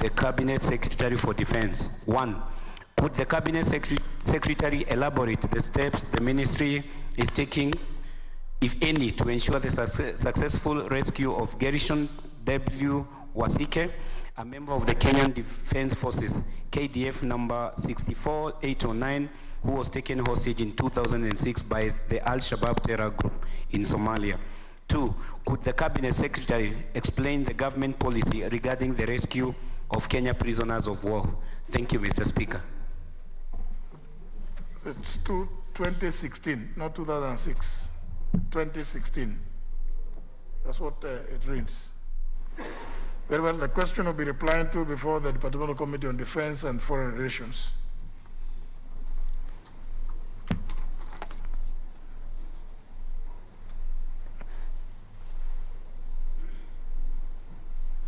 the Cabinet Secretary for Defense. 1. Could the Cabinet Secretary elaborate the steps the ministry is taking, if any, to ensure the successful rescue of Gershon W. Wasike, a member of the Kenyan Defense Forces, KDF number 64809, who was taken hostage in 2006 by the Al-Shabaab terror group in Somalia? 2. Could the Cabinet Secretary explain the government policy regarding the rescue of Kenya prisoners of war? Thank you, Mr. Speaker. It's 2016, not 2006. 2016. That's what it reads. Very well, the question will be replied to before the Departmental Committee on Defense and Foreign Relations.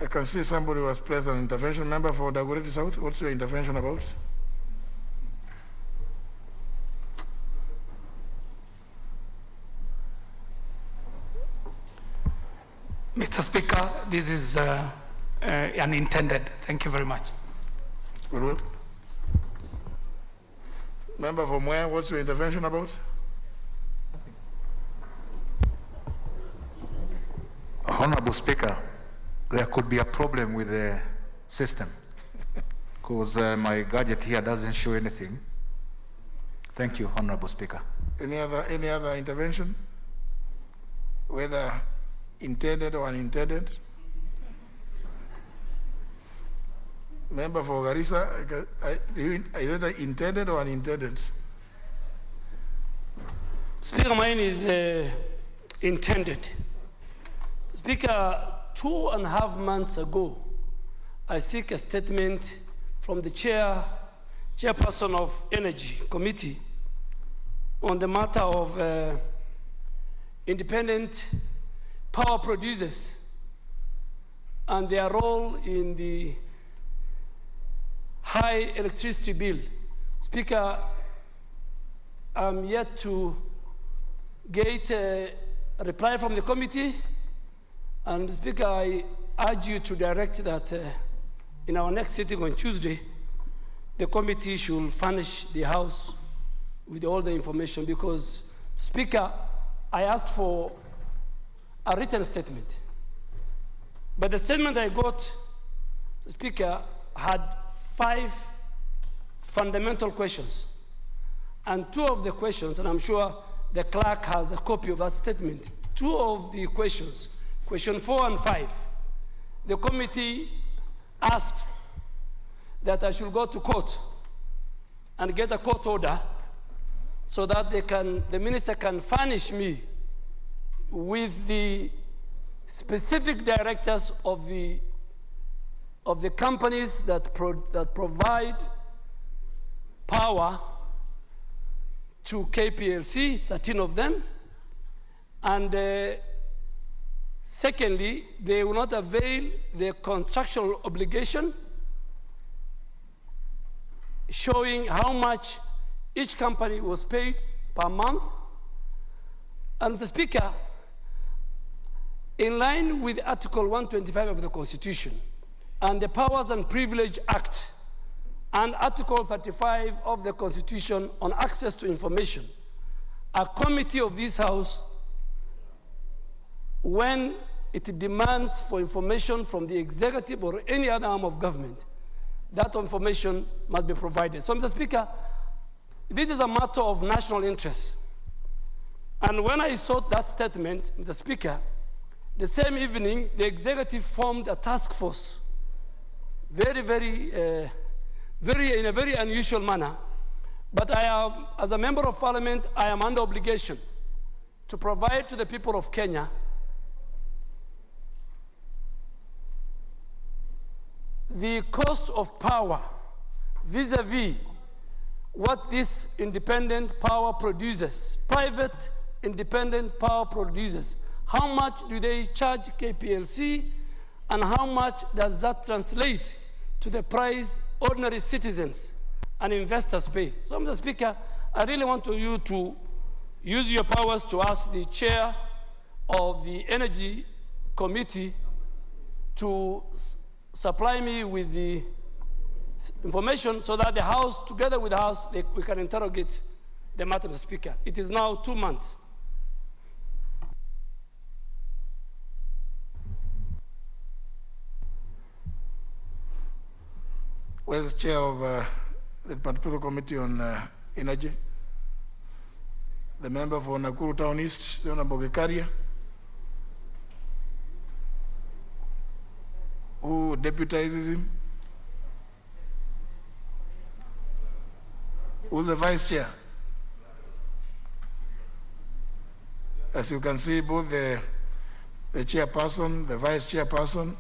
I can see somebody who has placed an intervention. Member for Dagoretti South, what's your intervention about? Mr. Speaker, this is unintended. Thank you very much. Good. Member for Moya, what's your intervention about? Honorable Speaker, there could be a problem with the system because my gadget here doesn't show anything. Thank you, Honorable Speaker. Any other intervention? Whether intended or unintended? Member for Garissa, is it intended or unintended? Speaker, mine is intended. Speaker, 2.5 months ago, I seek a statement from the chairperson of Energy Committee on the matter of independent power producers and their role in the high electricity bill. Speaker, I'm yet to get a reply from the committee, and Speaker, I urge you to direct that in our next sitting on Tuesday, the committee should furnish the House with all the information, because, Speaker, I asked for a written statement. But the statement I got, Speaker, had 5 fundamental questions. And 2 of the questions, and I'm sure the clerk has a copy of that statement, 2 of the questions, question 4 and 5, the committee asked that I should go to court and get a court order so that the minister can furnish me with the specific directors of the companies that provide power to KPLC, 13 of them, and secondly, they will not avail their contractual obligation, showing how much each company was paid per month. And the Speaker, in line with Article 125 of the Constitution and the Powers and Privilege Act and Article 35 of the Constitution on access to information, a committee of this House, when it demands for information from the executive or any other arm of government, that information must be provided. So, Mr. Speaker, this is a matter of national interest. And when I saw that statement, Mr. Speaker, the same evening, the executive formed a task force, in a very unusual manner. But I am, as a member of parliament, I am under obligation to provide to the people of Kenya the cost of power vis-a-vis what this independent power producers, private independent power producers, how much do they charge KPLC, and how much does that translate to the price ordinary citizens and investors pay? So, Mr. Speaker, I really want you to use your powers to ask the chair of the Energy Committee to supply me with the information so that the House, together with the House, we can interrogate the matter, Mr. Speaker. It is now 2 months. Where's the chair of the Metropol Committee on Energy? The member for Nakuru Town East, the Honorable Gekaria, who deputizes him? Who's the vice chair? As you can see, both the chairperson, the vice chairperson,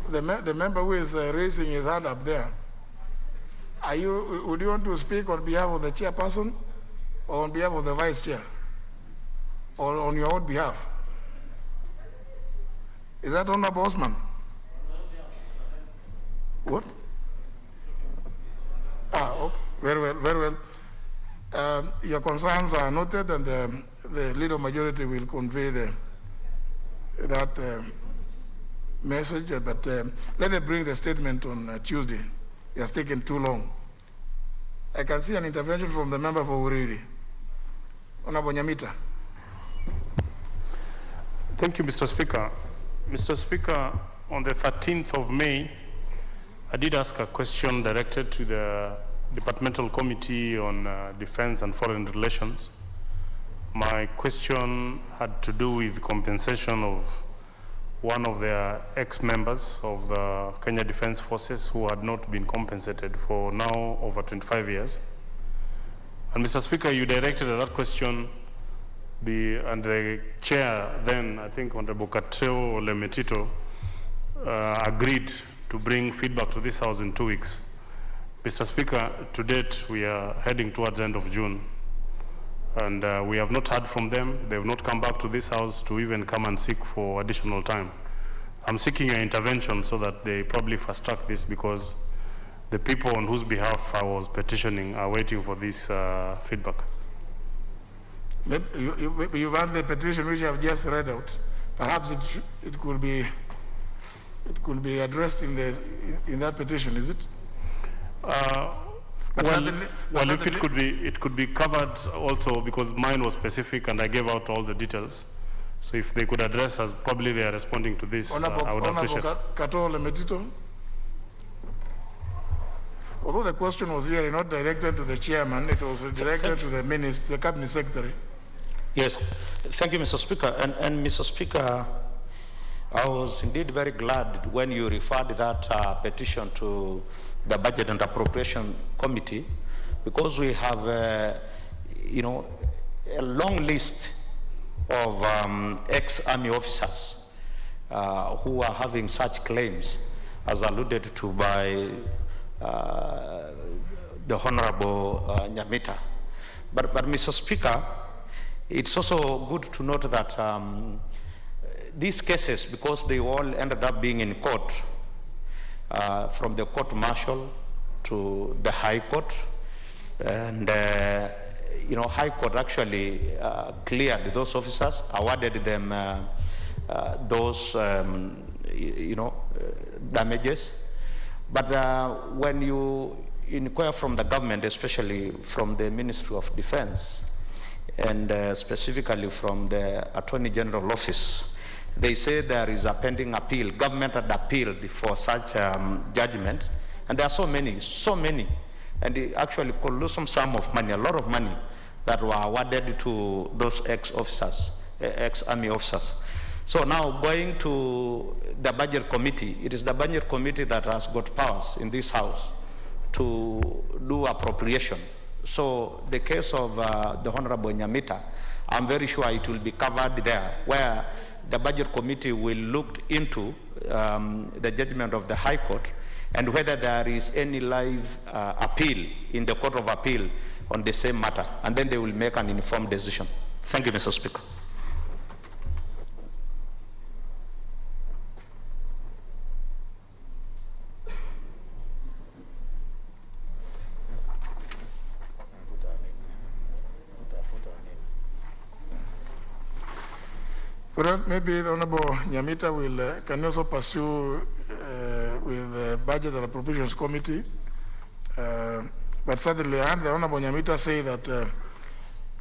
the member who is raising his hand up there. Would you want to speak on behalf of the chairperson or on behalf of the vice chair? Or on your own behalf? Is that Honorable Osman? What? Okay. Very well, very well. Your concerns are noted, and the leader majority will convey that message, but let me bring the statement on Tuesday. It has taken too long. I can see an intervention from the member for Uriri. Honorable Nyamita. Thank you, Mr. Speaker. Mr. Speaker, on the 13th of May, I did ask a question directed to the Departmental Committee on Defense and Foreign Relations. My question had to do with compensation of one of their ex-members of the Kenya Defense Forces who had not been compensated for now over 25 years. And Mr. Speaker, you directed that question and the chair then, I think Honorable Kateo Lemetito, agreed to bring feedback to this House in 2 weeks. Mr. Speaker, to date, we are heading towards the end of June. And we have not heard from them. They have not come back to this House to even come and seek for additional time. I'm seeking your intervention so that they probably fast track this, because the people on whose behalf I was petitioning are waiting for this feedback. You've had the petition which you have just read out. Perhaps it could be addressed in that petition, is it? If it could be covered also, because mine was specific and I gave out all the details. So if they could address us, probably they are responding to this. I would appreciate it. Although the question was really not directed to the chairman, it was directed to the cabinet secretary. Yes, thank you, Mr. Speaker. And Mr. Speaker, I was indeed very glad when you referred that petition to the Budget and Appropriation Committee, because we have, a long list of ex-army officers who are having such claims, as alluded to by the Honorable Nyamita. But Mr. Speaker, it's also good to note that these cases, because they all ended up being in court, from the court martial to the High Court, and High Court actually cleared those officers, awarded them those damages. But when you inquire from the government, especially from the Ministry of Defense, and specifically from the Attorney General Office, they say there is a pending appeal. Government had appealed for such judgment, and there are so many, and it actually colossal sum of money, a lot of money, that were awarded to those ex-officers, ex-army officers. So now going to the Budget Committee, it is the Budget Committee that has got powers in this House to do appropriation. So the case of the Honorable Nyamita, I'm very sure it will be covered there, where the Budget Committee will look into the judgment of the High Court and whether there is any live appeal in the Court of Appeal on the same matter, and then they will make an informed decision. Thank you, Mr. Speaker. Well, maybe the Honorable Nyamita will can also pursue with the Budget and Appropriations Committee. But certainly, and the Honorable Nyamita say that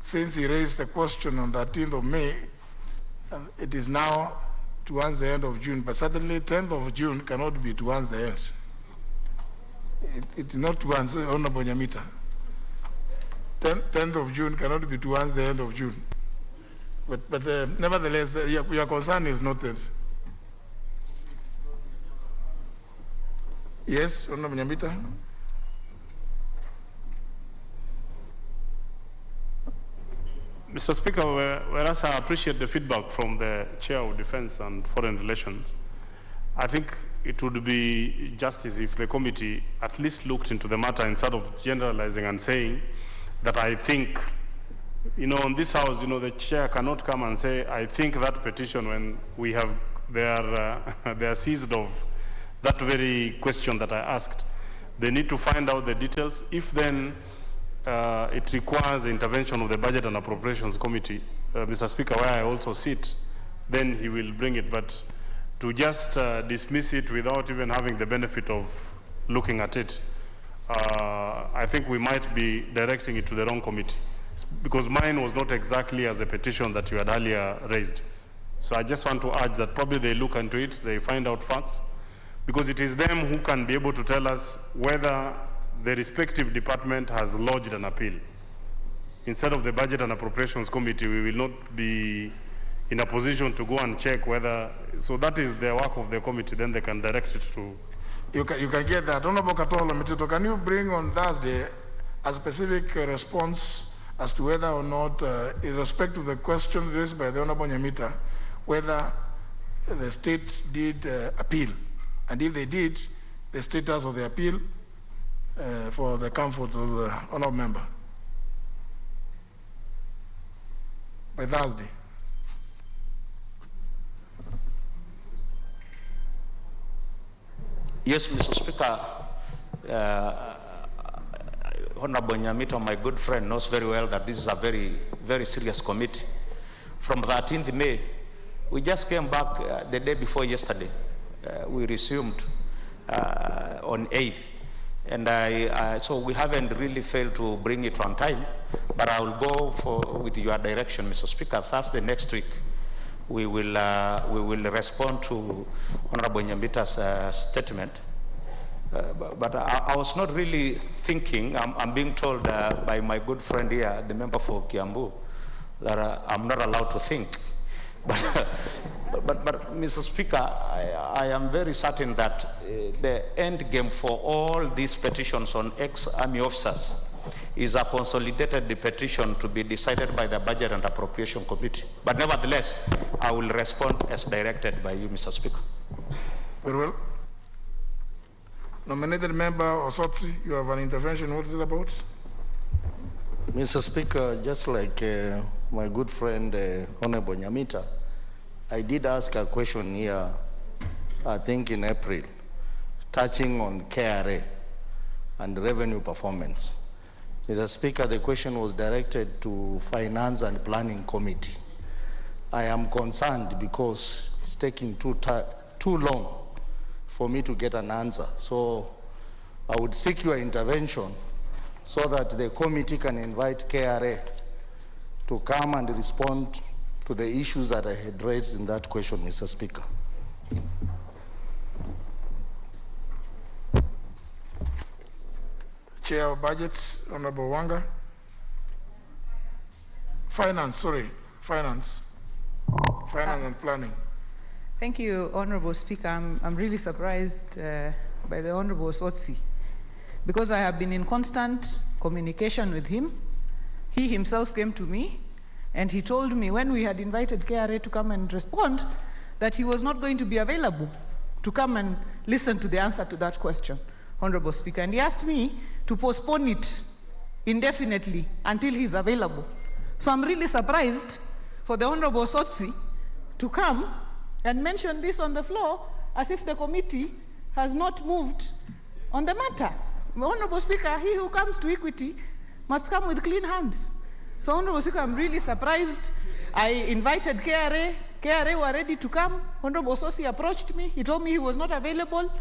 since he raised the question on the 13th of May, it is now towards the end of June. But certainly, 10th of June cannot be towards the end. It is not towards Honorable Nyamita. 10th of June cannot be towards the end of June. But nevertheless, your concern is noted. Yes, Honorable Nyamita. Mr. Speaker, whereas I appreciate the feedback from the Chair of Defense and Foreign Relations, I think it would be justice if the committee at least looked into the matter instead of generalizing and saying that I think. You know, in this house, you know, the chair cannot come and say, I think that petition when we have, they are seized of that very question that I asked. They need to find out the details. If then it requires the intervention of the Budget and Appropriations Committee, Mr. Speaker, where I also sit, then he will bring it. But to just dismiss it without even having the benefit of looking at it, I think we might be directing it to the wrong committee. Because mine was not exactly as a petition that you had earlier raised. So I just want to urge that probably they look into it, they find out facts, because it is them who can be able to tell us whether the respective department has lodged an appeal. Instead of the Budget and Appropriations Committee, we will not be in a position to go and check whether, so that is the work of the committee, then they can direct it to. You can get that. Honorable Katola Mitito, can you bring on Thursday a specific response as to whether or not, in respect to the question raised by the Honorable Nyamita, whether the state did appeal, and if they did, the status of the appeal for the comfort of the honorable member by Thursday. Yes, Mr. Speaker. Honorable Nyamita, my good friend, knows very well that this is a very, very serious committee. From 13th May, we just came back the day before yesterday. We resumed on 8th. And so we haven't really failed to bring it on time, but I will go with your direction, Mr. Speaker. Thursday next week, we will respond to Honorable Nyamita's statement. But I was not really thinking, I'm being told by my good friend here, the member for Kiambu, that I'm not allowed to think. But Mr. Speaker, I am very certain that the end game for all these petitions on ex-army officers is a consolidated petition to be decided by the Budget and Appropriation Committee. But nevertheless, I will respond as directed by you, Mr. Speaker. Very well. Nominated member Osotsi, you have an intervention. What is it about? Mr. Speaker, just like my good friend Honorable Nyamita, I did ask a question here, I think in April, touching on KRA and revenue performance. Mr. Speaker, the question was directed to Finance and Planning Committee. I am concerned because it's taking too long for me to get an answer. So I would seek your intervention so that the committee can invite KRA to come and respond to the issues that I had raised in that question, Mr. Speaker. Chair of Budget, Honorable Wanga. Finance and Planning. Thank you, Honorable Speaker. I'm really surprised by the Honorable Sotsi, because I have been in constant communication with him. He himself came to me and he told me when we had invited KRA to come and respond that he was not going to be available to come and listen to the answer to that question, Honorable Speaker. And he asked me to postpone it indefinitely until he's available. So I'm really surprised for the Honorable Sotsi to come and mention this on the floor as if the committee has not moved on the matter. Honorable Speaker, he who comes to equity must come with clean hands. So, Honorable Speaker, I'm really surprised. I invited KRA. KRA were ready to come. Honorable Sotsi approached me. He told me he was not available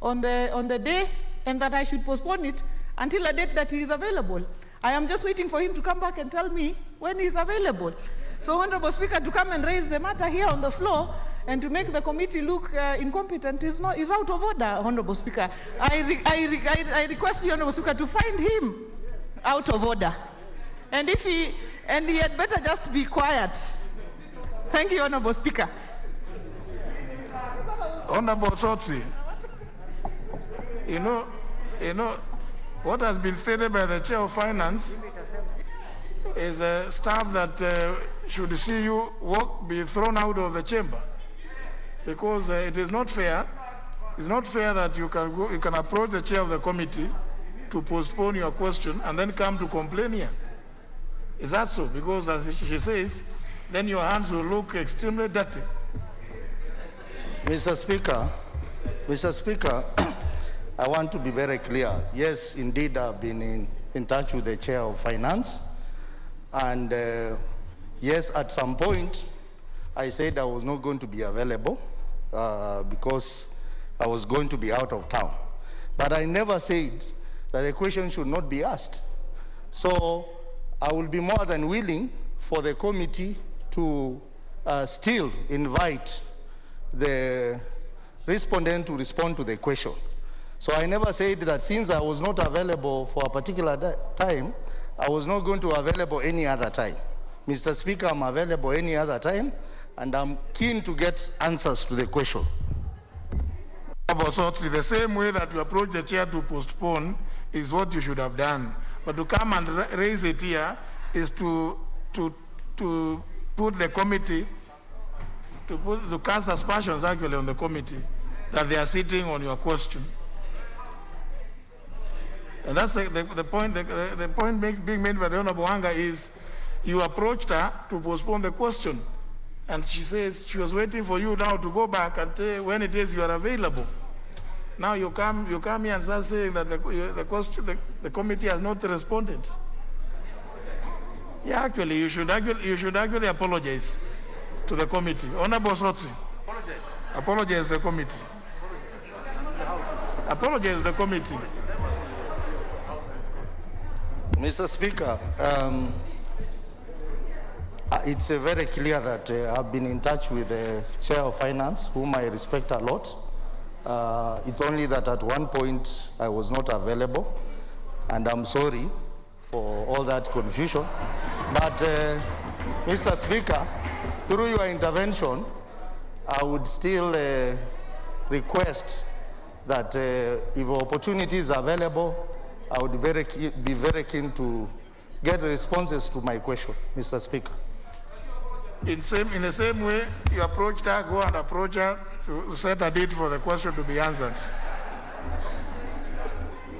on the day and that I should postpone it until a date that he is available. I am just waiting for him to come back and tell me when he is available. So, Honorable Speaker, to come and raise the matter here on the floor and to make the committee look incompetent is out of order, Honorable Speaker. I request the Honorable Speaker to find him out of order. And he had better just be quiet. Thank you, Honorable Speaker. Honorable Sotsi, you know, what has been stated by the Chair of Finance is the staff that should see you be thrown out of the chamber, because it is not fair. It's not fair that you can approach the chair of the committee to postpone your question and then come to complain here. Is that so? Because as she says, then your hands will look extremely dirty. Mr. Speaker, I want to be very clear. Yes, indeed, I've been in touch with the Chair of Finance. And yes, at some point, I said I was not going to be available because I was going to be out of town. But I never said that the question should not be asked. So I will be more than willing for the committee to still invite the respondent to respond to the question. So I never said that since I was not available for a particular time, I was not going to be available any other time. Mr. Speaker, I'm available any other time, and I'm keen to get answers to the question. The same way that you approach the chair to postpone is what you should have done. But to come and raise it here is to put the committee, to cast aspersions actually on the committee that they are sitting on your question. And that's the point. The point being made by the Honorable Wanga is you approached her to postpone the question. And she says she was waiting for you now to go back and tell when it is you are available. Now you come here and start saying that the committee has not responded. Yeah, actually, you should actually apologize to the committee. Honorable Sotsi, apologize to the committee. Apologize to the committee. Mr. Speaker, it's very clear that I've been in touch with the Chair of Finance, whom I respect a lot. It's only that at one point I was not available, and I'm sorry for all that confusion. But Mr. Speaker, through your intervention, I would still request that if opportunity is available, I would be very keen to get responses to my question, Mr. Speaker. In the same way you approached her, go and approach her to set a date for the question to be answered.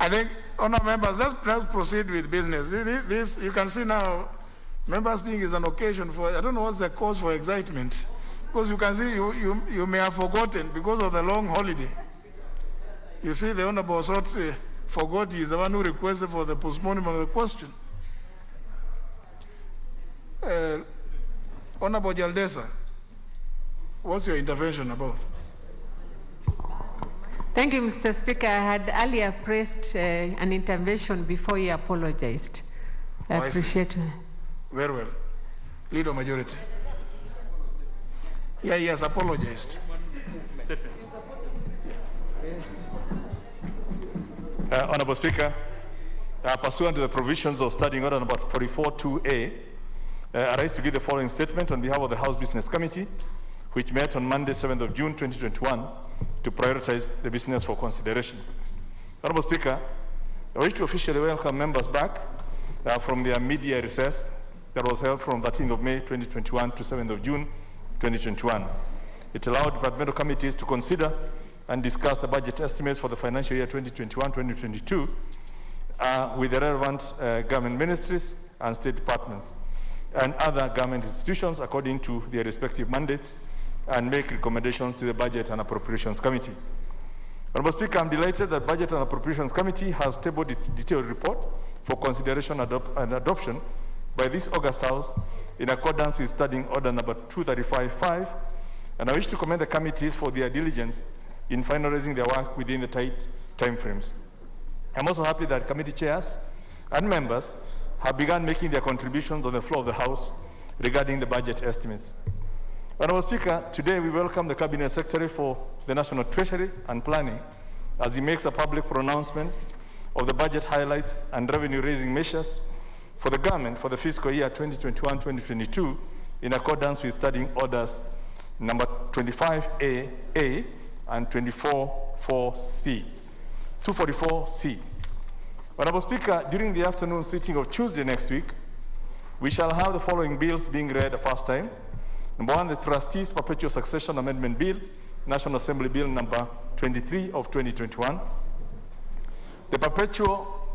I think, honourable members, let's proceed with business. This you can see now, members think is an occasion for, I don't know what's the cause for excitement. Because you can see you may have forgotten because of the long holiday. You see the Honourable Sotsi forgot he is the one who requested for the postponement of the question. Honorable Jaldesa, what's your intervention about? Thank you, Mr. Speaker. I had earlier pressed an intervention before you apologized. I appreciate it. Very well. Leader majority. Yeah, he has apologized. Honorable Speaker, pursuant to the provisions of Standing Order number 44-2A, I rise to give the following statement on behalf of the House Business Committee, which met on Monday, 7th of June, 2021, to prioritize the business for consideration. Honorable Speaker, I wish to officially welcome members back from their media recess that was held from 13th of May 2021 to 7th of June 2021. It allowed departmental committees to consider and discuss the budget estimates for the financial year 2021-2022 with the relevant government ministries and state departments and other government institutions according to their respective mandates, and make recommendations to the Budget and Appropriations Committee. Honorable Speaker, I'm delighted that Budget and Appropriations Committee has tabled its detailed report for consideration and adoption by this August House in accordance with Standing Order number 235.5, and I wish to commend the committees for their diligence in finalizing their work within the tight timeframes. I'm also happy that committee chairs and members have begun making their contributions on the floor of the House regarding the budget estimates. Honorable Speaker, today we welcome the Cabinet Secretary for the National Treasury and Planning as he makes a public pronouncement of the budget highlights and revenue-raising measures for the government for the fiscal year 2021-2022 in accordance with Standing Orders number 25A and 244C. Honorable Speaker, during the afternoon sitting of Tuesday next week, we shall have the following bills being read the first time. Number one, the Trustees' Perpetual Succession Amendment Bill, National Assembly Bill number 23 of 2021. The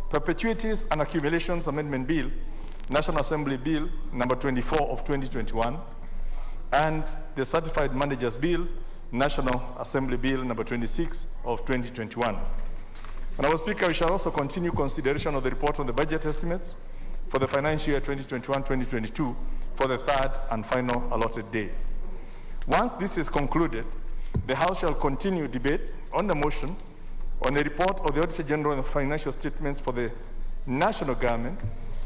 Perpetuities and Accumulations Amendment Bill, National Assembly Bill number 24 of 2021. And the Certified Managers Bill, National Assembly Bill number 26 of 2021. Honorable Speaker, we shall also continue consideration of the report on the budget estimates for the financial year 2021-2022 for the third and final allotted day. Once this is concluded, the House shall continue debate on the motion on the report of the Auditor General and financial statements for the national government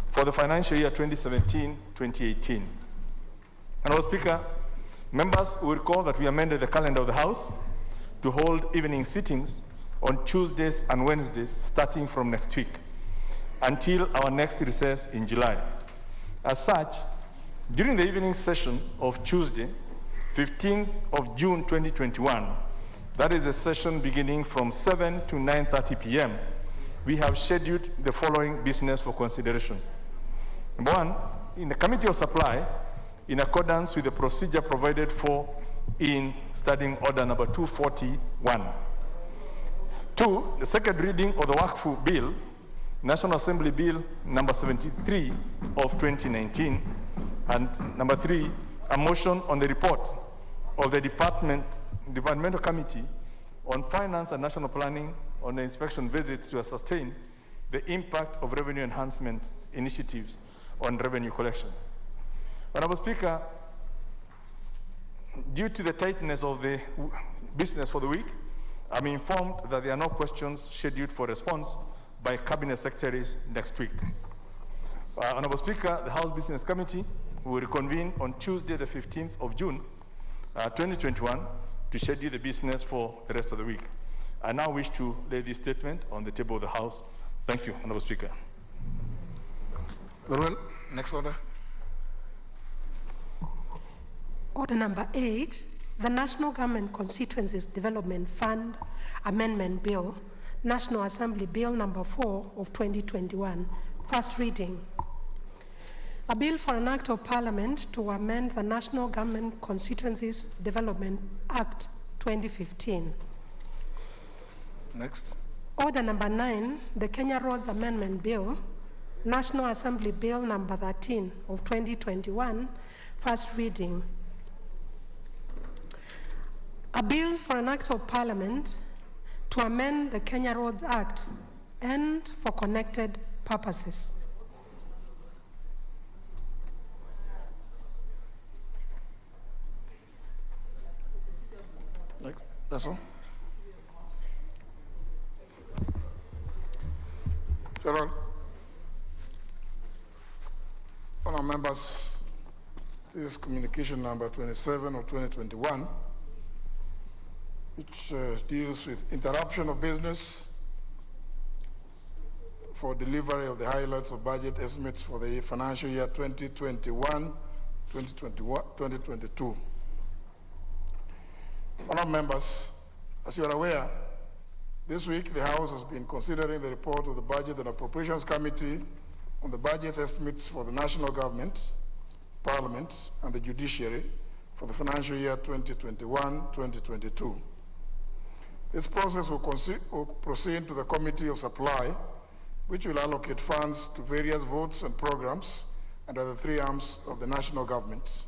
for the financial year 2017-2018. Honorable Speaker, members will recall that we amended the calendar of the House to hold evening sittings on Tuesdays and Wednesdays starting from next week until our next recess in July. As such, during the evening session of Tuesday, 15th of June 2021, that is the session beginning from 7 to 9:30 p.m., we have scheduled the following business for consideration. Number one, in the Committee of Supply, in accordance with the procedure provided for in Standing Order number 241. Two, the second reading of the Waqf Bill, National Assembly Bill number 73 of 2019. And number three, a motion on the report of the Departmental Committee on Finance and National Planning on the inspection visits to ascertain the impact of revenue enhancement initiatives on revenue collection. Honorable Speaker, due to the tightness of the business for the week, I'm informed that there are no questions scheduled for response by Cabinet Secretaries next week. Honorable Speaker, the House Business Committee will reconvene on Tuesday, the 15th of June, 2021, to schedule the business for the rest of the week. I now wish to lay this statement on the table of the House. Thank you, Honorable Speaker. Very well. Next order. Order number 8, the National Government Constituencies Development Fund Amendment Bill, National Assembly Bill number 4 of 2021, first reading. A bill for an act of parliament to amend the National Government Constituencies Development Act 2015. Next. Order number 9, the Kenya Roads Amendment Bill, National Assembly Bill number 13 of 2021, first reading. A bill for an act of parliament to amend the Kenya Roads Act and for connected purposes. That's all. General, honourable members, this is communication number 27 of 2021, which deals with interruption of business for delivery of the highlights of budget estimates for the financial year 2021-2022. Honourable members, as you are aware, this week the House has been considering the report of the Budget and Appropriations Committee on the budget estimates for the national government, parliament, and the judiciary for the financial year 2021-2022. This process will proceed to the Committee of Supply, which will allocate funds to various votes and programs under the three arms of the national government.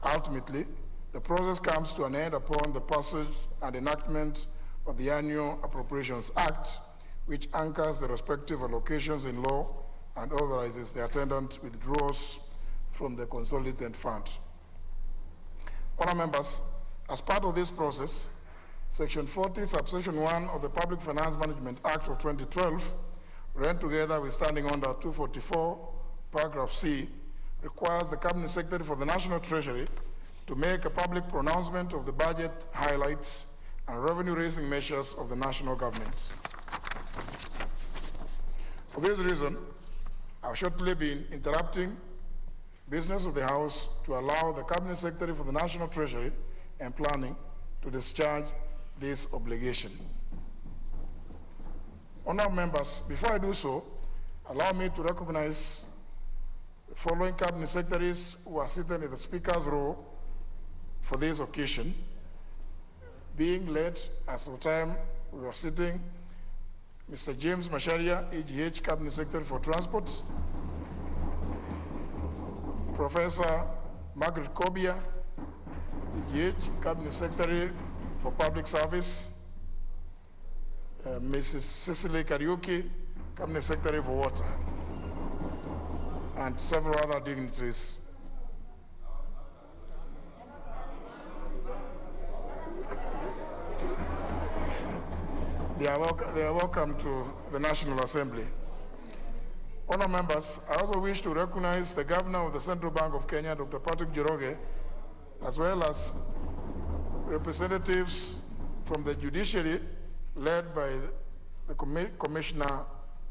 Ultimately, the process comes to an end upon the passage and enactment of the Annual Appropriations Act, which anchors the respective allocations in law and authorizes the attendant withdrawals from the consolidated fund. Honourable members, as part of this process, Section 40, subsection 1 of the Public Finance Management Act of 2012, read together with Standing Order 244, paragraph C, requires the Cabinet Secretary for the National Treasury to make a public pronouncement of the budget highlights and revenue-raising measures of the national government. For this reason, I've shortly been interrupting business of the House to allow the Cabinet Secretary for the National Treasury and Planning to discharge this obligation. Honourable members, before I do so, allow me to recognize the following Cabinet Secretaries who are sitting in the Speaker's row for this occasion, being led as of time we were sitting, Mr. James Macharia, EGH Cabinet Secretary for Transport, Professor Margaret Kobia, EGH Cabinet Secretary for Public Service, Mrs. Cecily Kariuki, Cabinet Secretary for Water, and several other dignitaries. They are welcome to the National Assembly. Honour members, I also wish to recognize the Governor of the Central Bank of Kenya, Dr. Patrick Njoroge, as well as representatives from the judiciary led by the Commissioner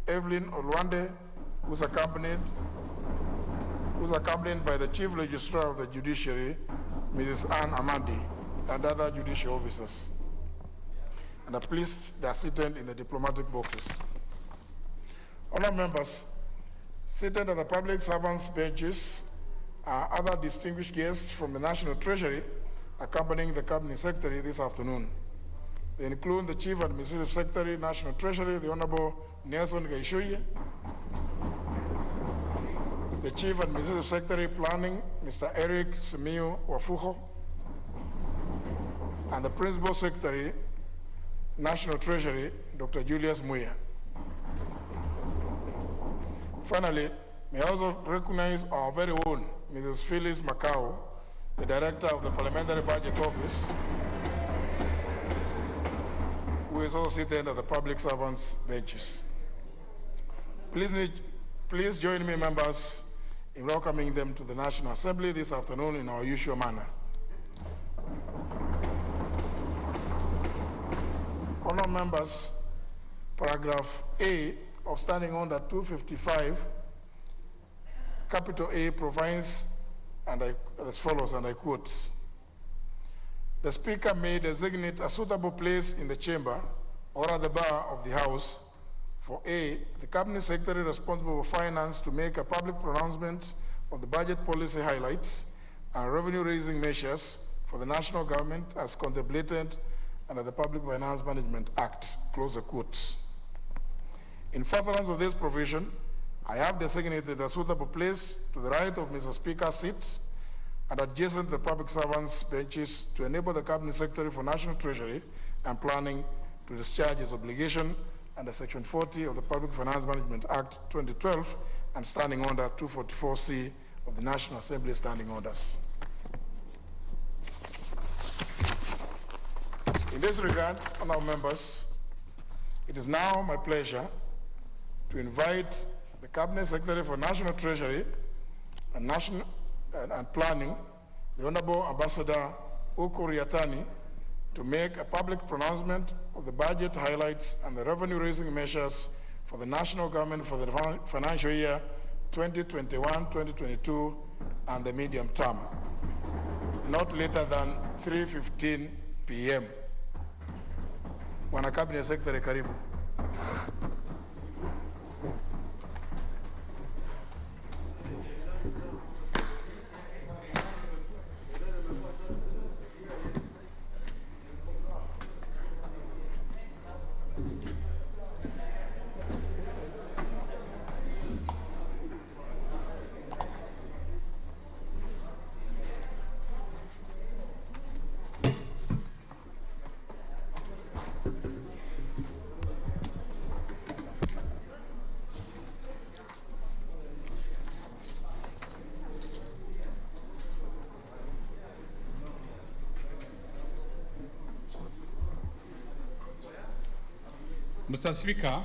Evelyn Olwande, who's accompanied by the Chief Registrar of the Judiciary, Mrs. Anne Amandi, and other judicial officers. And are pleased they are seated in the diplomatic boxes. Honour members, seated at the public servants' benches are other distinguished guests from the National Treasury accompanying the Cabinet Secretary this afternoon. They include the Chief Administrative Secretary, National Treasury, the Honourable Nelson Gaishuye, the Chief Administrative Secretary, Planning, Mr. Eric Simiu Wafuho, and the Principal Secretary, National Treasury, Dr. Julius Muya. Finally, may I also recognize our very own Mrs. Phyllis Macau, the Director of the Parliamentary Budget Office, who is also seated at the public servants' benches. Please join me, members, in welcoming them to the National Assembly this afternoon in our usual manner. Honourable members, paragraph A of Standing Order 255, capital A provides as follows, and I quote, "The Speaker may designate a suitable place in the chamber or at the bar of the House for A, the Cabinet Secretary responsible for finance to make a public pronouncement of the budget policy highlights and revenue-raising measures for the national government as contemplated under the Public Finance Management Act," close the quotes. In furtherance of this provision, I have designated a suitable place to the right of Mr. Speaker's seat and adjacent to the public servants' benches to enable the Cabinet Secretary for National Treasury and Planning to discharge his obligation under Section 40 of the Public Finance Management Act 2012 and Standing Order 244C of the National Assembly Standing Orders. In this regard, honourable members, it is now my pleasure to invite the Cabinet Secretary for National Treasury and Planning, the Honourable Ambassador Ksh.3.6 Yatani, to make a public pronouncement of the budget highlights and the revenue-raising measures for the national government for the financial year 2021-2022 and the medium term, not later than 3:15 p.m. Bwana Cabinet Secretary, karibu. Mr. Speaker,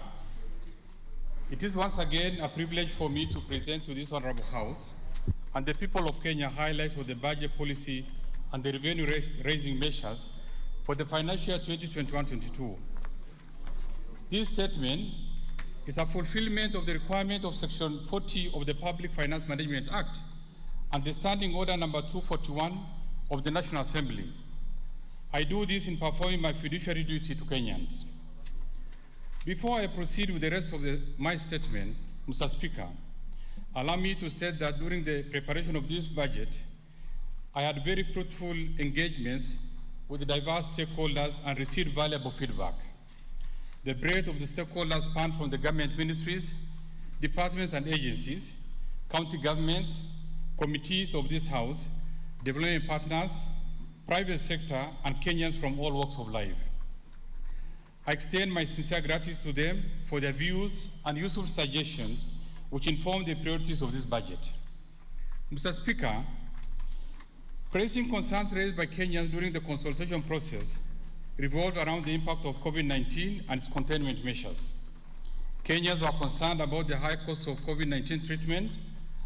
it is once again a privilege for me to present to this Honorable House and the people of Kenya highlights of the budget policy and the revenue-raising measures for the financial year 2021-22. This statement is a fulfillment of the requirement of Section 40 of the Public Finance Management Act and the Standing Order number 241 of the National Assembly. I do this in performing my fiduciary duty to Kenyans. Before I proceed with the rest of my statement, Mr. Speaker, allow me to state that during the preparation of this budget, I had very fruitful engagements with diverse stakeholders and received valuable feedback. The breadth of the stakeholders spanned from the government ministries, departments and agencies, county government, committees of this House, development partners, private sector, and Kenyans from all walks of life. I extend my sincere gratitude to them for their views and useful suggestions which inform the priorities of this budget. Mr. Speaker, pressing concerns raised by Kenyans during the consultation process revolved around the impact of COVID-19 and its containment measures. Kenyans were concerned about the high cost of COVID-19 treatment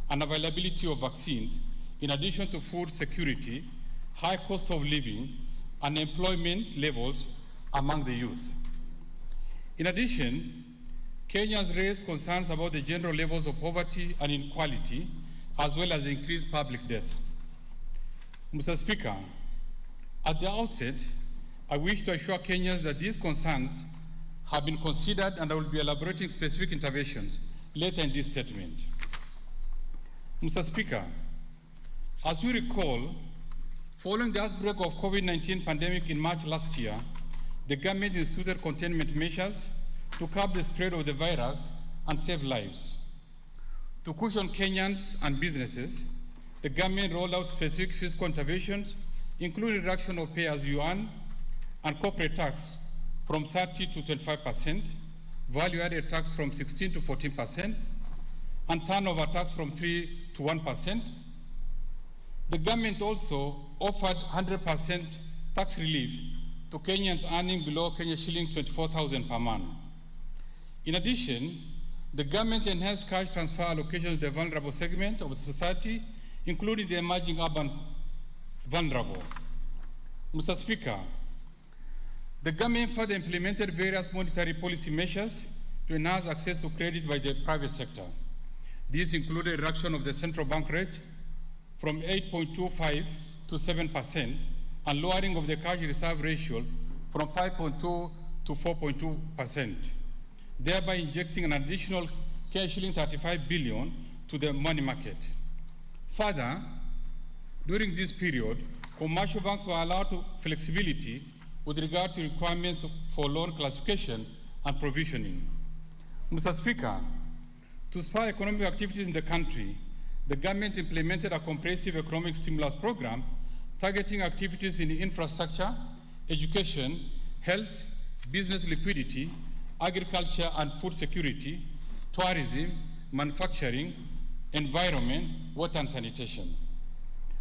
and availability of vaccines, in addition to food security, high cost of living, and employment levels among the youth. In addition, Kenyans raised concerns about the general levels of poverty and inequality, as well as increased public debt. Mr. Speaker, at the outset, I wish to assure Kenyans that these concerns have been considered and I will be elaborating specific interventions later in this statement. Mr. Speaker, as you recall, following the outbreak of COVID-19 pandemic in March last year, the government instituted containment measures to curb the spread of the virus and save lives. To cushion Kenyans and businesses, the government rolled out specific fiscal interventions, including reduction of pay-as-you-earn and corporate tax from 30 to 25%, value-added tax from 16 to 14%, and turnover tax from 3 to 1%. The government also offered 100% tax relief to Kenyans earning below Kenya shilling 24,000 per month. In addition, the government enhanced cash transfer allocations to the vulnerable segment of the society, including the emerging urban vulnerable. Mr. Speaker, the government further implemented various monetary policy measures to enhance access to credit by the private sector. These included reduction of the central bank rate from 8.25 to 7%, and lowering of the cash reserve ratio from 5.2 to 4.2%, thereby injecting an additional shilling 35 billion to the money market. Further, during this period, commercial banks were allowed flexibility with regard to requirements for loan classification and provisioning. Mr. Speaker, to spur economic activities in the country, the government implemented a comprehensive economic stimulus program targeting activities in infrastructure, education, health, business liquidity, agriculture and food security, tourism, manufacturing, environment, water and sanitation.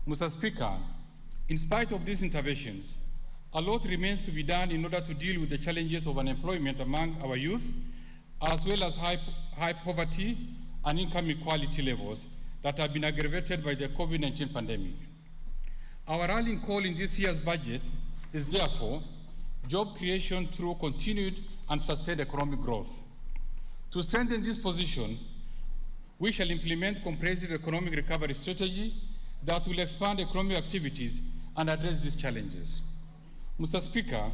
Mr. Speaker, in spite of these interventions, a lot remains to be done in order to deal with the challenges of unemployment among our youth, as well as high poverty and income equality levels that have been aggravated by the COVID-19 pandemic. Our rallying call in this year's budget is therefore job creation through continued and sustained economic growth. To strengthen this position, we shall implement comprehensive economic recovery strategy that will expand economic activities and address these challenges. Mr. Speaker,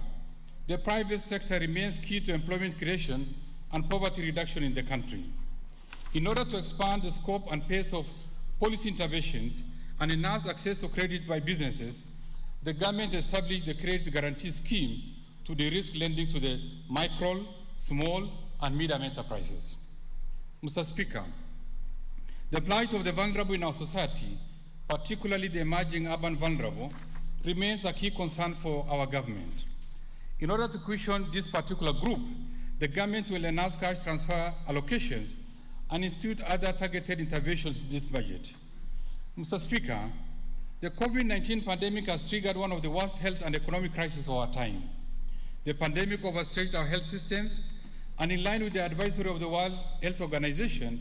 the private sector remains key to employment creation and poverty reduction in the country. In order to expand the scope and pace of policy interventions and enhance access to credit by businesses, the government established the Credit Guarantee Scheme to de-risk lending to the micro, small, and medium enterprises. Mr. Speaker, the plight of the vulnerable in our society, particularly the emerging urban vulnerable, remains a key concern for our government. In order to cushion this particular group, the government will enhance cash transfer allocations and institute other targeted interventions in this budget. Mr. Speaker, the COVID-19 pandemic has triggered one of the worst health and economic crises of our time. The pandemic overstretched our health systems, and in line with the advisory of the World Health Organization,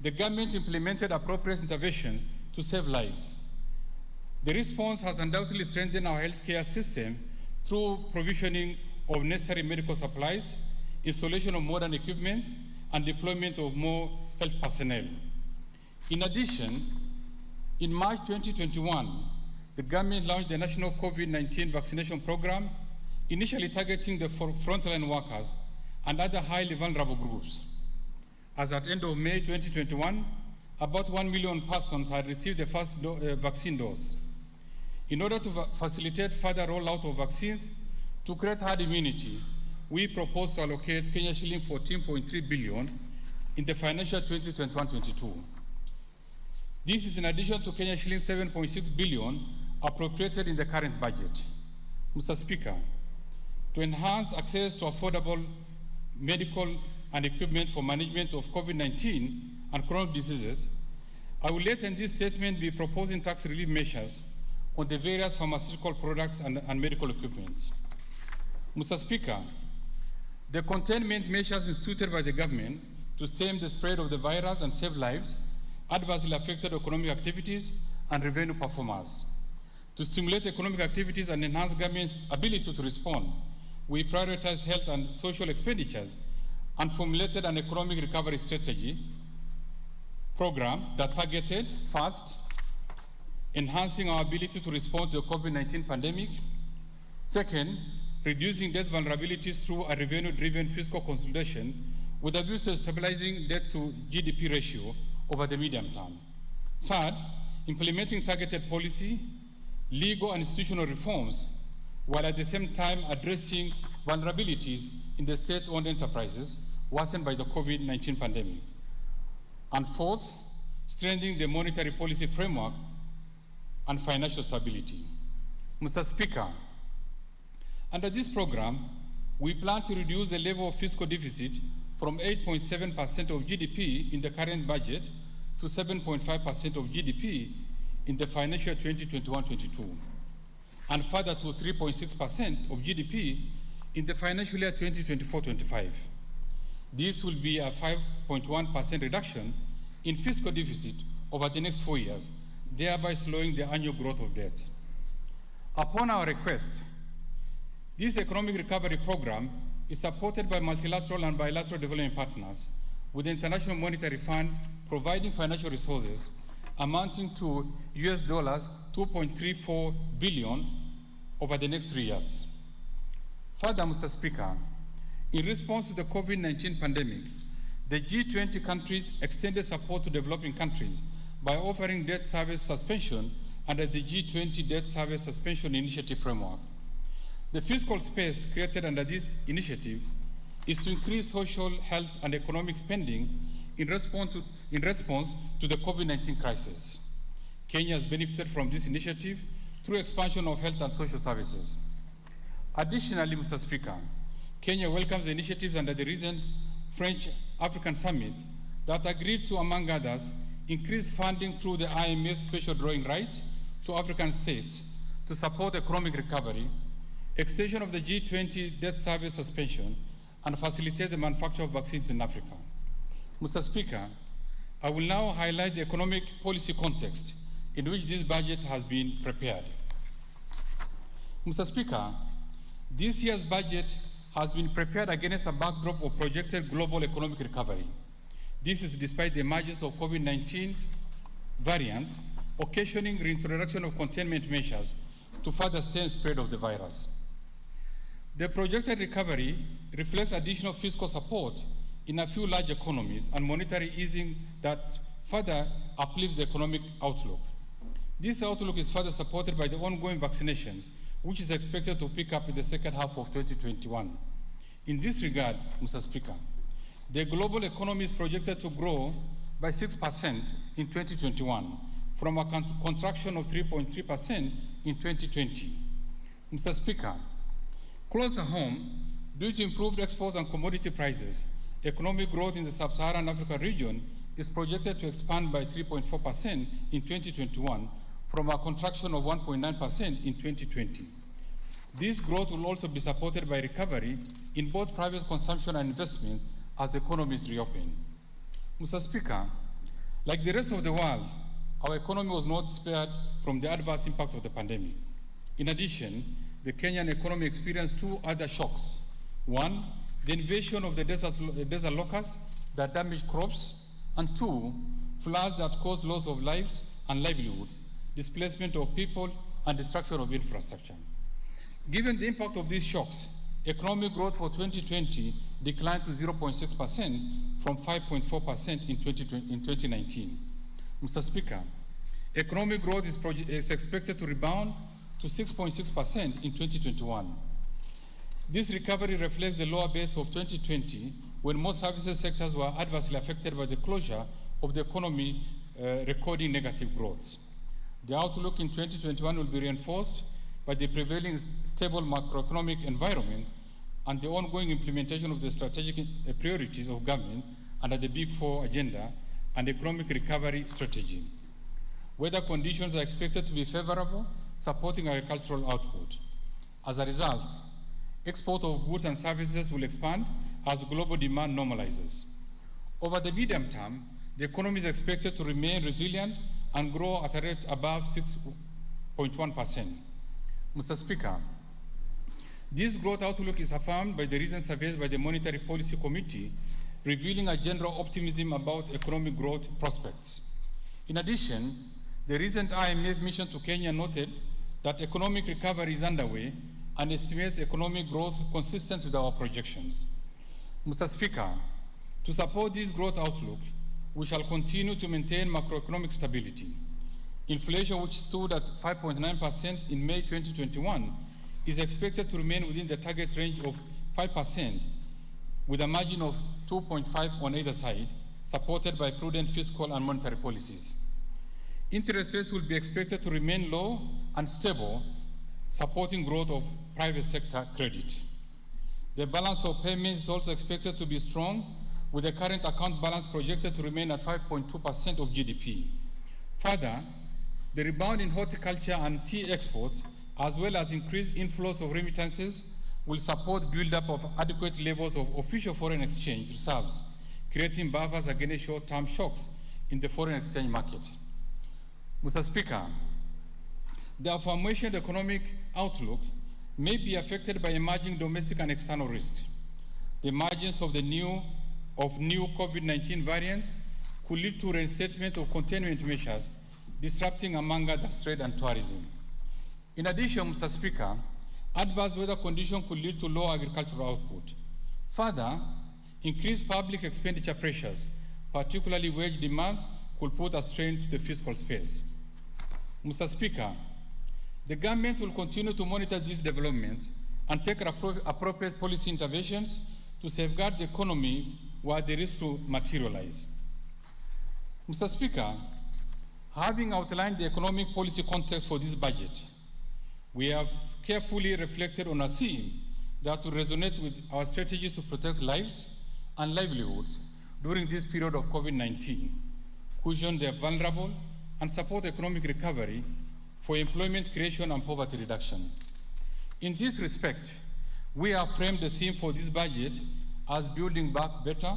the government implemented appropriate interventions to save lives. The response has undoubtedly strengthened our healthcare system through provisioning of necessary medical supplies, installation of modern equipment, and deployment of more health personnel. In addition, in March 2021, the government launched the National COVID-19 Vaccination Program, initially targeting the frontline workers and other highly vulnerable groups. As at end of May 2021, about 1 million persons had received the first vaccine dose. In order to facilitate further rollout of vaccines to create herd immunity, we propose to allocate Kenya shilling 14.3 billion in the financial 2021-22. This is in addition to Kenya shilling 7.6 billion appropriated in the current budget. Mr. Speaker, to enhance access to affordable medical and equipment for management of COVID-19 and chronic diseases, I will later in this statement be proposing tax relief measures on the various pharmaceutical products and medical equipment. Mr. Speaker, the containment measures instituted by the government to stem the spread of the virus and save lives adversely affected economic activities and revenue performance. To stimulate economic activities and enhance government's ability to respond, we prioritized health and social expenditures and formulated an economic recovery strategy program that targeted, first, enhancing our ability to respond to the COVID-19 pandemic. Second, reducing debt vulnerabilities through a revenue-driven fiscal consolidation with a view to stabilizing debt to GDP ratio over the medium term. Third, implementing targeted policy, legal and institutional reforms, while at the same time addressing vulnerabilities in the state-owned enterprises worsened by the COVID-19 pandemic. And fourth, strengthening the monetary policy framework and financial stability. Mr. Speaker, under this program, we plan to reduce the level of fiscal deficit from 8.7% of GDP in the current budget to 7.5% of GDP in the financial 2021-22, and further to 3.6% of GDP in the financial year 2024-25. This will be a 5.1% reduction in fiscal deficit over the next 4 years, thereby slowing the annual growth of debt. Upon our request, this economic recovery program is supported by multilateral and bilateral development partners, with the International Monetary Fund providing financial resources amounting to US dollars 2.34 billion over the next 3 years. Further, Mr. Speaker, in response to the COVID-19 pandemic, the G20 countries extended support to developing countries by offering debt service suspension under the G20 Debt Service Suspension Initiative framework. The fiscal space created under this initiative is to increase social, health, and economic spending in response to the COVID-19 crisis. Kenya has benefited from this initiative through expansion of health and social services. Additionally, Mr. Speaker, Kenya welcomes the initiatives under the recent French African Summit that agreed to, among others, increase funding through the IMF special drawing rights to African states to support economic recovery, extension of the G20 debt service suspension, and facilitate the manufacture of vaccines in Africa. Mr. Speaker, I will now highlight the economic policy context in which this budget has been prepared. Mr. Speaker, this year's budget has been prepared against a backdrop of projected global economic recovery. This is despite the emergence of COVID-19 variant, occasioning reintroduction of containment measures to further stem spread of the virus. The projected recovery reflects additional fiscal support in a few large economies and monetary easing that further uplifts the economic outlook. This outlook is further supported by the ongoing vaccinations, which is expected to pick up in the second half of 2021. In this regard, Mr. Speaker, the global economy is projected to grow by 6% in 2021 from a contraction of 3.3% in 2020. Mr. Speaker, closer home, due to improved exports and commodity prices, economic growth in the sub-Saharan Africa region is projected to expand by 3.4% in 2021 from a contraction of 1.9% in 2020. This growth will also be supported by recovery in both private consumption and investment as the economies reopen. Mr. Speaker, like the rest of the world, our economy was not spared from the adverse impact of the pandemic. In addition, the Kenyan economy experienced two other shocks. One, the invasion of the desert locusts that damaged crops, and two, floods that caused loss of lives and livelihoods, displacement of people, and destruction of infrastructure. Given the impact of these shocks, economic growth for 2020 declined to 0.6% from 5.4% in 2019. Mr. Speaker, economic growth is expected to rebound to 6.6% in 2021. This recovery reflects the lower base of 2020, when most services sectors were adversely affected by the closure of the economy, recording negative growth. The outlook in 2021 will be reinforced by the prevailing stable macroeconomic environment and the ongoing implementation of the strategic priorities of government under the Big Four agenda and economic recovery strategy. Weather conditions are expected to be favorable, supporting agricultural output. As a result, export of goods and services will expand as global demand normalizes. Over the medium term, the economy is expected to remain resilient and grow at a rate above 6.1%. Mr. Speaker, this growth outlook is affirmed by the recent surveys by the Monetary Policy Committee, revealing a general optimism about economic growth prospects. In addition, the recent IMF mission to Kenya noted that economic recovery is underway and estimates economic growth consistent with our projections. Mr. Speaker, to support this growth outlook, we shall continue to maintain macroeconomic stability. Inflation, which stood at 5.9% in May 2021, is expected to remain within the target range of 5%, with a margin of 2.5 on either side, supported by prudent fiscal and monetary policies. Interest rates will be expected to remain low and stable, supporting growth of private sector credit. The balance of payments is also expected to be strong, with the current account balance projected to remain at 5.2% of GDP. Further, the rebound in horticulture and tea exports, as well as increased inflows of remittances, will support build-up of adequate levels of official foreign exchange reserves, creating buffers against short-term shocks in the foreign exchange market. Mr. Speaker, the aforementioned economic outlook may be affected by emerging domestic and external risks. The emergence of new COVID-19 variants could lead to reinstatement of containment measures, disrupting, among others, trade and tourism. In addition, Mr. Speaker, adverse weather conditions could lead to low agricultural output. Further, increased public expenditure pressures, particularly wage demands, could put a strain to the fiscal space. Mr. Speaker, the government will continue to monitor these developments and take appropriate policy interventions to safeguard the economy where they risk to materialize. Mr. Speaker, having outlined the economic policy context for this budget, we have carefully reflected on a theme that will resonate with our strategies to protect lives and livelihoods during this period of COVID-19, cushion the vulnerable, and support economic recovery for employment creation and poverty reduction. In this respect, we have framed the theme for this budget as Building Back Better,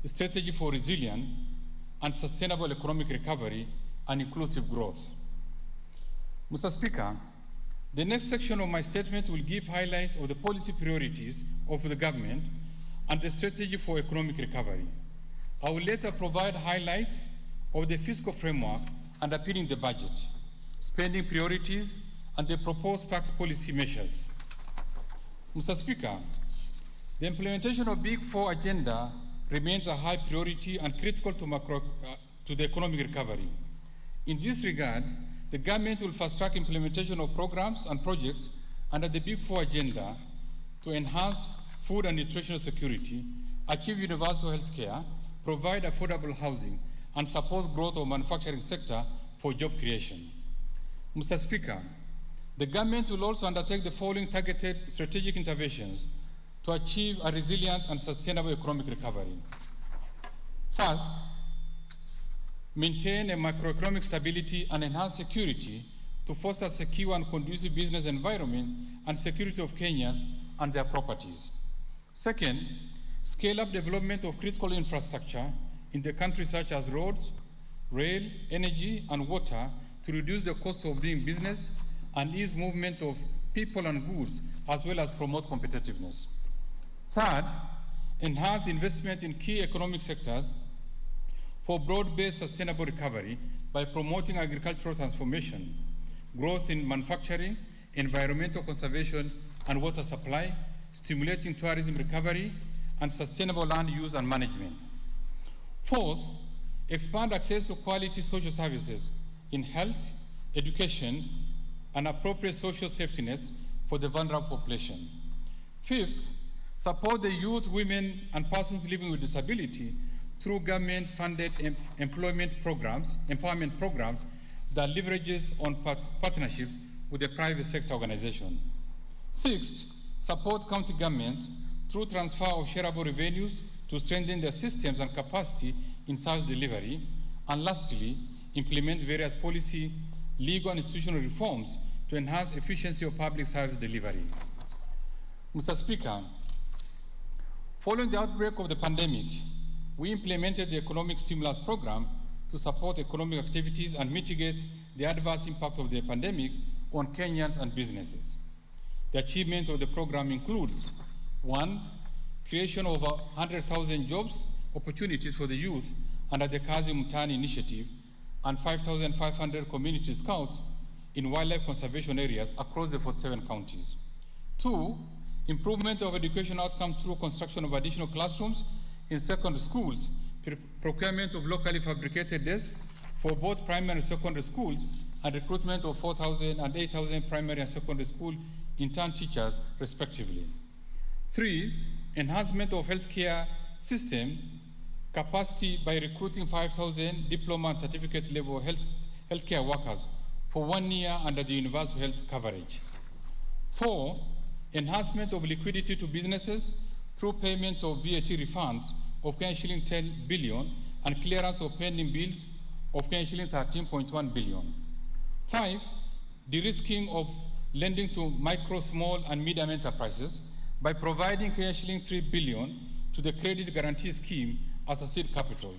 a strategy for resilient and sustainable economic recovery and inclusive growth. Mr. Speaker, the next section of my statement will give highlights of the policy priorities of the government and the strategy for economic recovery. I will later provide highlights of the fiscal framework underpinning the budget, spending priorities, and the proposed tax policy measures. Mr. Speaker, the implementation of Big Four agenda remains a high priority and critical to the economic recovery. In this regard, the government will fast-track implementation of programs and projects under the Big Four agenda to enhance food and nutritional security, achieve universal health care, provide affordable housing, and support growth of manufacturing sector for job creation. Mr. Speaker, the government will also undertake the following targeted strategic interventions to achieve a resilient and sustainable economic recovery. First, maintain a macroeconomic stability and enhance security to foster secure and conducive business environment and security of Kenyans and their properties. Second, scale up development of critical infrastructure in the country such as roads, rail, energy, and water to reduce the cost of doing business and ease movement of people and goods, as well as promote competitiveness. Third, enhance investment in key economic sectors for broad-based sustainable recovery by promoting agricultural transformation, growth in manufacturing, environmental conservation and water supply, stimulating tourism recovery, and sustainable land use and management. Fourth, expand access to quality social services in health, education, and appropriate social safety nets for the vulnerable population. Fifth, support the youth, women, and persons living with disability through government-funded empowerment programs that leverages on partnerships with the private sector organization. Sixth, support county government through transfer of shareable revenues to strengthen their systems and capacity in service delivery. And lastly, implement various policy, legal, and institutional reforms to enhance efficiency of public service delivery. Mr. Speaker, following the outbreak of the pandemic, we implemented the economic stimulus program to support economic activities and mitigate the adverse impact of the pandemic on Kenyans and businesses. The achievement of the program includes: 1, creation of 100,000 jobs opportunities for the youth under the Ksh.3.6 initiative, and 5,500 community scouts in wildlife conservation areas across the 47 counties. 2, improvement of education outcomes through construction of additional classrooms in secondary schools, procurement of locally fabricated desks for both primary and secondary schools, and recruitment of 4,000 and 8,000 primary and secondary school intern teachers, respectively. 3, enhancement of healthcare system capacity by recruiting 5,000 diploma and certificate level healthcare workers for 1 year under the universal health coverage. 4, enhancement of liquidity to businesses through payment of VAT refunds of Ksh. 10 billion and clearance of pending bills of Ksh. 13.1 billion. 5, de-risking of lending to micro, small, and medium enterprises by providing Ksh. 3 billion to the credit guarantee scheme as a seed capital.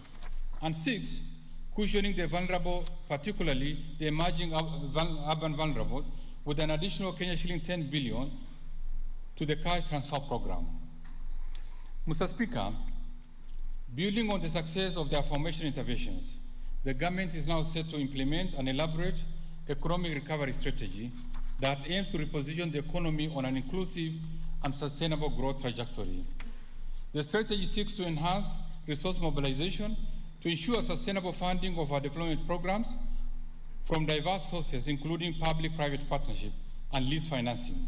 And 6, cushioning the vulnerable, particularly the emerging urban vulnerable, with an additional Ksh. 10 billion to the cash transfer program. Mr. Speaker, building on the success of the aforementioned interventions, the government is now set to implement an elaborate economic recovery strategy that aims to reposition the economy on an inclusive and sustainable growth trajectory. The strategy seeks to enhance resource mobilization to ensure sustainable funding of our development programs from diverse sources, including public-private partnership and lease financing.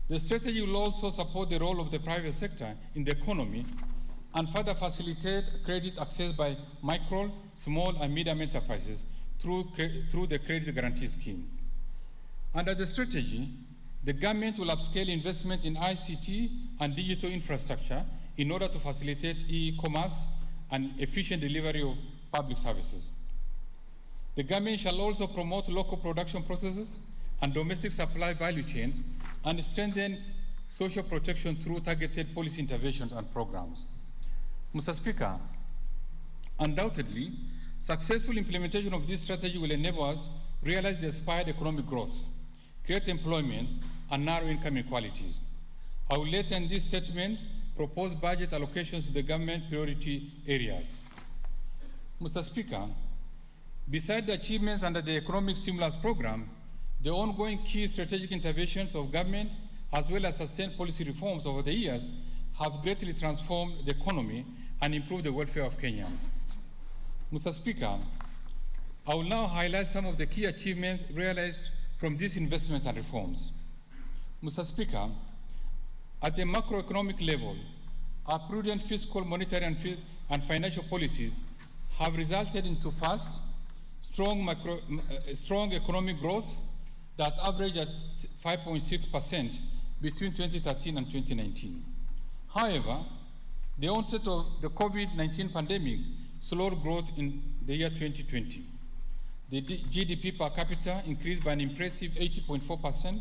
The strategy will also support the role of the private sector in the economy and further facilitate credit access by micro, small, and medium enterprises through the credit guarantee scheme. Under the strategy, the government will upscale investment in ICT and digital infrastructure in order to facilitate e-commerce and efficient delivery of public services. The government shall also promote local production processes and domestic supply value chains and strengthen social protection through targeted policy interventions and programs. Mr. Speaker, undoubtedly, successful implementation of this strategy will enable us to realize the aspired economic growth, create employment, and narrow income inequalities. I will later in this statement propose budget allocations to the government priority areas. Mr. Speaker, besides the achievements under the economic stimulus program, the ongoing key strategic interventions of government as well as sustained policy reforms over the years have greatly transformed the economy and improved the welfare of Kenyans. Mr. Speaker, I will now highlight some of the key achievements realized from these investments and reforms. Mr. Speaker, at the macroeconomic level, our prudent fiscal, monetary, and financial policies have resulted into fast, strong economic growth that averaged at 5.6% between 2013 and 2019. However, the onset of the COVID-19 pandemic slowed growth in the year 2020. The GDP per capita increased by an impressive 80.4%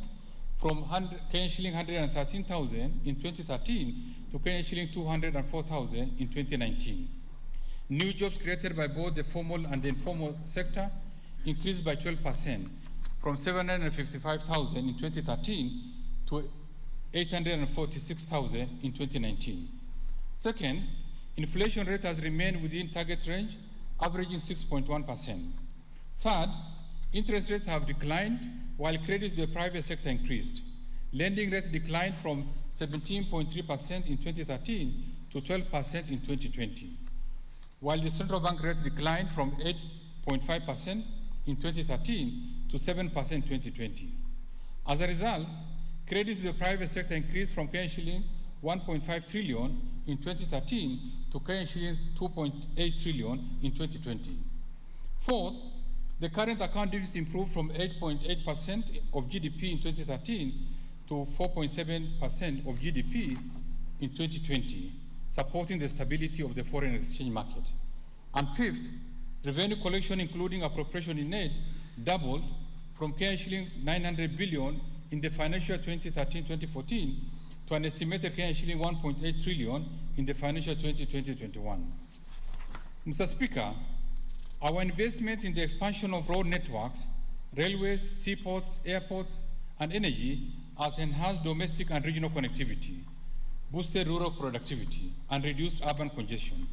from Kenyan shilling 113,000 in 2013 to Kenyan shilling 204,000 in 2019. New jobs created by both the formal and the informal sector increased by 12% from 755,000 in 2013 to 846,000 in 2019. Second, inflation rate has remained within target range, averaging 6.1%. Third, interest rates have declined while credit to the private sector increased. Lending rates declined from 17.3% in 2013 to 12% in 2020, while the central bank rate declined from 8.5% in 2013 to 7% in 2020. As a result, credit to the private sector increased from Kenyan shilling 1.5 trillion in 2013 to Kenyan shillings 2.8 trillion in 2020. Fourth, the current account deficit improved from 8.8% of GDP in 2013 to 4.7% of GDP in 2020, supporting the stability of the foreign exchange market. And fifth, revenue collection, including appropriation in aid, doubled from Kenyan shilling 900 billion in the financial 2013-2014 to an estimated Kenyan shilling 1.8 trillion in the financial 2020-21. Mr. Speaker, our investment in the expansion of road networks, railways, seaports, airports, and energy has enhanced domestic and regional connectivity, boosted rural productivity, and reduced urban congestion.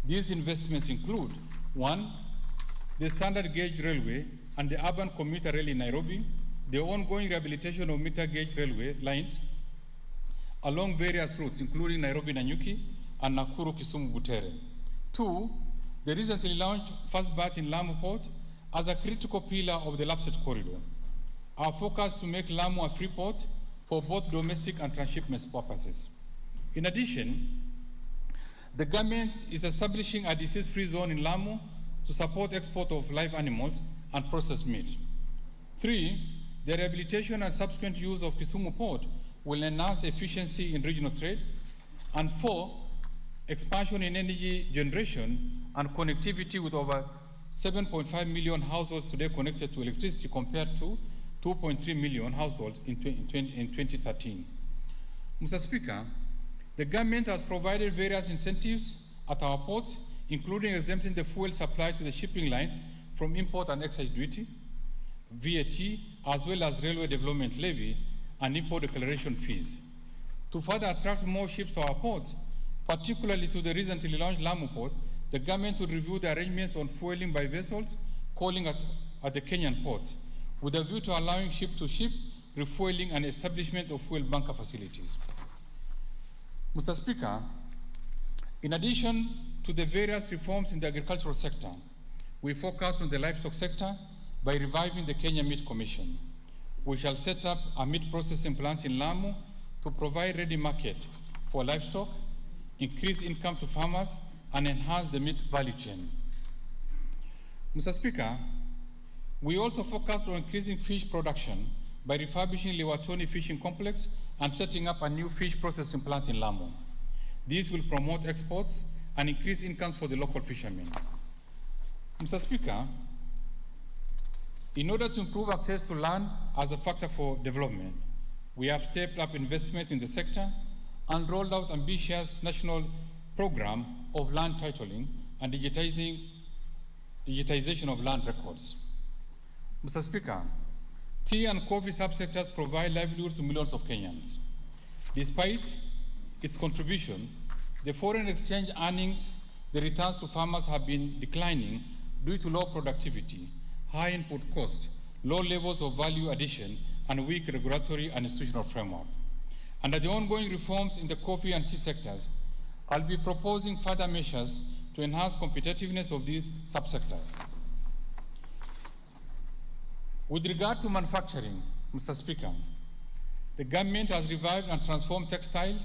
These investments include: 1, the standard gauge railway and the urban commuter rail in Nairobi, the ongoing rehabilitation of meter gauge railway lines along various routes, including Nairobi-Nanyuki and Nakuru-Kisumu-Butere. 2, the recently launched first batch in Lamu Port as a critical pillar of the Lapsset corridor. Our focus to make Lamu a free port for both domestic and transshipment purposes. In addition, the government is establishing a disease-free zone in Lamu to support export of live animals and processed meat. 3, the rehabilitation and subsequent use of Kisumu Port will enhance efficiency in regional trade. And 4, expansion in energy generation and connectivity, with over 7.5 million households today connected to electricity compared to 2.3 million households in 2013. Mr. Speaker, the government has provided various incentives at our ports, including exempting the fuel supply to the shipping lines from import and excise duty, VAT, as well as railway development levy and import declaration fees. To further attract more ships to our ports, particularly to the recently launched Lamu Port, the government will review the arrangements on fueling by vessels calling at the Kenyan ports, with a view to allowing ship-to-ship refueling and establishment of fuel bunker facilities. Mr. Speaker, in addition to the various reforms in the agricultural sector, we focus on the livestock sector by reviving the Kenya Meat Commission. We shall set up a meat processing plant in Lamu to provide ready market for livestock, increase income to farmers, and enhance the meat value chain. Mr. Speaker, we also focused on increasing fish production by refurbishing Liwatoni Fishing Complex and setting up a new fish processing plant in Lamu. This will promote exports and increase incomes for the local fishermen. Mr. Speaker, in order to improve access to land as a factor for development, we have stepped up investment in the sector and rolled out ambitious national program of land titling and digitization of land records. Mr. Speaker, tea and coffee subsectors provide livelihoods to millions of Kenyans. Despite its contribution, the foreign exchange earnings, the returns to farmers have been declining due to low productivity, high input cost, low levels of value addition, and weak regulatory and institutional framework. Under the ongoing reforms in the coffee and tea sectors, I'll be proposing further measures to enhance competitiveness of these subsectors. With regard to manufacturing, Mr. Speaker, the government has revived and transformed textile,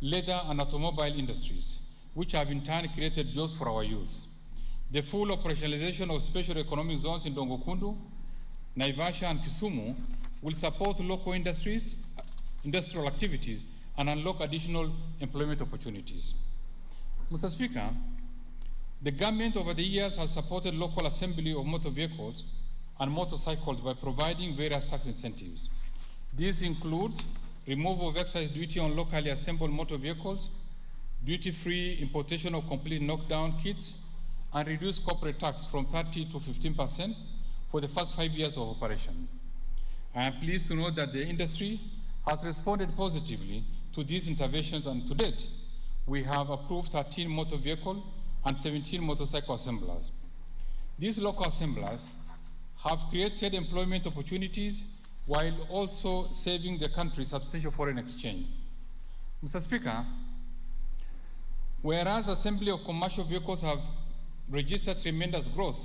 leather, and automobile industries, which have in turn created jobs for our youth. The full operationalization of special economic zones in Dongokundu, Naivasha, and Kisumu will support local industries, industrial activities, and unlock additional employment opportunities. Mr. Speaker, The government over the years has supported local assembly of motor vehicles and motorcycles by providing various tax incentives. This includes removal of excise duty on locally assembled motor vehicles, duty-free importation of complete knockdown kits, and reduced corporate tax from 30 to 15% for the first 5 years of operation. I am pleased to note that the industry has responded positively to these interventions, and to date, we have approved 13 motor vehicle and 17 motorcycle assemblers. These local assemblers have created employment opportunities while also saving the country substantial foreign exchange. Mr. Speaker, whereas assembly of commercial vehicles have registered tremendous growth,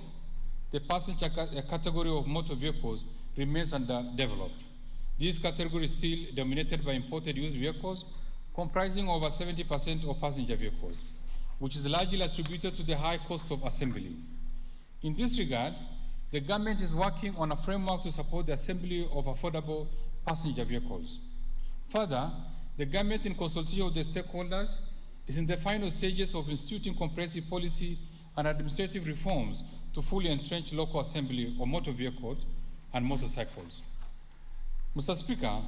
the passenger category of motor vehicles remains underdeveloped. This category is still dominated by imported used vehicles, comprising over 70% of passenger vehicles, which is largely attributed to the high cost of assembly. In this regard, the government is working on a framework to support the assembly of affordable passenger vehicles. Further, the government, in consultation with the stakeholders, is in the final stages of instituting comprehensive policy and administrative reforms to fully entrench local assembly of motor vehicles and motorcycles. Mr. Speaker,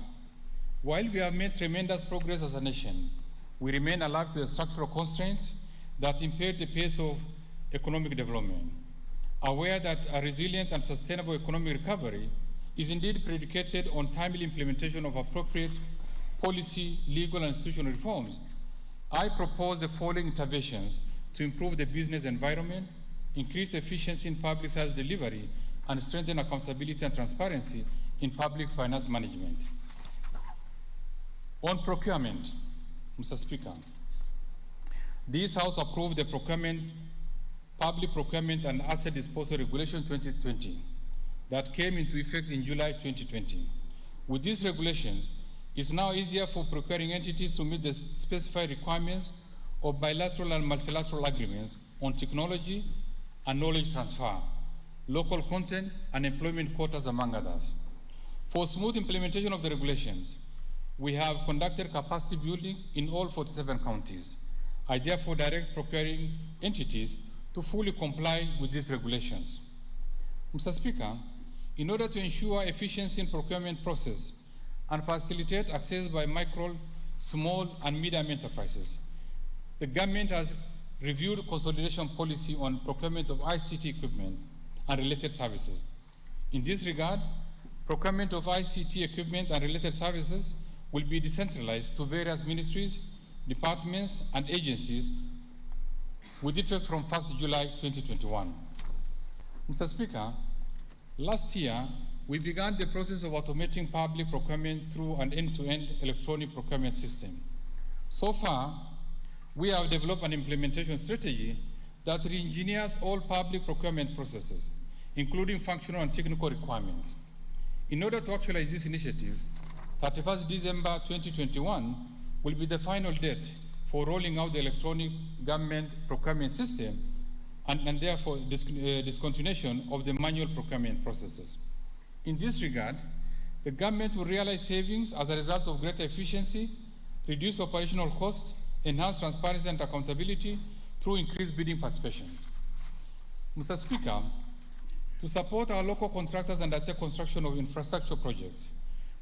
while we have made tremendous progress as a nation, we remain alive to the structural constraints that impede the pace of economic development, aware that a resilient and sustainable economic recovery is indeed predicated on timely implementation of appropriate policy, legal, and institutional reforms. I propose the following interventions to improve the business environment, increase efficiency in public service delivery, and strengthen accountability and transparency in public finance management. On procurement, Mr. Speaker, this House approved the Public Procurement and Asset Disposal Regulation 2020 that came into effect in July 2020. With this regulation, it's now easier for procuring entities to meet the specified requirements of bilateral and multilateral agreements on technology and knowledge transfer, local content, and employment quotas, among others. For smooth implementation of the regulations, we have conducted capacity building in all 47 counties. I therefore direct procuring entities to fully comply with these regulations. Mr. Speaker, in order to ensure efficiency in procurement process and facilitate access by micro, small, and medium enterprises, the government has reviewed consolidation policy on procurement of ICT equipment and related services. In this regard, procurement of ICT equipment and related services will be decentralized to various ministries, departments, and agencies with effect from 1st July 2021. Mr. Speaker, last year, we began the process of automating public procurement through an end-to-end electronic procurement system. So far, we have developed an implementation strategy that re-engineers all public procurement processes, including functional and technical requirements. In order to actualize this initiative, 31st December 2021 will be the final date for rolling out the electronic government procurement system and therefore discontinuation of the manual procurement processes. In this regard, the government will realize savings as a result of greater efficiency, reduce operational costs, enhance transparency and accountability through increased bidding participation. Mr. Speaker, to support our local contractors and undertake construction of infrastructure projects,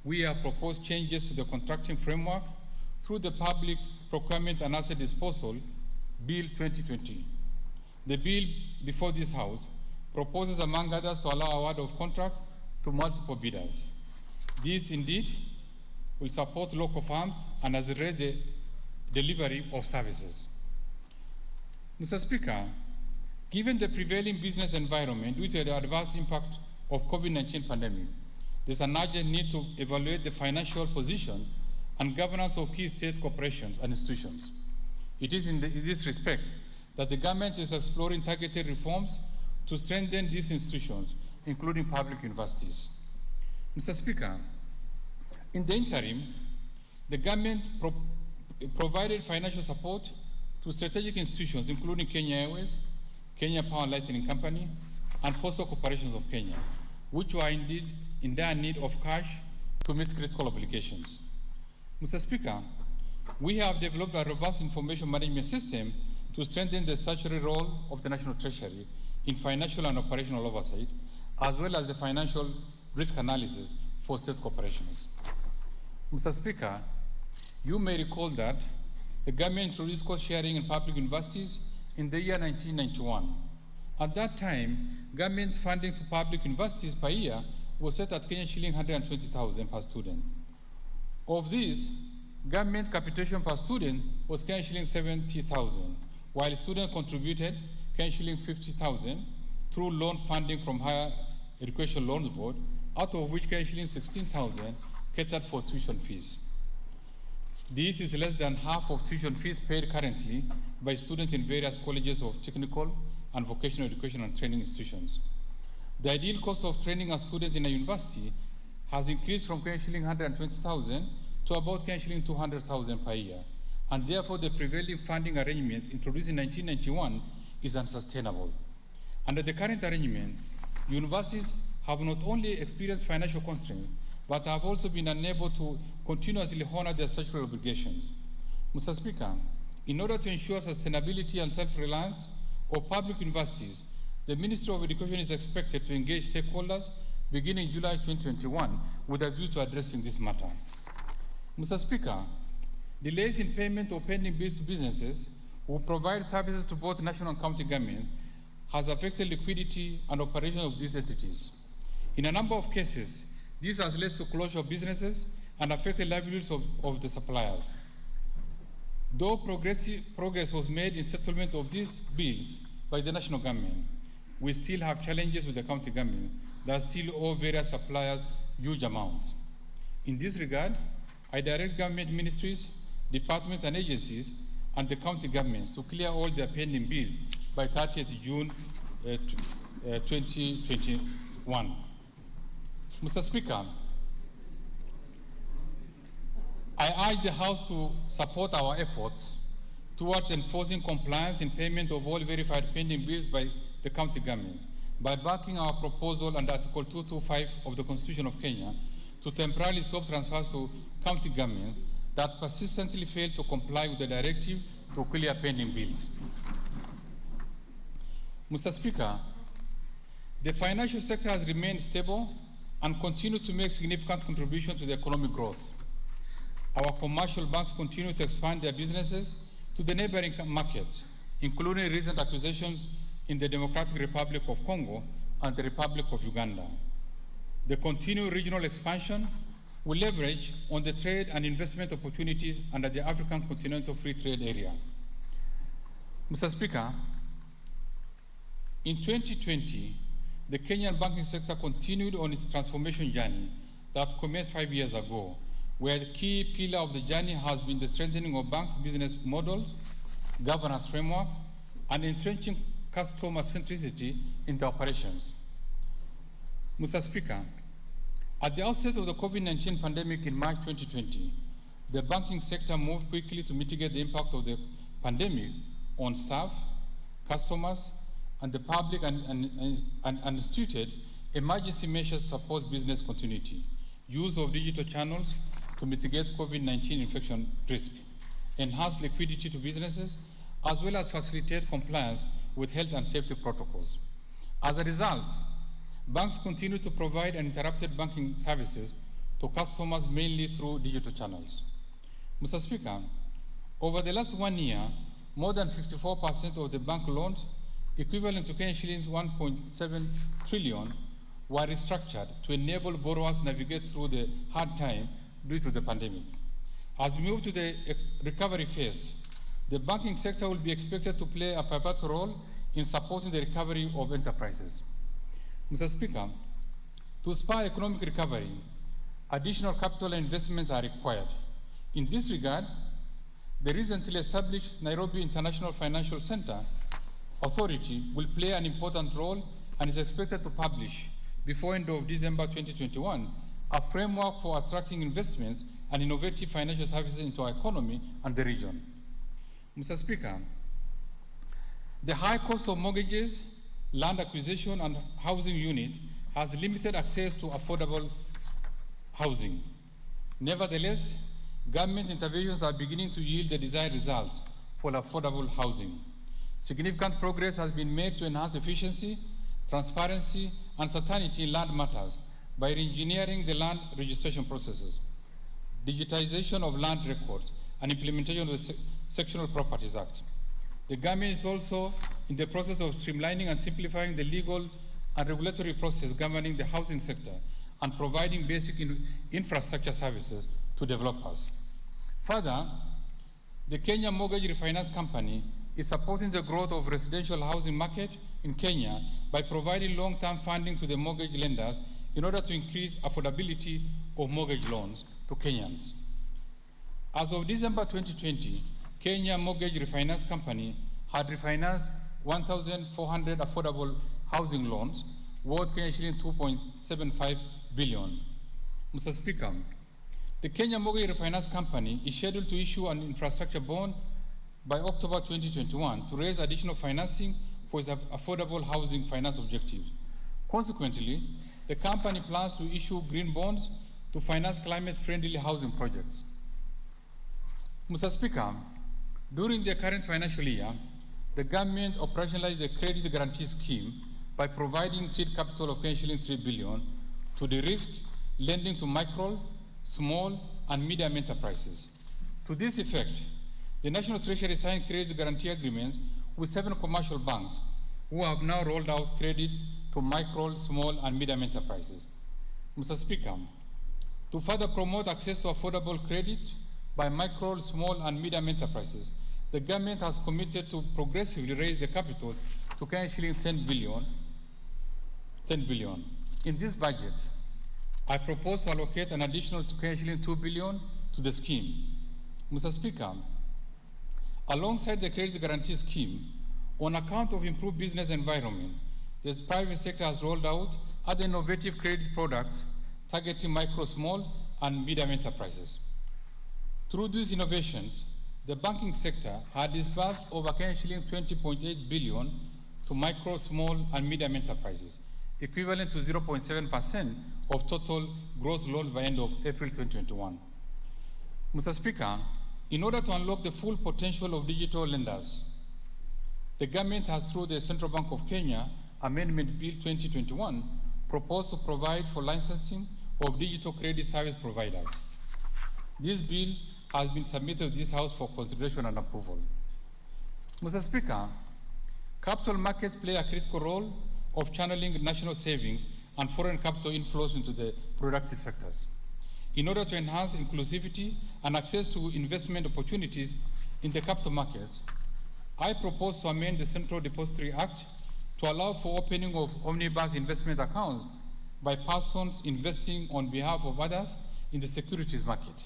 we have proposed changes to the contracting framework through the Public Procurement and Asset Disposal Bill 2020. The bill before this House proposes, among others, to allow award of contract to multiple bidders. This indeed will support local firms and accelerate the delivery of services. Mr. Speaker, given the prevailing business environment due to the adverse impact of COVID-19 pandemic, there's an urgent need to evaluate the financial position and governance of key state corporations and institutions. It is in this respect that the government is exploring targeted reforms to strengthen these institutions, including public universities. Mr. Speaker, in the interim, the government provided financial support to strategic institutions, including Kenya Airways, Kenya Power and Lighting Company, and Postal Corporations of Kenya, which were indeed in dire need of cash to meet critical obligations. Mr. Speaker, we have developed a robust information management system to strengthen the statutory role of the National Treasury in financial and operational oversight, as well as the financial risk analysis for state corporations. Mr. Speaker, you may recall that the government introduced cost sharing in public universities in the year 1991. At that time, government funding to public universities per year was set at Kenyan shilling 120,000 per student. Of these, government capitation per student was Kenyan shilling 70,000, while students contributed Kenyan shilling 50,000 through loan funding from Higher Education Loans Board, out of which Kenyan shilling 16,000 catered for tuition fees. This is less than half of tuition fees paid currently by students in various colleges of technical and vocational education and training institutions. The ideal cost of training a student in a university has increased from Kenyan shilling 120,000 to about Kenyan shilling 200,000 per year, and therefore the prevailing funding arrangement introduced in 1991 is unsustainable. Under the current arrangement, universities have not only experienced financial constraints, but have also been unable to continuously honor their statutory obligations. Mr. Speaker, in order to ensure sustainability and self-reliance of public universities, the Ministry of Education is expected to engage stakeholders beginning July 2021 with a view to addressing this matter. Mr. Speaker, delays in payment of pending bills to businesses who provide services to both national and county government has affected liquidity and operation of these entities. In a number of cases, this has led to closure of businesses and affected livelihoods of the suppliers. Though progress was made in settlement of these bills by the national government, we still have challenges with the county government that still owe various suppliers huge amounts. In this regard, I direct government ministries, departments and agencies and the county governments to clear all their pending bills by 30th June 2021. Mr. Speaker, I urge the House to support our efforts towards enforcing compliance in payment of all verified pending bills by the county government by backing our proposal under Article 225 of the Constitution of Kenya to temporarily stop transfers to county government that persistently fail to comply with the directive to clear pending bills. Mr. Speaker, the financial sector has remained stable and continue to make significant contributions to the economic growth. Our commercial banks continue to expand their businesses to the neighboring markets, including recent acquisitions in the Democratic Republic of Congo and the Republic of Uganda. The continued regional expansion will leverage on the trade and investment opportunities under the African Continental Free Trade Area. Mr. Speaker, in 2020, the Kenyan banking sector continued on its transformation journey that commenced 5 years ago, where the key pillar of the journey has been the strengthening of banks' business models, governance frameworks, and entrenching customer centricity in the operations. Mr. Speaker, at the outset of the COVID-19 pandemic in March 2020, the banking sector moved quickly to mitigate the impact of the pandemic on staff, customers, and the public, and instituted emergency measures to support business continuity, use of digital channels to mitigate COVID-19 infection risk, enhance liquidity to businesses, as well as facilitate compliance with health and safety protocols. As a result, banks continue to provide uninterrupted banking services to customers mainly through digital channels. Mr. Speaker, over the last 1 year, more than 54% of the bank loans, equivalent to Kenyan shillings 1.7 trillion, were restructured to enable borrowers navigate through the hard time due to the pandemic. As we move to the recovery phase, the banking sector will be expected to play a pivotal role in supporting the recovery of enterprises. Mr. Speaker, to spur economic recovery, additional capital investments are required. In this regard, the recently established Nairobi International Financial Center Authority will play an important role and is expected to publish before end of December 2021 a framework for attracting investments and innovative financial services into our economy and the region. Mr. Speaker, the high cost of mortgages, land acquisition, and housing unit has limited access to affordable housing. Nevertheless, government interventions are beginning to yield the desired results for affordable housing. Significant progress has been made to enhance efficiency, transparency, and certainty in land matters by re-engineering the land registration processes, digitization of land records, and implementation of the Sectional Properties Act. The government is also in the process of streamlining and simplifying the legal and regulatory process governing the housing sector and providing basic infrastructure services to developers. Further, the Kenya Mortgage Refinance Company is supporting the growth of residential housing market in Kenya by providing long-term funding to the mortgage lenders in order to increase affordability of mortgage loans to Kenyans. As of December 2020, Kenya Mortgage Refinance Company had refinanced 1,400 affordable housing loans worth Kenya shilling 2.75 billion. Mr. Speaker, the Kenya Mortgage Refinance Company is scheduled to issue an infrastructure bond by October 2021 to raise additional financing for its affordable housing finance objective. Consequently, the company plans to issue green bonds to finance climate-friendly housing projects. Mr. Speaker, during the current financial year, the government operationalized the credit guarantee scheme by providing seed capital of 3 billion to de-risk lending to micro, small, and medium enterprises. To this effect, the National Treasury signed credit guarantee agreements with 7 commercial banks who have now rolled out credit to micro, small, and medium enterprises. Mr. Speaker, to further promote access to affordable credit by micro, small, and medium enterprises, the government has committed to progressively raise the capital to shilling 10 billion. In this budget, I propose to allocate an additional shilling 2 billion to the scheme. Mr. Speaker, alongside the credit guarantee scheme, on account of improved business environment, the private sector has rolled out other innovative credit products targeting micro, small, and medium enterprises. Through these innovations, the banking sector had disbursed over shilling 20.8 billion to micro, small, and medium enterprises, equivalent to 0.7% of total gross loans by end of April 2021. Mr. Speaker, in order to unlock the full potential of digital lenders, the government has, through the Central Bank of Kenya Amendment Bill 2021, proposed to provide for licensing of digital credit service providers. This bill has been submitted to this House for consideration and approval. Mr. Speaker, capital markets play a critical role of channeling national savings and foreign capital inflows into the productive sectors. In order to enhance inclusivity and access to investment opportunities in the capital markets, I propose to amend the Central Depository Act to allow for opening of omnibus investment accounts by persons investing on behalf of others in the securities market.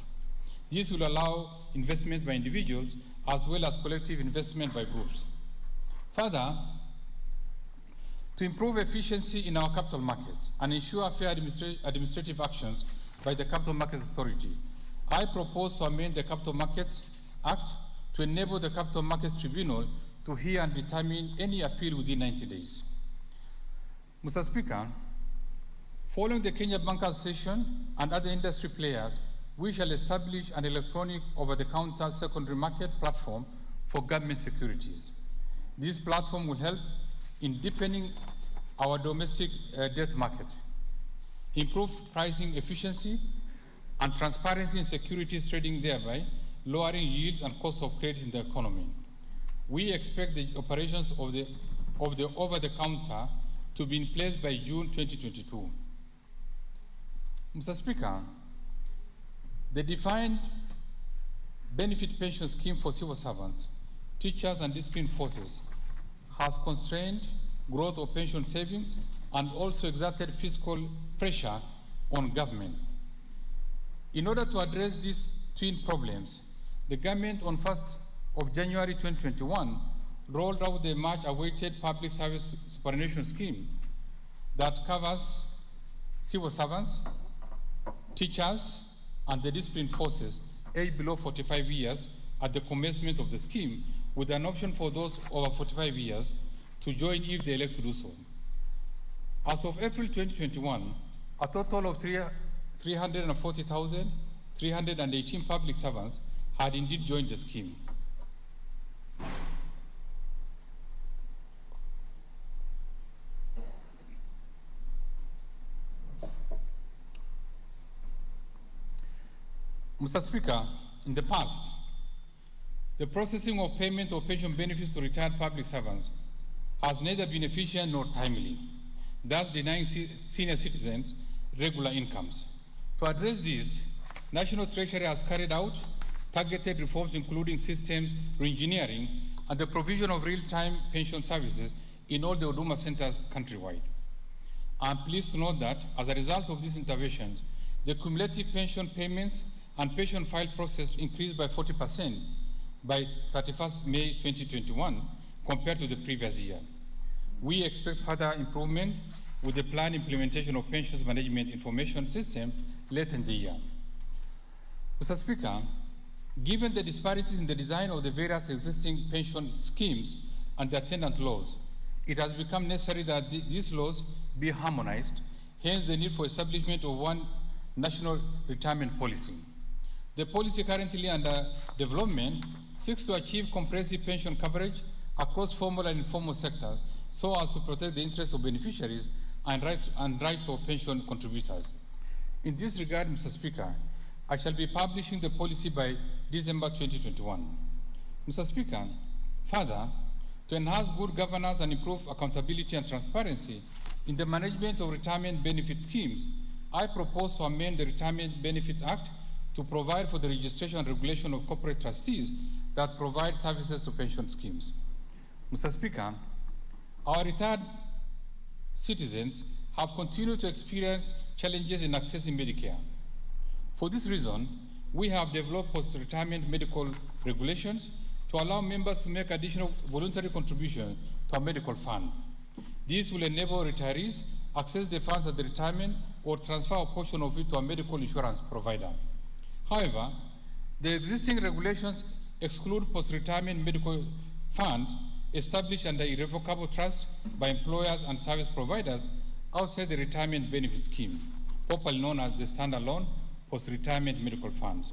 This will allow investment by individuals as well as collective investment by groups. Further, to improve efficiency in our capital markets and ensure fair administrative actions by the Capital Markets Authority, I propose to amend the Capital Markets Act to enable the Capital Markets Tribunal to hear and determine any appeal within 90 days. Mr. Speaker, following the Kenya Bankers Association and other industry players, we shall establish an electronic over-the-counter secondary market platform for government securities. This platform will help in deepening our domestic debt market, improve pricing efficiency and transparency in securities trading, thereby lowering yields and cost of credit in the economy. We expect the operations of the over-the-counter to be in place by June 2022. Mr. Speaker, the defined benefit pension scheme for civil servants, teachers, and disciplined forces has constrained growth of pension savings and also exerted fiscal pressure on government. In order to address these twin problems, the government on 1st of January 2021 rolled out the much-awaited public service superannuation scheme that covers civil servants, teachers, and the disciplined forces aged below 45 years at the commencement of the scheme, with an option for those over 45 years to join if they elect to do so. As of April 2021, a total of 340,318 public servants had indeed joined the scheme. Mr. Speaker, in the past, the processing of payment of pension benefits to retired public servants has neither been efficient nor timely, thus denying senior citizens regular incomes. To address this, National Treasury has carried out targeted reforms including systems reengineering and the provision of real-time pension services in all the Huduma centers countrywide. I am pleased to note that as a result of these interventions, the cumulative pension payments and pension file process increased by 40% by 31st May 2021 compared to the previous year. We expect further improvement with the planned implementation of pensions management information system late in the year. Mr. Speaker, given the disparities in the design of the various existing pension schemes and the attendant laws, it has become necessary that these laws be harmonized, hence the need for establishment of one national retirement policy. The policy currently under development seeks to achieve comprehensive pension coverage across formal and informal sectors so as to protect the interests of beneficiaries and rights of pension contributors. In this regard, Mr. Speaker, I shall be publishing the policy by December 2021. Mr. Speaker, further, to enhance good governance and improve accountability and transparency in the management of retirement benefit schemes, I propose to amend the Retirement Benefits Act to provide for the registration and regulation of corporate trustees that provide services to pension schemes. Mr. Speaker, our retired citizens have continued to experience challenges in accessing Medicare. For this reason, we have developed post-retirement medical regulations to allow members to make additional voluntary contributions to a medical fund. This will enable retirees access the funds at the retirement or transfer a portion of it to a medical insurance provider. However, the existing regulations exclude post-retirement medical funds established under irrevocable trust by employers and service providers outside the retirement benefit scheme, popularly known as the standalone post-retirement medical funds.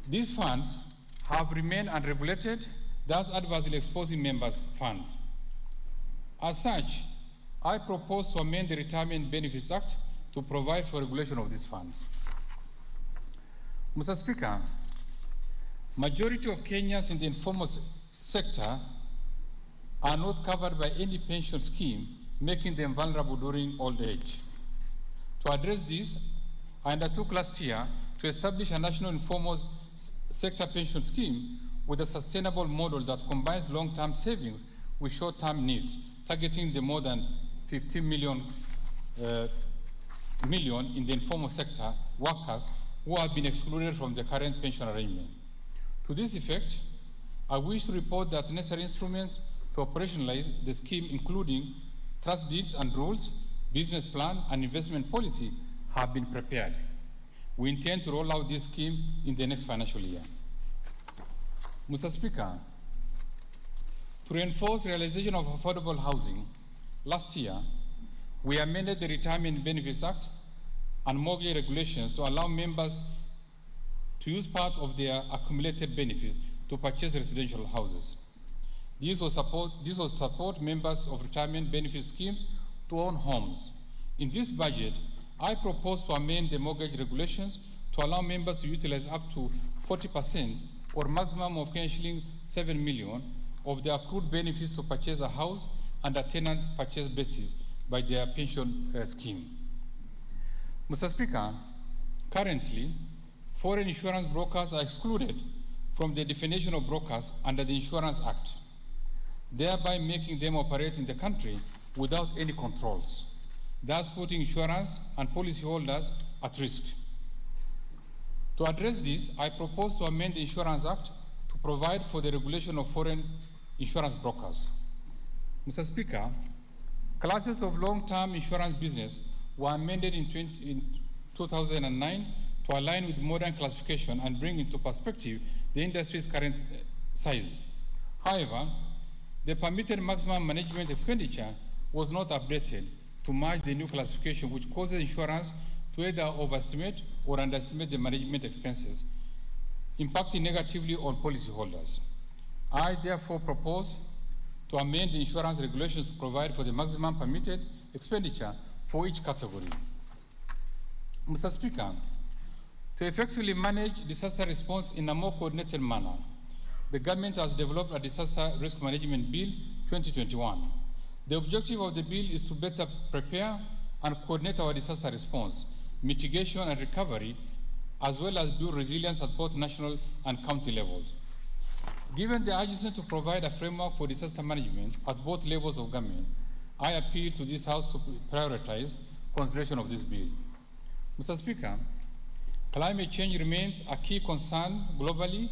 These funds have remained unregulated, thus adversely exposing members' funds. As such, I propose to amend the Retirement Benefits Act to provide for regulation of these funds. Mr. Speaker, majority of Kenyans in the informal sector are not covered by any pension scheme, making them vulnerable during old age. To address this, I undertook last year to establish a national informal sector pension scheme with a sustainable model that combines long-term savings with short-term needs, targeting the more than 15 million in the informal sector workers who have been excluded from the current pension arrangement. To this effect, I wish to report that necessary instruments to operationalize the scheme, including trust deeds and rules, business plan, and investment policy, have been prepared. We intend to roll out this scheme in the next financial year. Mr. Speaker, to reinforce realization of affordable housing, last year, we amended the Retirement Benefits Act and mortgage regulations to allow members to use part of their accumulated benefits to purchase residential houses. This will support members of retirement benefit schemes to own homes. In this budget, I propose to amend the mortgage regulations to allow members to utilize up to 40% or maximum of shilling 7 million of their accrued benefits to purchase a house under tenant purchase basis by their pension scheme. Mr. Speaker, currently, foreign insurance brokers are excluded from the definition of brokers under the Insurance Act, thereby making them operate in the country without any controls, thus putting insurance and policyholders at risk. To address this, I propose to amend the Insurance Act to provide for the regulation of foreign insurance brokers. Mr. Speaker, classes of long-term insurance business were amended in 2009 to align with modern classification and bring into perspective the industry's current size. However, the permitted maximum management expenditure was not updated to match the new classification, which causes insurance to either overestimate or underestimate the management expenses, impacting negatively on policyholders. I therefore propose to amend the insurance regulations to provide for the maximum permitted expenditure for each category. Mr. Speaker, To effectively manage disaster response in a more coordinated manner, the government has developed a Disaster Risk Management Bill 2021. The objective of the bill is to better prepare and coordinate our disaster response, mitigation and recovery, as well as build resilience at both national and county levels. Given the urgency to provide a framework for disaster management at both levels of government, I appeal to this House to prioritize consideration of this bill. Mr. Speaker, climate change remains a key concern globally,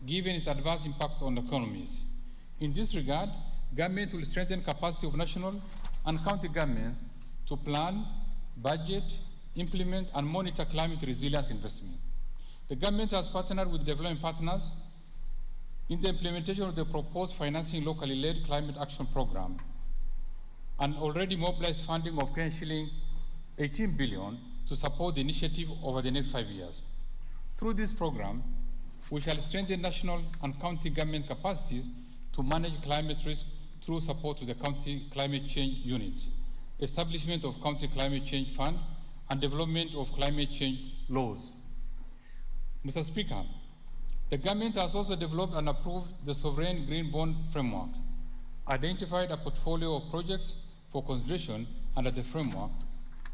given its adverse impact on economies. In this regard, government will strengthen capacity of national and county governments to plan, budget, implement, and monitor climate resilience investment. The government has partnered with development partners in the implementation of the proposed financing locally led climate action program and already mobilized funding of shilling 18 billion to support the initiative over the next 5 years. Through this program, we shall strengthen national and county government capacities to manage climate risk through support to the county climate change units, establishment of county climate change fund, and development of climate change laws. Mr. Speaker, the government has also developed and approved the Sovereign Green Bond Framework, identified a portfolio of projects for consideration under the framework,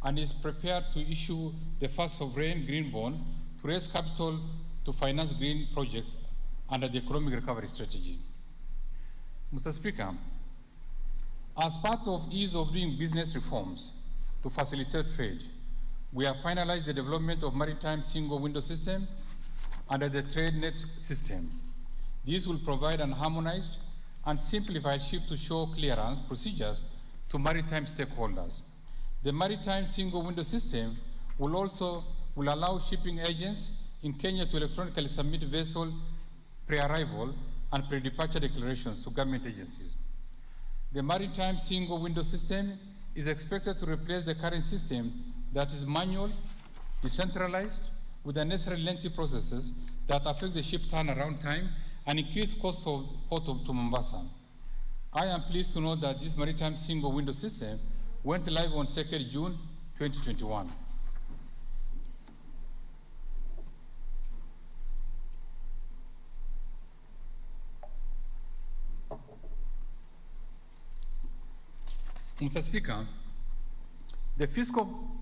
and is prepared to issue the first sovereign green bond to raise capital to finance green projects under the economic recovery strategy. Mr. Speaker, as part of ease of doing business reforms to facilitate trade, we have finalized the development of maritime single window system under the TradeNet system. This will provide an harmonized and simplified ship-to-shore clearance procedures to maritime stakeholders. The maritime single window system will allow shipping agents in Kenya to electronically submit vessel pre-arrival and pre-departure declarations to government agencies. The maritime single window system is expected to replace the current system that is manual, decentralized, with unnecessary lengthy processes that affect the ship turnaround time and increase costs of port to Mombasa. I am pleased to know that this maritime single window system went live on 2nd June 2021. Mr. Speaker, the fiscal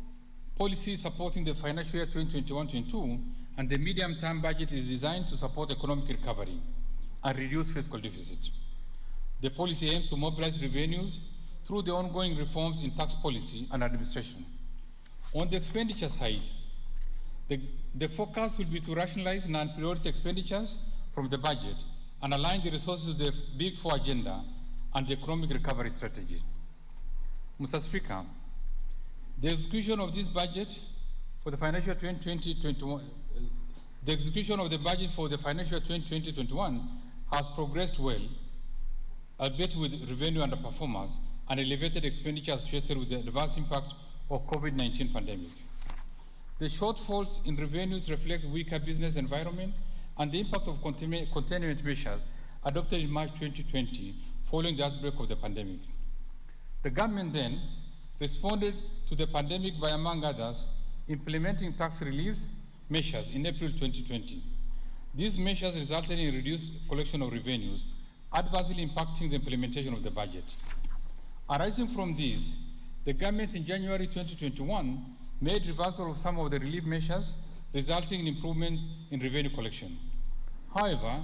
policy supporting the financial year 2021-22 and the medium-term budget is designed to support economic recovery and reduce fiscal deficit. The policy aims to mobilize revenues through the ongoing reforms in tax policy and administration. On the expenditure side, the focus will be to rationalize non-priority expenditures from the budget and align the resources to the Big Four agenda and the economic recovery strategy. Mr. Speaker, the execution of this budget for the financial 2020-21, the execution of the budget for the financial 2020-21 has progressed well, albeit with revenue underperformance and elevated expenditure associated with the adverse impact of COVID-19 pandemic. The shortfalls in revenues reflect weaker business environment and the impact of containment measures adopted in March 2020 following the outbreak of the pandemic. The government then responded to the pandemic by, among others, implementing tax relief measures in April 2020. These measures resulted in reduced collection of revenues, adversely impacting the implementation of the budget. Arising from this, the government in January 2021 made reversal of some of the relief measures, resulting in improvement in revenue collection. However,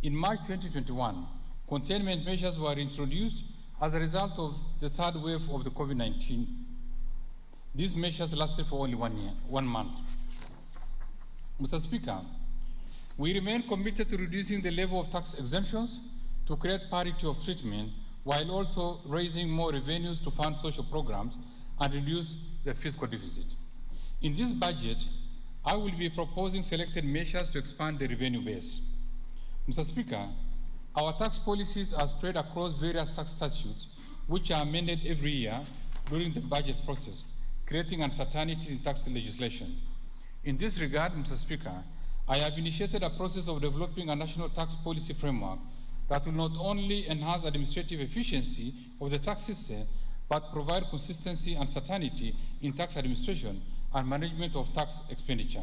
in March 2021, containment measures were introduced as a result of the third wave of the COVID-19. These measures lasted for only 1 month. Mr. Speaker, we remain committed to reducing the level of tax exemptions to create parity of treatment while also raising more revenues to fund social programs and reduce the fiscal deficit. In this budget, I will be proposing selected measures to expand the revenue base. Mr. Speaker, our tax policies are spread across various tax statutes, which are amended every year during the budget process, creating uncertainties in tax legislation. In this regard, Mr. Speaker, I have initiated a process of developing a national tax policy framework that will not only enhance administrative efficiency of the tax system, but provide consistency and certainty in tax administration and management of tax expenditure.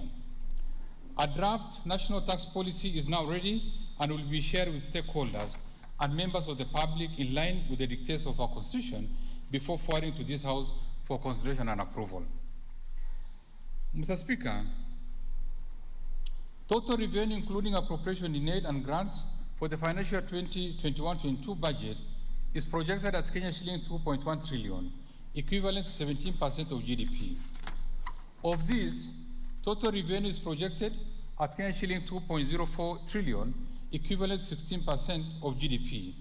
A draft national tax policy is now ready and will be shared with stakeholders and members of the public in line with the dictates of our Constitution before forwarding to this House for consideration and approval. Mr. Speaker, total revenue including appropriation in aid and grants for the financial 2021-22 budget is projected at Kenya shilling 2.1 trillion, equivalent to 17% of GDP. Of this, total revenue is projected at Kenya shilling 2.04 trillion, equivalent to 16% of GDP,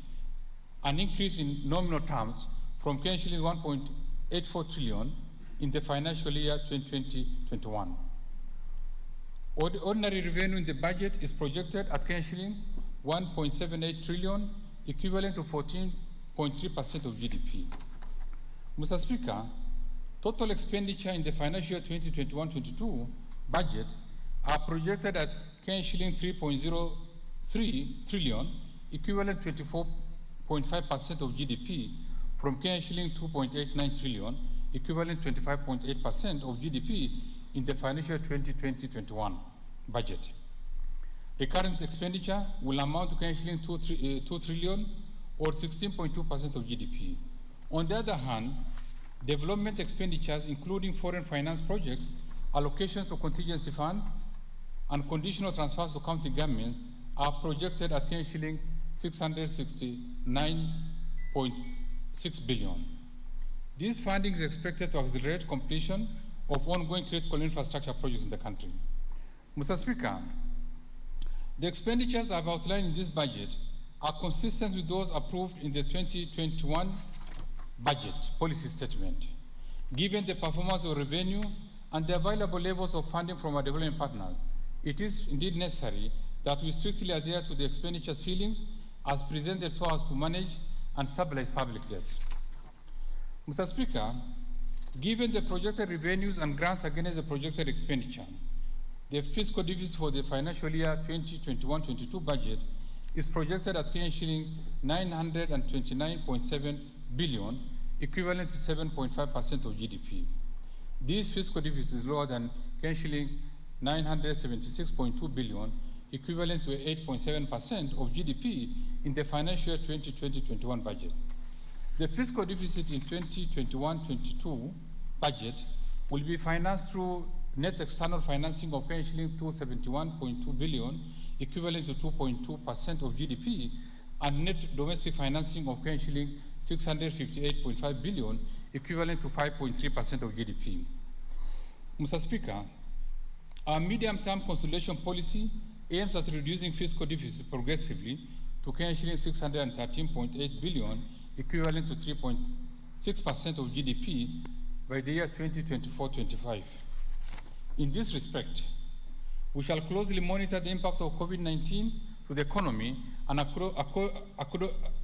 an increase in nominal terms from Kenya shilling 1.84 trillion in the financial year 2020-21. Ordinary revenue in the budget is projected at Kenya shilling 1.78 trillion, equivalent to 14.3% of GDP. Mr. Speaker, total expenditure in the financial year 2021-22 budget are projected at Kenya shilling 3.03 trillion, equivalent to 24.5% of GDP, from Kenya shilling 2.89 trillion, equivalent to 25.8% of GDP in the financial 2020-21 budget. Recurrent expenditure will amount to Kenya shilling 2 trillion or 16.2% of GDP. On the other hand, development expenditures, including foreign finance projects, allocations to contingency fund, and conditional transfers to county government are projected at Kenya shilling 669.6 billion. This funding is expected to accelerate completion of ongoing critical infrastructure projects in the country. Mr. Speaker, the expenditures I've outlined in this budget are consistent with those approved in the 2021 budget policy statement. Given the performance of revenue and the available levels of funding from our development partners, it is indeed necessary that we strictly adhere to the expenditure ceilings as presented so as to manage and stabilize public debt. Mr. Speaker, given the projected revenues and grants against the projected expenditure, the fiscal deficit for the financial year 2021-22 budget is projected at Kenya shilling 929.7 billion, equivalent to 7.5% of GDP. This fiscal deficit is lower than Kenya shilling 976.2 billion, equivalent to 8.7% of GDP in the financial year 2020-21 budget. The fiscal deficit in 2021-22 budget will be financed through net external financing of Kenya shilling 271.2 billion, equivalent to 2.2% of GDP, and net domestic financing of Kenya shilling 658.5 billion, equivalent to 5.3% of GDP. Mr. Speaker, our medium-term consolidation policy aims at reducing fiscal deficit progressively to Kenya shilling 613.8 billion, equivalent to 3.6% of GDP by the year 2024-25. In this respect, we shall closely monitor the impact of COVID-19 to the economy and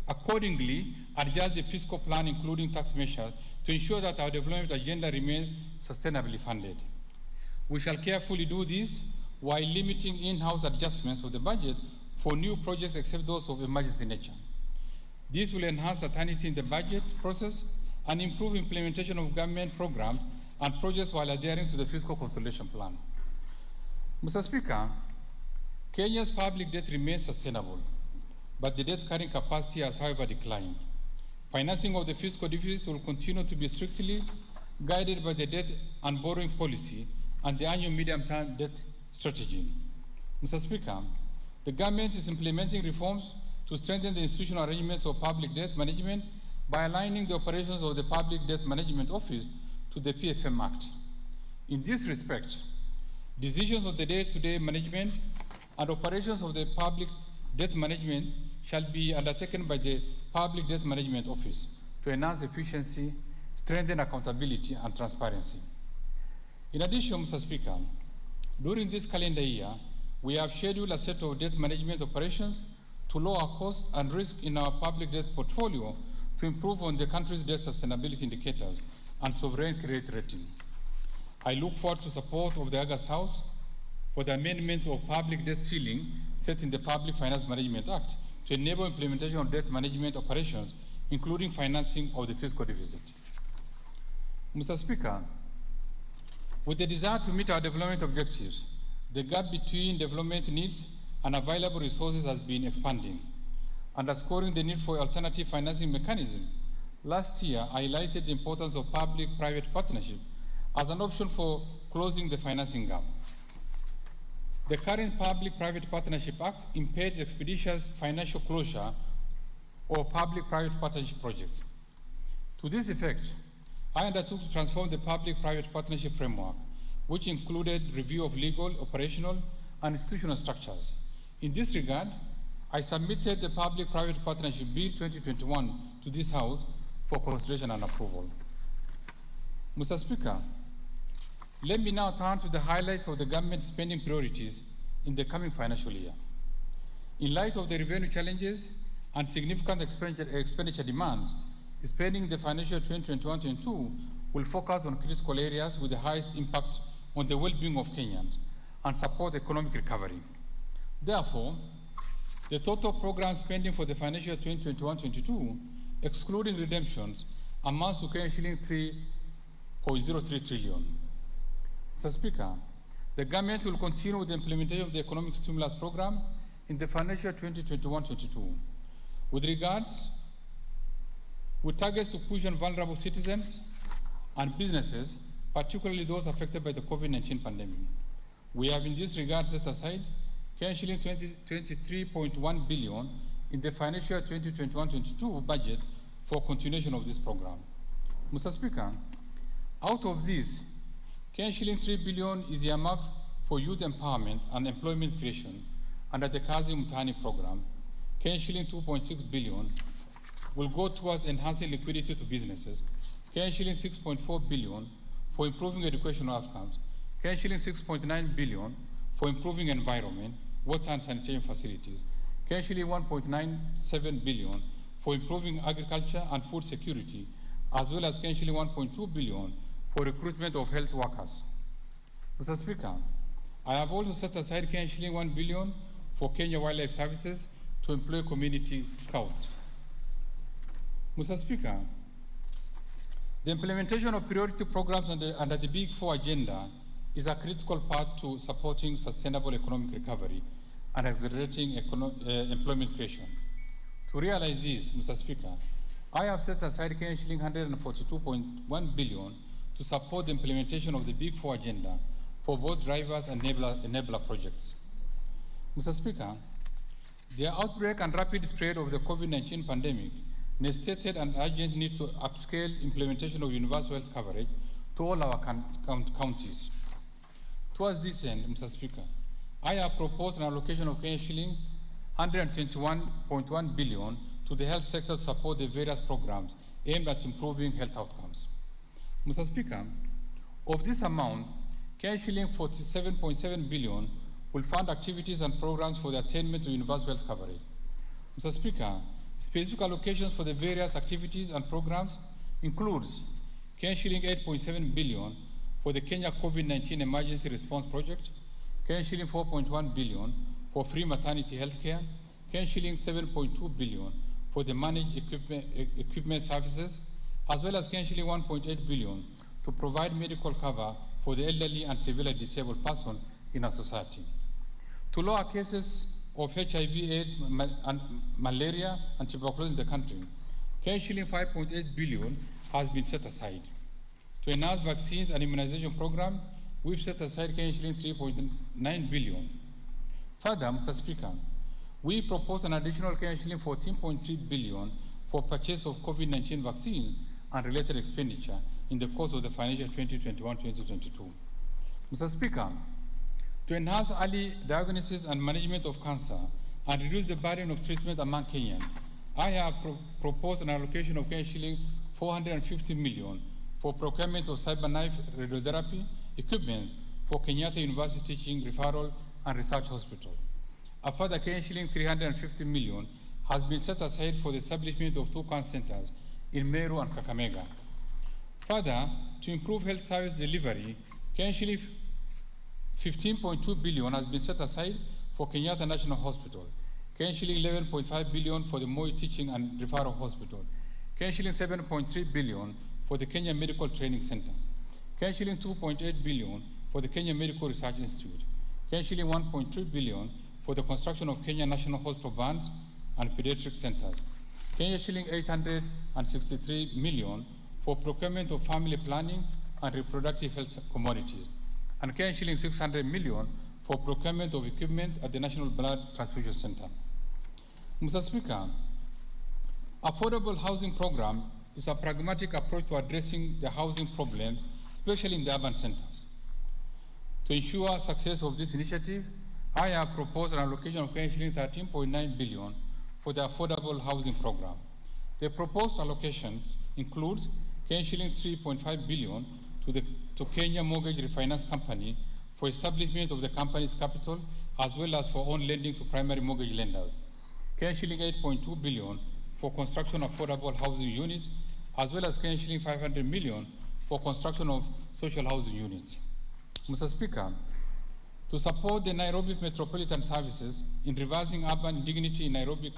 accordingly adjust the fiscal plan, including tax measures, to ensure that our development agenda remains sustainably funded. We shall carefully do this while limiting in-house adjustments of the budget for new projects except those of emergency nature. This will enhance certainty in the budget process and improve implementation of government programs and projects while adhering to the fiscal consolidation plan. Mr. Speaker, Kenya's public debt remains sustainable, but the debt carrying capacity has, however, declined. Financing of the fiscal deficit will continue to be strictly guided by the debt and borrowing policy and the annual medium-term debt strategy. Mr. Speaker, the government is implementing reforms to strengthen the institutional arrangements of public debt management by aligning the operations of the Public Debt Management Office to the PFM Act. In this respect, decisions of the day-to-day management and operations of the public debt management shall be undertaken by the Public Debt Management Office to enhance efficiency, strengthen accountability, and transparency. In addition, Mr. Speaker, during this calendar year, we have scheduled a set of debt management operations to lower costs and risk in our public debt portfolio to improve on the country's debt sustainability indicators and sovereign credit rating. I look forward to support of the August House for the amendment of public debt ceiling set in the Public Finance Management Act to enable implementation of debt management operations, including financing of the fiscal deficit. Mr. Speaker, with the desire to meet our development objectives, The gap between development needs and available resources has been expanding, underscoring the need for alternative financing mechanism. Last year, I highlighted the importance of public-private partnership as an option for closing the financing gap. The current Public-Private Partnership Act impairs expeditious financial closure of public-private partnership projects. To this effect, I undertook to transform the public-private partnership framework, which included review of legal, operational, and institutional structures. In this regard, I submitted the Public-Private Partnership Bill 2021 to this House for consideration and approval. Mr. Speaker, let me now turn to the highlights of the government spending priorities in the coming financial year. In light of the revenue challenges and significant expenditure demands, spending in the financial year 2021-22 will focus on critical areas with the highest impact on the well-being of Kenyans and support economic recovery. Therefore, the total program spending for the financial year 2021-22, excluding redemptions, amounts to Ksh.3.6 Trillion. Mr. Speaker, the government will continue with the implementation of the economic stimulus program in the financial year 2021-22. With targets to push on vulnerable citizens and businesses, particularly those affected by the COVID-19 pandemic. We have in this regard set aside Ksh.23.1 billion in the financial year 2021-22 budget for continuation of this program. Mr. Speaker, out of this, Ksh.3 billion is earmarked for youth empowerment and employment creation under the Kazi Mtaani program. Ksh.2.6 billion will go towards enhancing liquidity to businesses. Ksh.6.4 billion for improving educational outcomes. Ksh.6.9 billion for improving environment, water and sanitation facilities. Ksh.1.97 billion for improving agriculture and food security, as well as Ksh.1.2 billion for recruitment of health workers. Mr. Speaker, I have also set aside Ksh.1 billion for Kenya Wildlife Services to employ community scouts. Mr. Speaker, the implementation of priority programs under the Big Four agenda is a critical part to supporting sustainable economic recovery and accelerating employment creation. To realize this, Mr. Speaker, I have set aside Ksh.142.1 billion to support the implementation of the Big Four agenda for both drivers and enabler projects. Mr. Speaker, the outbreak and rapid spread of the COVID-19 pandemic necessitated an urgent need to upscale implementation of universal health coverage to all our counties. Towards this end, Mr. Speaker, I have proposed an allocation of Ksh.121.1 billion to the health sector to support the various programs aimed at improving health outcomes. Mr. Speaker, of this amount, Ksh.47.7 billion will fund activities and programs for the attainment of universal health coverage. Mr. Speaker, specific allocations for the various activities and programs includes Ksh.8.7 billion for the Kenya COVID-19 Emergency Response Project, Ksh.4.1 billion for free maternity health care, Ksh.7.2 billion for the managed equipment services, as well as Ksh.1.8 billion to provide medical cover for the elderly and severely disabled persons in our society. To lower cases of HIV/AIDS, and malaria, and tuberculosis in the country, Ksh.5.8 billion has been set aside. To enhance vaccines and immunization program, we've set aside Ksh.3.9 billion. Further, Mr. Speaker, we propose an additional Ksh.14.3 billion for purchase of COVID-19 vaccines and related expenditure in the course of the financial 2021-2022. Mr. Speaker, to enhance early diagnosis and management of cancer and reduce the burden of treatment among Kenyans, I have proposed an allocation of Ksh.450 million for procurement of cyberknife radiotherapy equipment for Kenyatta University Teaching, Referral, and Research Hospital. A further Ksh.350 million has been set aside for the establishment of 2 cancer centers in Meru and Kakamega. Further, to improve health service delivery, Ksh.15.2 billion has been set aside for Kenyatta National Hospital, Ksh.11.5 billion for the Moi Teaching and Referral Hospital, Ksh.7.3 billion for the Kenya Medical Training Centers, Ksh.2.8 billion for the Kenya Medical Research Institute, Kenya shilling 1.3 billion for the construction of Kenya National Hospital Vans and Pediatric Centers. Kenya shilling 863 million for procurement of family planning and reproductive health commodities. And Kenya shilling 600 million for procurement of equipment at the National Blood Transfusion Center. Mr. Speaker, affordable housing program is a pragmatic approach to addressing the housing problem, especially in the urban centers. To ensure success of this initiative, I have proposed an allocation of shilling 13.9 billion for the affordable housing program. The proposed allocation includes shilling 3.5 billion to Kenya Mortgage Refinance Company for establishment of the company's capital, as well as for own lending to primary mortgage lenders. Shilling 8.2 billion for construction of affordable housing units, as well as shilling 500 million for construction of social housing units. Mr. Speaker, to support the Nairobi Metropolitan Services in reversing urban dignity in Nairobi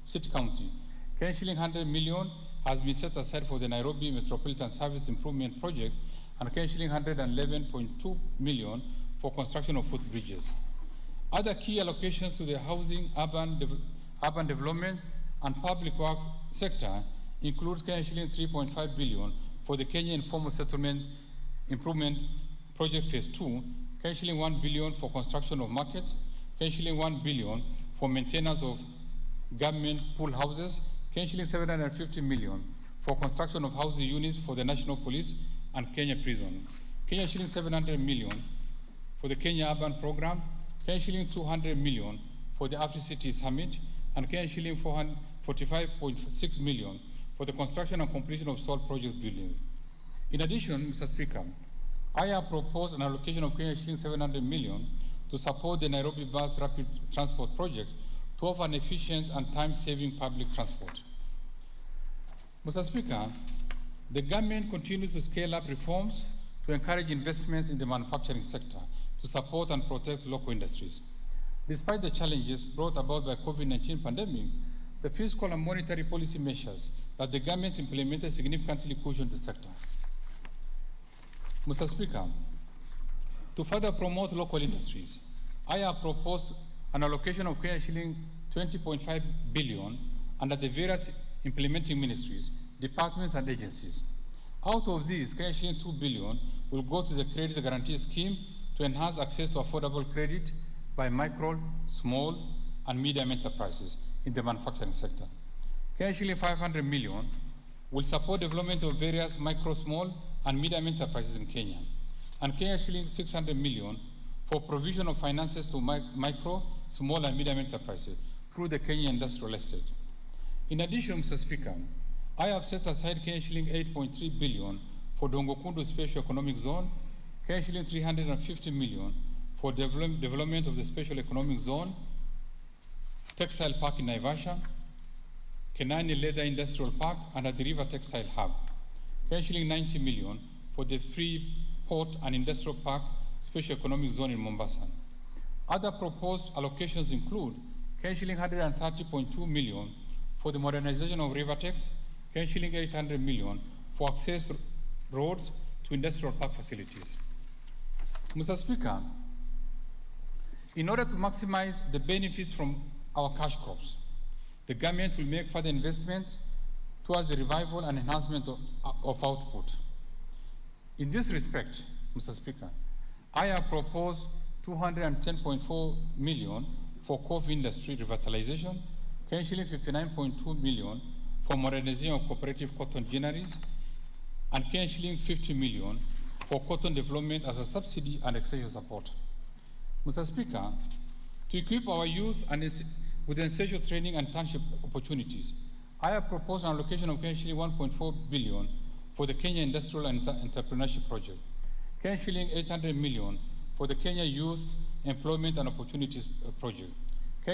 City County, shilling 100 million has been set aside for the Nairobi Metropolitan Service Improvement Project, and shilling 111.2 million for construction of footbridges. Other key allocations to the housing, urban development, and public works sector includes shilling 3.5 billion for the Kenya Informal Settlement Improvement Project Phase 2, shilling 1 billion for construction of markets, shilling 1 billion for maintenance of government pool houses, shilling 750 million for construction of housing units for the National Police and Kenya Prison, shilling 700 million for the Kenya Urban Program, shilling 200 million for the AfriCity Summit, and shilling 445.6 million for the construction and completion of salt project buildings. In addition, Mr. Speaker, I have proposed an allocation of shilling 700 million to support the Nairobi Bus Rapid Transport Project to offer an efficient and time-saving public transport. Mr. Speaker, the government continues to scale up reforms to encourage investments in the manufacturing sector to support and protect local industries. Despite the challenges brought about by COVID-19 pandemic, the fiscal and monetary policy measures that the government implemented significantly cushioned the sector. Mr. Speaker, to further promote local industries, I have proposed an allocation of shilling 20.5 billion under the various implementing ministries, departments, and agencies. Out of these, shilling 2 billion will go to the Credit Guarantee Scheme to enhance access to affordable credit by micro, small, and medium enterprises in the manufacturing sector. Shilling 500 million will support development of various micro, small, and medium enterprises in Kenya. And shilling 600 million for provision of finances to micro, small, and medium enterprises through the Kenya Industrial Estate. In addition, Mr. Speaker, I have set aside shilling 8.3 billion for Dongokundu Special Economic Zone, shilling 350 million for development of the Special Economic Zone, Textile Park in Naivasha, Kenani Leather Industrial Park, and at the River Textile Hub, shilling 90 million for the Free Port and Industrial Park Special Economic Zone in Mombasa. Other proposed allocations include shilling 130.2 million for the modernization of Rivertex, shilling 800 million for access roads to industrial park facilities. Mr. Speaker, in order to maximize the benefits from our cash crops, the government will make further investments towards the revival and enhancement of output. In this respect, Mr. Speaker, I have proposed 210.4 million for coffee industry revitalization, shilling 59.2 million for modernization of cooperative cotton ginneries, and shilling 50 million for cotton development as a subsidy and extension support. Mr. Speaker, to equip our youth with essential training and internship opportunities, I have proposed an allocation of shilling 1.4 billion for the Kenya Industrial and Entrepreneurship Project, shilling 800 million for the Kenya Youth Employment and Opportunities Project,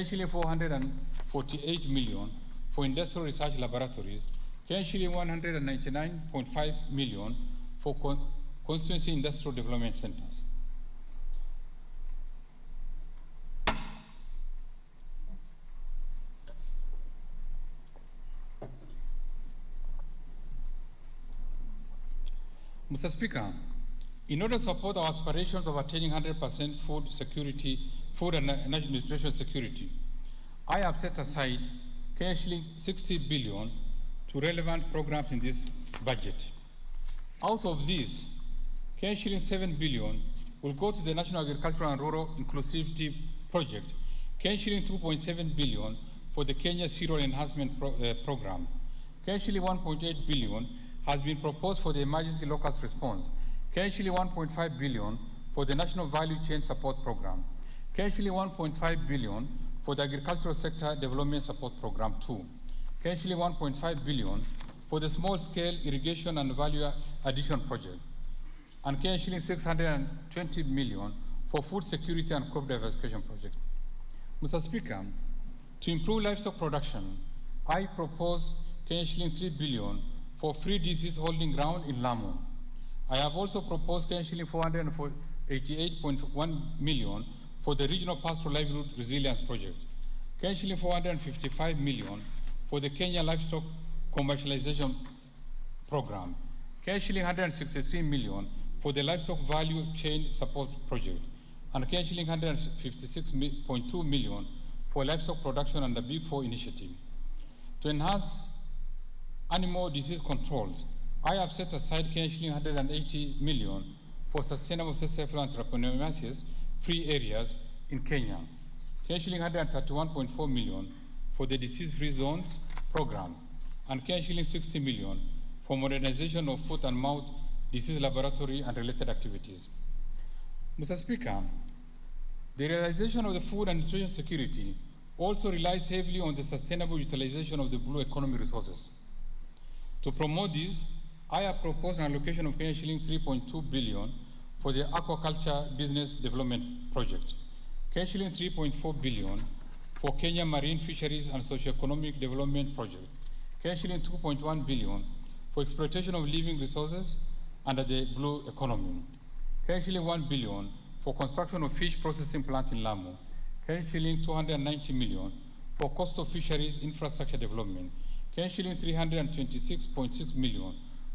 shilling 448 million for industrial research laboratories, shilling 199.5 million for constituency industrial development centers. Mr. Speaker, In order to support our aspirations of attaining 100% food and nutrition security, I have set aside Ksh. 60 billion to relevant programs in this budget. Out of this, Ksh. 7 billion will go to the National Agricultural and Rural Inclusivity Project, Ksh. 2.7 billion for the Kenya Cereal Enhancement Program. Ksh. 1.8 billion has been proposed for the Emergency Locust Response. Ksh. 1.5 billion for the National Value Chain Support Program. Ksh. 1.5 billion for the Agricultural Sector Development Support Program 2. Ksh. 1.5 billion for the Small Scale Irrigation and Value Addition Project. And Ksh. 620 million for Food Security and Crop Diversification Project. Mr. Speaker, to improve livestock production, I propose Ksh. 3 billion for free disease holding ground in Lamu. I have also proposed Ksh. 488.1 million for the Regional Pastoral Livelihood Resilience Project, Ksh. 455 million for the Kenya Livestock Commercialization Program, Ksh. 163 million for the Livestock Value Chain Support Project, and Ksh. 156.2 million for livestock production under Big Four initiative. To enhance animal disease controls, I have set aside Ksh. 180 million for sustainable successful entrepreneurship free areas in Kenya, Ksh. 131.4 million for the disease-free zones program, and Ksh. 60 million for modernization of foot and mouth disease laboratory and related activities. Mr. Speaker, the realization of the food and nutrition security also relies heavily on the sustainable utilization of the blue economy resources. To promote this, I have proposed an allocation of Ksh. 3.2 billion for the aquaculture business development project, Ksh. 3.4 billion for Kenya Marine Fisheries and Socioeconomic Development Project, Ksh. 2.1 billion for exploitation of living resources under the blue economy, Ksh. 1 billion for construction of fish processing plant in Lamu, Ksh. 290 million for coastal fisheries infrastructure development, Ksh. 326.6 million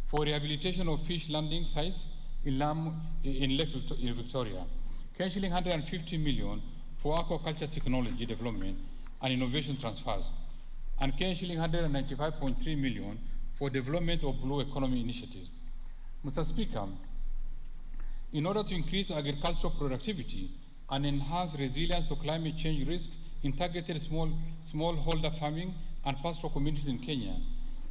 for rehabilitation of fish landing sites in Lamu, in Lake Victoria, Ksh. 150 million for aquaculture technology development and innovation transfers, and Ksh. 195.3 million for development of blue economy initiatives. Mr. Speaker, in order to increase agricultural productivity and enhance resilience to climate change risk in targeted smallholder farming and pastoral communities in Kenya,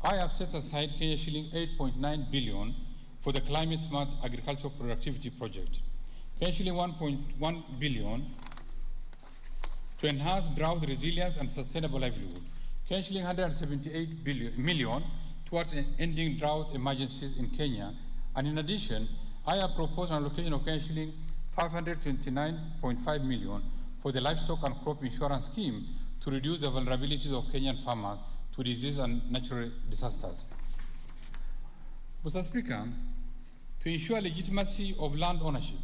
I have set aside Ksh. 8.9 billion for the Climate Smart Agricultural Productivity Project, Ksh. 1.1 billion to enhance drought resilience and sustainable livelihood, Ksh. 178 million towards ending drought emergencies in Kenya, and in addition, I have proposed an allocation of Ksh. 529.5 million for the livestock and crop insurance scheme to reduce the vulnerabilities of Kenyan farmers to disease and natural disasters. Mr. Speaker, to ensure legitimacy of land ownership,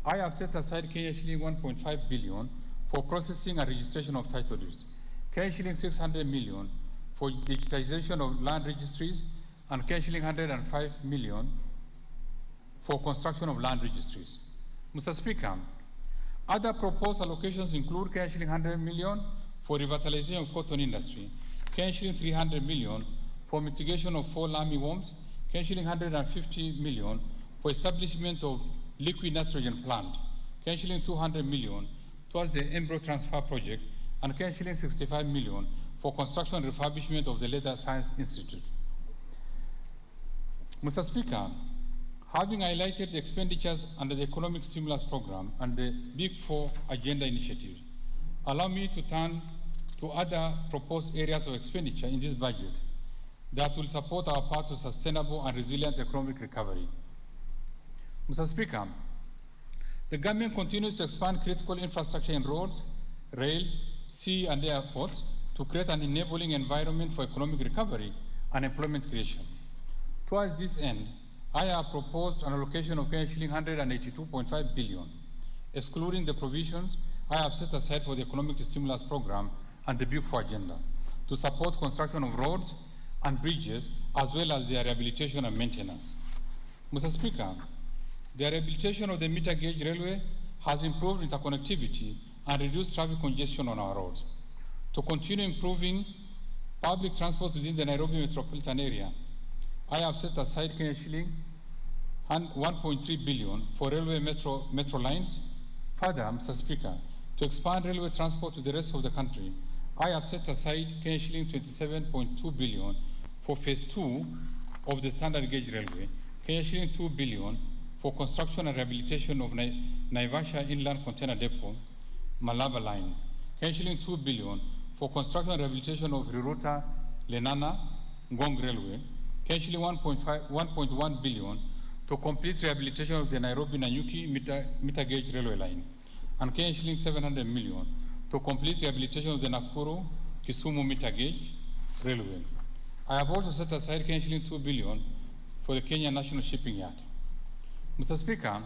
I have set aside Ksh. 1.5 billion for processing and registration of title deeds, Ksh. 600 million for digitization of land registries, and Ksh. 105 million for construction of land registries. Mr. Speaker, other proposed allocations include Ksh. 100 million for revitalization of cotton industry, Ksh. 300 million for mitigation of fall armyworms, Ksh. 150 million for establishment of liquid nitrogen plant, Ksh. 200 million towards the embryo transfer project, and Ksh. 65 million for construction and refurbishment of the Leather Science Institute. Mr. Speaker, having highlighted the expenditures under the Economic Stimulus Program and the Big Four Agenda Initiative, allow me to turn to other proposed areas of expenditure in this budget that will support our path to sustainable and resilient economic recovery. Mr. Speaker, the government continues to expand critical infrastructure in roads, rails, sea and airports to create an enabling environment for economic recovery and employment creation. Towards this end, I have proposed an allocation of Ksh. 182.5 billion, excluding the provisions I have set aside for the Economic Stimulus Program and the Big Four Agenda, to support construction of roads and bridges, as well as their rehabilitation and maintenance. Mr. Speaker, The rehabilitation of the meter gauge railway has improved interconnectivity and reduced traffic congestion on our roads. To continue improving public transport within the Nairobi metropolitan area, I have set aside Kenya shilling 1.3 billion for railway metro lines. Further, Mr. Speaker, to expand railway transport to the rest of the country, I have set aside Kenya shilling 27.2 billion for phase 2 of the standard gauge railway, Kenya shilling 2 billion for construction and rehabilitation of Naivasha Inland Container Depot, Malaba Line, Kenya shilling 2 billion for construction and rehabilitation of Riruta, Lenana, Ngong Railway, Kenya shilling 1.1 billion to complete rehabilitation of the Nairobi-Nanyuki meter gauge railway line, and Kenya shilling 700 million to complete rehabilitation of the Nakuru-Kisumu meter gauge railway. I have also set aside Kenya shilling 2 billion for the Kenya National Shipping Yard. Mr. Speaker,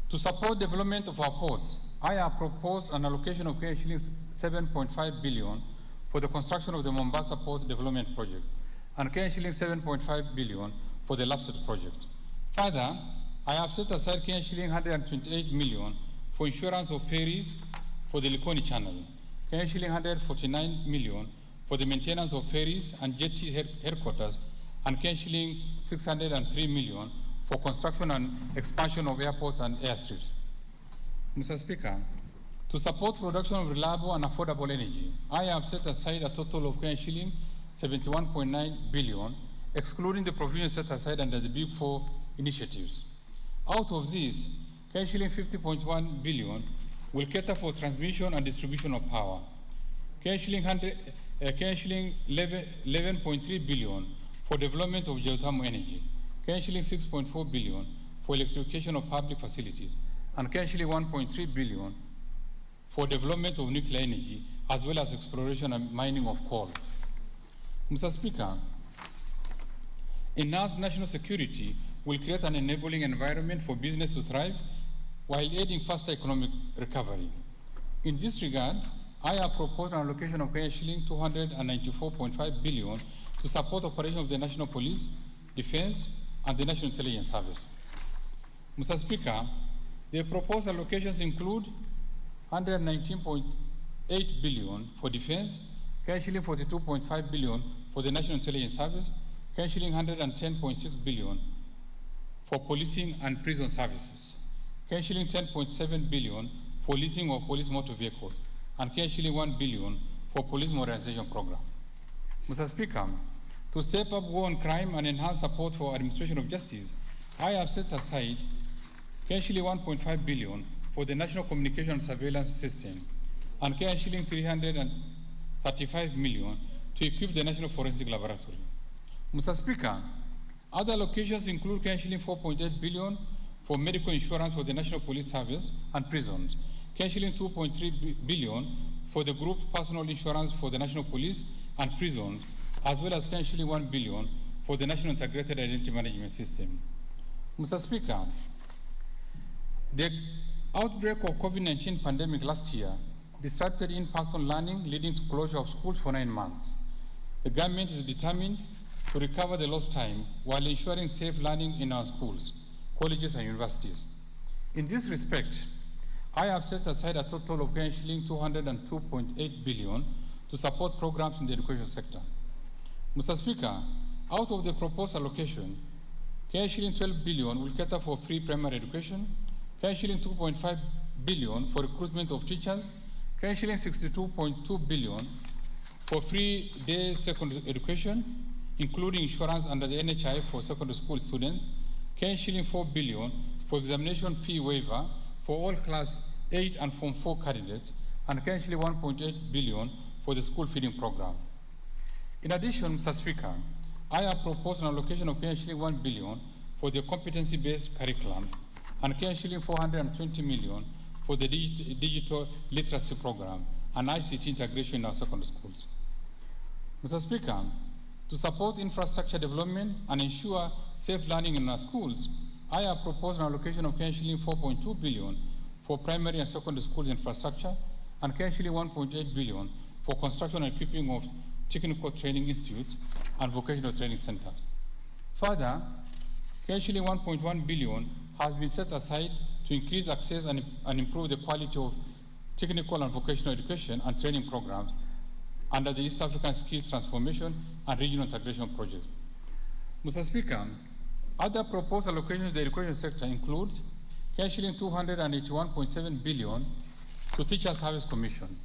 to support development of our ports, I have proposed an allocation of Kenya shillings 7.5 billion for the construction of the Mombasa Port Development Project, and Kenya shillings 7.5 billion for the Lapsset project. Further, I have set aside Kenya shilling 128 million for insurance of ferries for the Likoni Channel, Kenya shilling 149 million for the maintenance of ferries and jetty headquarters, and Kenya shilling 603 million for construction and expansion of airports and airstrips. Mr. Speaker, to support production of reliable and affordable energy, I have set aside a total of Kenya shilling 71.9 billion, excluding the provisions set aside under the Big Four initiatives. Out of these, Kenya shilling 50.1 billion will cater for transmission and distribution of power. Kenya shilling 11.3 billion for development of geothermal energy. Kenya shilling 6.4 billion for electrification of public facilities, and Kenya shilling 1.3 billion for development of nuclear energy, as well as exploration and mining of coal. Mr. Speaker, enhanced national security will create an enabling environment for business to thrive while aiding faster economic recovery. In this regard, I have proposed an allocation of Kenya shilling 294.5 billion to support operation of the National Police, Defense, and the National Intelligence Service. Mr. Speaker, the proposed allocations include 119.8 billion for defense, Kenya shilling 42.5 billion for the National Intelligence Service, Kenya shilling 110.6 billion for policing and prison services, Kenya shilling 10.7 billion for leasing of police motor vehicles, and Kenya shilling 1 billion for police modernization program. Mr. Speaker, to step up war on crime and enhance support for administration of justice, I have set aside Kenya shilling 1.5 billion for the National Communication Surveillance System, and Kenya shilling 335 million to equip the National Forensic Laboratory. Mr. Speaker, other allocations include Kenya shilling 4.8 billion for medical insurance for the National Police Service and prisons, Kenya shilling 2.3 billion for the group personal insurance for the National Police and prisons, as well as Kenya shilling 1 billion for the National Integrated Identity Management System. Mr. Speaker, the outbreak of COVID-19 pandemic last year disrupted in-person learning, leading to closure of schools for 9 months. The government is determined to recover the lost time while ensuring safe learning in our schools, colleges, and universities. In this respect, I have set aside a total of Kenya shilling 202.8 billion to support programs in the education sector. Mr. Speaker, out of the proposed allocation, Kenya shilling 12 billion will cater for free primary education, Kenya shilling 2.5 billion for recruitment of teachers, Kenya shilling 62.2 billion for free day secondary education, including insurance under the NHI for secondary school students, Kenya shilling 4 billion for examination fee waiver for all class 8 and Form 4 candidates, and Kenya shilling 1.8 billion for the school feeding program. In addition, Mr. Speaker, I have proposed an allocation of Kenya shilling 1 billion for the competency-based curriculum, and Kenya shilling 420 million for the digital literacy program and ICT integration in our secondary schools. Mr. Speaker, to support infrastructure development and ensure safe learning in our schools, I have proposed an allocation of Kenya shilling 4.2 billion for primary and secondary schools infrastructure, and Kenya shilling 1.8 billion for construction and equipping of technical training institutes and vocational training centers. Further, Shilling 1.1 billion has been set aside to increase access and improve the quality of technical and vocational education and training programs under the East African Skills Transformation and Regional Integration Project. Mr. Speaker, other proposed allocations to the education sector includes Shilling 281.7 billion to Teacher Service Commission,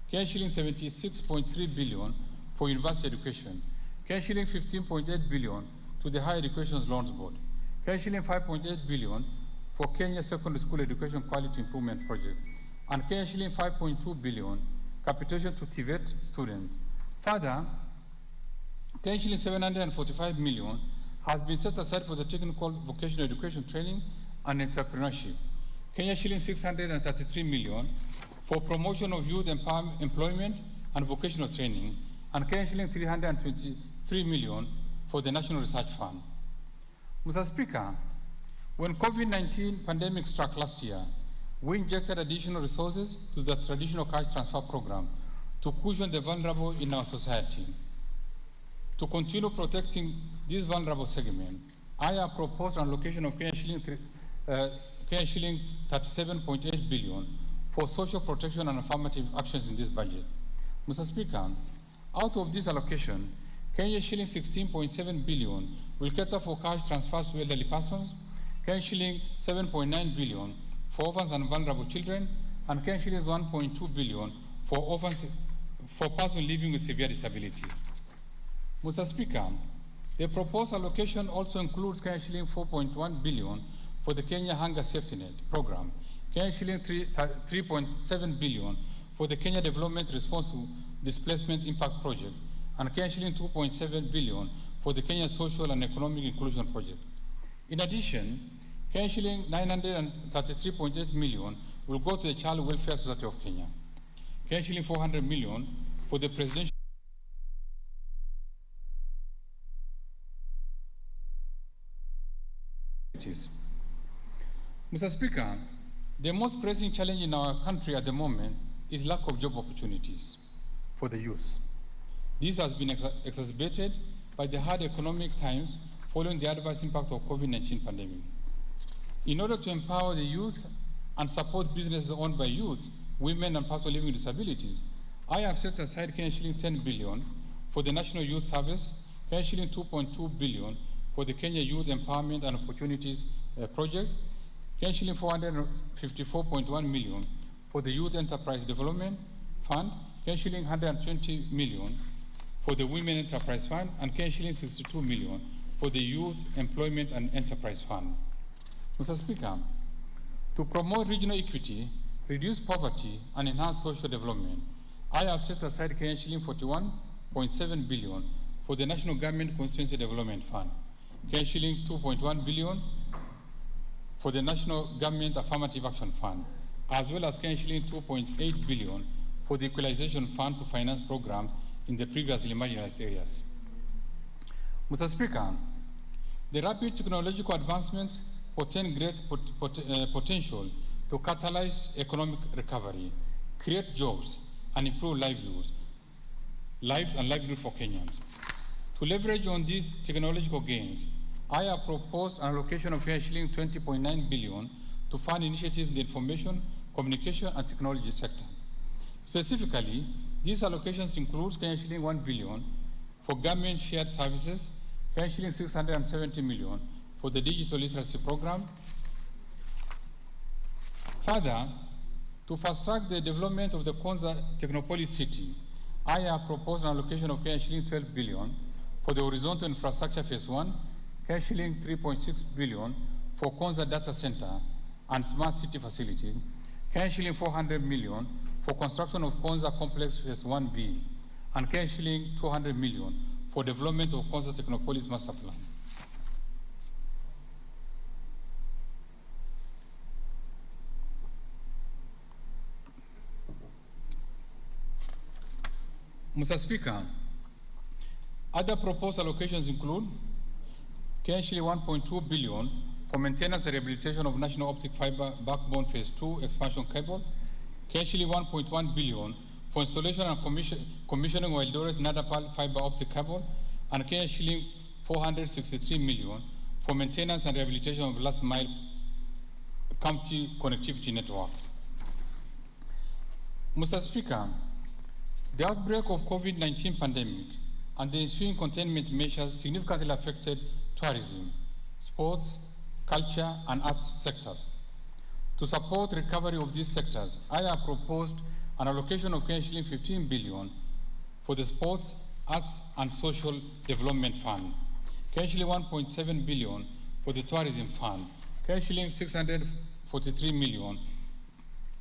Shilling 76.3 billion for university education, Shilling 15.8 billion to the Higher Education Loans Board, Shilling 5.8 billion for Kenya Secondary School Education Quality Improvement Project, and Shilling 5.2 billion capitation to TVET students. Further, Shilling 745 million has been set aside for the technical vocational education training and entrepreneurship. Shilling 633 million for promotion of youth employment and vocational training, and Shilling 323 million for the National Research Fund. Mr. Speaker, when COVID-19 pandemic struck last year, we injected additional resources to the traditional cash transfer program to cushion the vulnerable in our society. To continue protecting this vulnerable segment, I have proposed an allocation of Shilling 37.8 billion for social protection and affirmative actions in this budget. Mr. Speaker, out of this allocation, Shilling 16.7 billion will cater for cash transfers to elderly persons, Shilling 7.9 billion for orphans and vulnerable children, and Shilling 1.2 billion for orphans for persons living with severe disabilities. Mr. Speaker, the proposed allocation also includes Shilling 4.1 billion for the Kenya Hunger Safety Net program, Shilling 3.7 billion for the Kenya Development Response to Displacement Impact Project, and Shilling 2.7 billion for the Kenya Social and Economic Inclusion Project. In addition, Shilling 933.8 million will go to the Child Welfare Society of Kenya, Shilling 400 million for the Presidential Mr. Speaker, the most pressing challenge in our country at the moment is lack of job opportunities for the youth. This has been exacerbated by the hard economic times following the adverse impact of COVID-19 pandemic. In order to empower the youth and support businesses owned by youth, women, and persons living with disabilities, I have set aside Shilling 10 billion for the National Youth Service, Shilling 2.2 billion for the Kenya Youth Empowerment and Opportunities Project, Shilling 454.1 million for the Youth Enterprise Development Fund, Shilling 120 million for the Women Enterprise Fund, and Shilling 62 million for the Youth Employment and Enterprise Fund. Mr. Speaker, to promote regional equity, reduce poverty, and enhance social development, I have set aside Shilling 41.7 billion for the National Government Constituency Development Fund, Shilling 2.1 billion for the National Government Affirmative Action Fund, as well as Shilling 2.8 billion for the Equalization Fund to finance programs in the previously marginalized areas. Mr. Speaker, the rapid technological advancements portend great potential to catalyze economic recovery, create jobs, and improve lives and livelihood for Kenyans. To leverage on these technological gains, I have proposed an allocation of Shilling 20.9 billion to fund initiatives in the information, communication, and technology sector. Specifically, these allocations include Shilling 1 billion for government shared services, Shilling 670 million for the digital literacy program. Further, to fast-track the development of the Konza Technopolis City, I have proposed an allocation of Shilling 12 billion for the horizontal infrastructure phase 1, Shilling 3.6 billion for Konza Data Center and Smart City Facility, Shilling 400 million for construction of Konza Complex phase 1B, and Shilling 200 million for development of Konza Technopolis Master Plan. Mr. Speaker, other proposed allocations include Shilling 1.2 billion for maintenance and rehabilitation of National Optic Fiber Backbone Phase 2 expansion cable, Shilling 1.1 billion for installation and commissioning of Eldoret Nadapal fiber optic cable, and Shilling 463 million for maintenance and rehabilitation of last mile county connectivity network. Mr. Speaker, the outbreak of COVID-19 pandemic and the ensuing containment measures significantly affected tourism, sports, culture, and arts sectors. To support recovery of these sectors, I have proposed an allocation of Ksh. 15 billion for the Sports, Arts, and Social Development Fund, Ksh. 1.7 billion for the Tourism Fund, Ksh. 643 million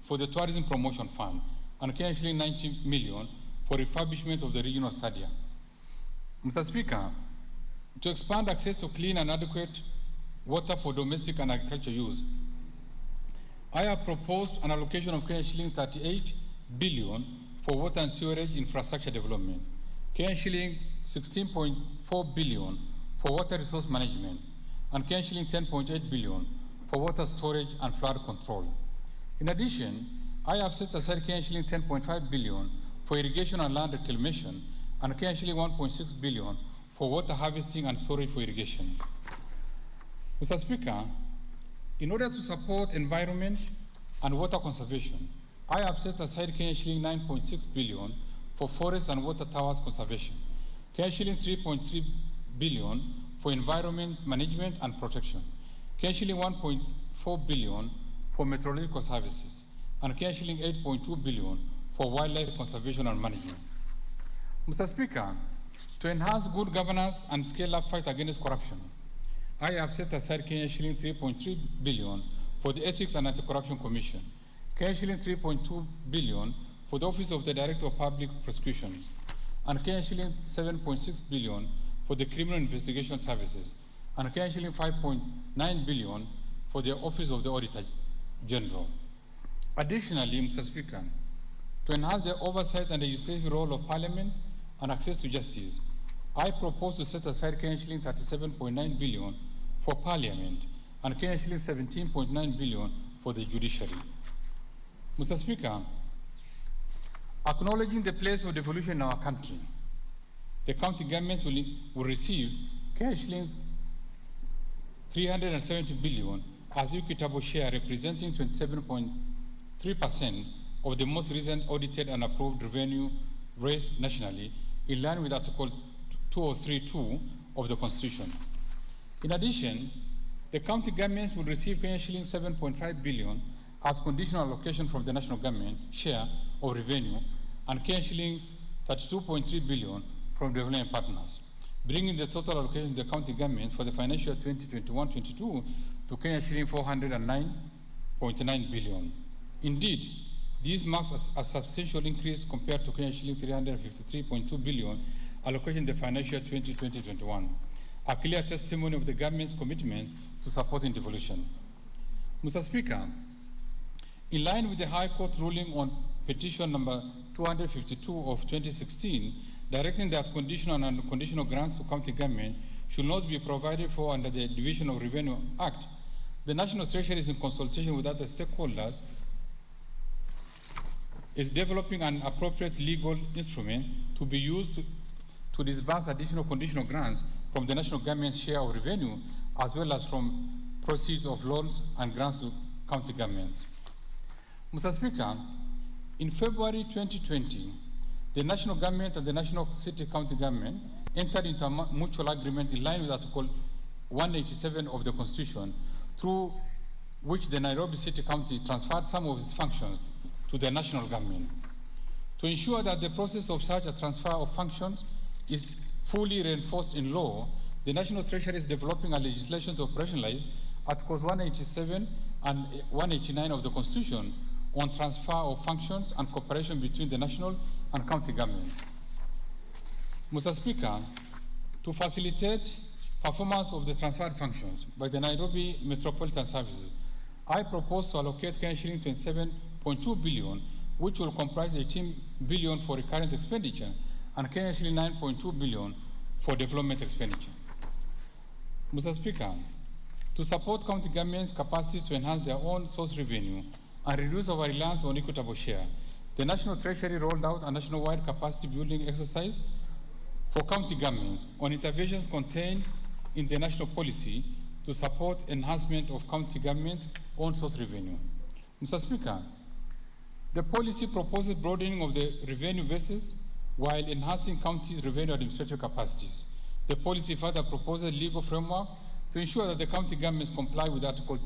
for the Tourism Promotion Fund, and Ksh. 90 million for refurbishment of the regional stadium. Mr. Speaker, to expand access to clean and adequate water for domestic and agricultural use, I have proposed an allocation of Ksh. 38 billion for water and sewerage infrastructure development, Ksh. 16.4 billion for water resource management, and Ksh. 10.8 billion for water storage and flood control. In addition, I have set aside Ksh. 10.5 billion for irrigation and land reclamation, and Ksh. 1.6 billion for water harvesting and storage for irrigation. Mr. Speaker, in order to support environment and water conservation, I have set aside Ksh. 9.6 billion for forest and water towers conservation, Ksh. 3.3 billion for environment management and protection, Ksh. 1.4 billion for meteorological services, and Ksh. 8.2 billion for wildlife conservation and management. Mr. Speaker, to enhance good governance and scale up fight against corruption, I have set aside Ksh. 3.3 billion for the Ethics and Anti-Corruption Commission, Ksh. 3.2 billion for the Office of the Director of Public Prosecutions, and Ksh. 7.6 billion for the Criminal Investigation Services, and Ksh. 5.9 billion for the Office of the Auditor General. Additionally, Mr. Speaker, to enhance the oversight and legislative role of Parliament and access to justice, I propose to set aside Ksh. 37.9 billion for Parliament and Ksh. 17.9 billion for the judiciary. Mr. Speaker, acknowledging the place of devolution in our country, the county governments will receive Ksh. 370 billion as equitable share, representing 27.3% of the most recent audited and approved revenue raised nationally, in line with Article 2032 of the Constitution. In addition, the county governments will receive Ksh. 7.5 billion as conditional allocation from the national government share of revenue, and Ksh. 32.3 billion from development partners, bringing the total allocation to the county government for the financial year 2021-22 to Ksh. 409.9 billion. Indeed, this marks a substantial increase compared to Ksh. 353.2 billion allocation in the financial year 2020-21, a clear testimony of the government's commitment to supporting devolution. Mr. Speaker, in line with the High Court ruling on petition number 252 of 2016, directing that conditional and unconditional grants to county government should not be provided for under the Division of Revenue Act, the National Treasury is in consultation with other stakeholders is developing an appropriate legal instrument to be used to disburse additional conditional grants from the national government's share of revenue, as well as from proceeds of loans and grants to county governments. Mr. Speaker, in February 2020, the national government and the national city county government entered into a mutual agreement in line with Article 187 of the Constitution, through which the Nairobi City County transferred some of its functions to the national government. To ensure that the process of such a transfer of functions is fully reinforced in law, the National Treasury is developing a legislation to operationalize Articles 187 and 189 of the Constitution on transfer of functions and cooperation between the national and county governments. Mr. Speaker, to facilitate performance of the transferred functions by the Nairobi Metropolitan Services, I propose to allocate Ksh. 27.2 billion, which will comprise 18 billion for recurrent expenditure and Ksh. 9.2 billion for development expenditure. Mr. Speaker, to support county governments' capacities to enhance their own source revenue and reduce our reliance on equitable share, the National Treasury rolled out a nationwide capacity building exercise for county governments on interventions contained in the national policy to support enhancement of county government own source revenue. Mr. Speaker, the policy proposes broadening of the revenue basis while enhancing counties' revenue administrative capacities. The policy further proposes legal framework to ensure that the county governments comply with Article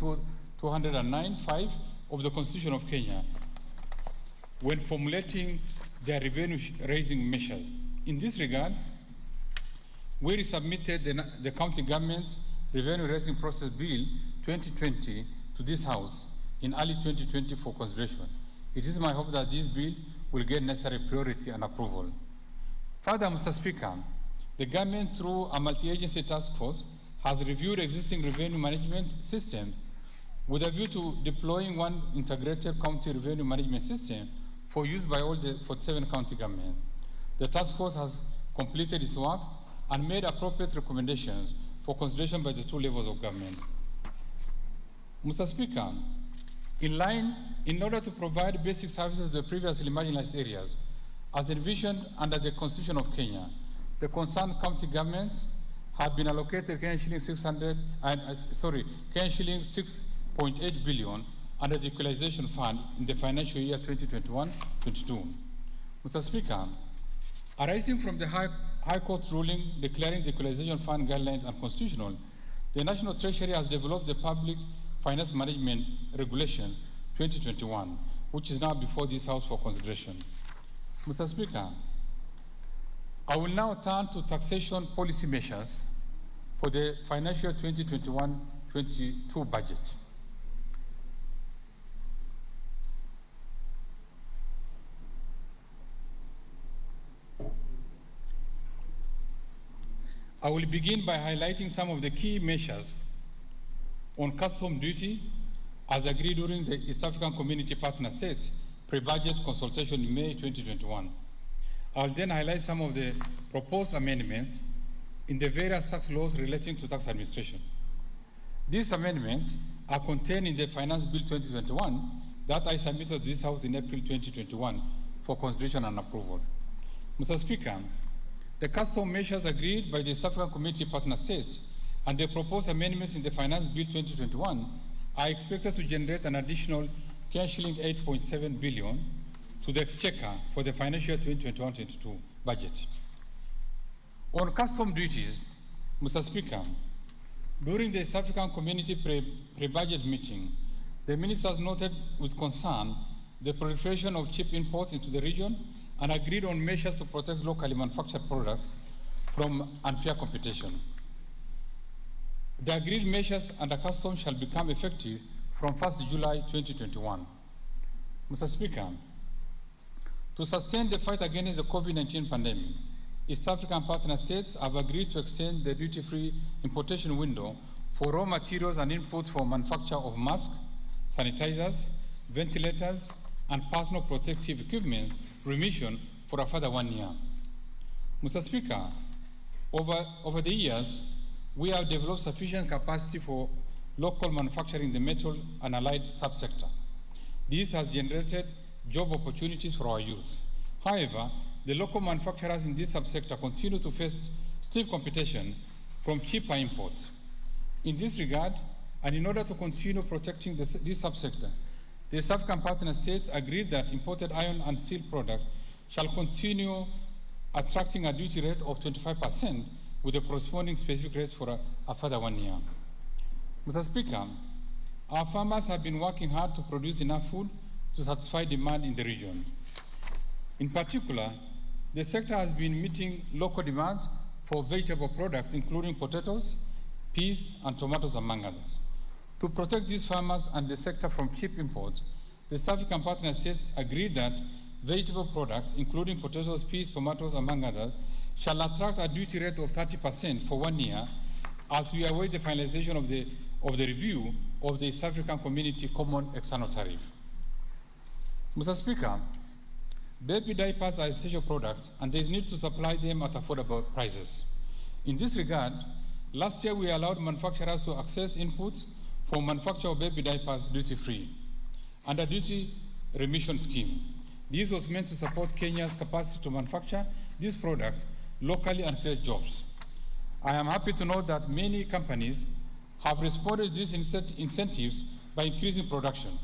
209(5) of the Constitution of Kenya when formulating their revenue-raising measures. In this regard, we resubmitted the County Government Revenue-Raising Process Bill 2020 to this House in early 2020 for consideration. It is my hope that this bill will get necessary priority and approval. Further, Mr. Speaker, the government, through a multi-agency task force, has reviewed existing revenue management systems with a view to deploying one integrated county revenue management system for use by all the 47 county governments. The task force has completed its work and made appropriate recommendations for consideration by the two levels of government. Mr. Speaker, in order to provide basic services to the previously marginalized areas, as envisioned under the Constitution of Kenya, the concerned county governments have been allocated Kenyan shilling 6.8 billion under the Equalization Fund in the financial year 2021-22. Mr. Speaker, arising from the High Court's ruling declaring the Equalization Fund guidelines unconstitutional, the National Treasury has developed the Public Finance Management Regulations 2021, which is now before this House for consideration. Mr. Speaker, I will now turn to taxation policy measures for the financial 2021-22 budget. I will begin by highlighting some of the key measures on custom duty as agreed during the East African Community Partner States pre-budget consultation in May 2021. I will then highlight some of the proposed amendments in the various tax laws relating to tax administration. These amendments are contained in the Finance Bill 2021 that I submitted to this House in April 2021 for consideration and approval. Mr. Speaker, the custom measures agreed by the East African Community Partner States and the proposed amendments in the Finance Bill 2021 are expected to generate an additional shilling 8.7 billion to the Exchequer for the financial year 2021-22 budget. On custom duties, Mr. Speaker, during the East African Community pre-budget meeting, the ministers noted with concern the proliferation of cheap imports into the region and agreed on measures to protect locally manufactured products from unfair competition. The agreed measures under customs shall become effective from 1st July 2021. Mr. Speaker, to sustain the fight against the COVID-19 pandemic, East African partner states have agreed to extend the duty-free importation window for raw materials and inputs for manufacture of masks, sanitizers, ventilators, and personal protective equipment remission for a further 1 year. Mr. Speaker, over the years, we have developed sufficient capacity for local manufacturing in the metal and allied subsector. This has generated job opportunities for our youth. However, the local manufacturers in this subsector continue to face stiff competition from cheaper imports. In this regard, and in order to continue protecting this subsector, the East African partner states agreed that imported iron and steel products shall continue attracting a duty rate of 25% with the corresponding specific rates for a further 1 year. Mr. Speaker, our farmers have been working hard to produce enough food to satisfy demand in the region. In particular, the sector has been meeting local demands for vegetable products, including potatoes, peas, and tomatoes, among others. To protect these farmers and the sector from cheap imports, the East African partner states agreed that vegetable products, including potatoes, peas, tomatoes, among others, shall attract a duty rate of 30% for 1 year as we await the finalization of the review of the East African Community Common External Tariff. Mr. Speaker, baby diapers are essential products and there is need to supply them at affordable prices. In this regard, last year we allowed manufacturers to access inputs for manufacture of baby diapers duty-free under duty remission scheme. This was meant to support Kenya's capacity to manufacture these products locally and create jobs. I am happy to note that many companies have responded to these incentives by increasing production.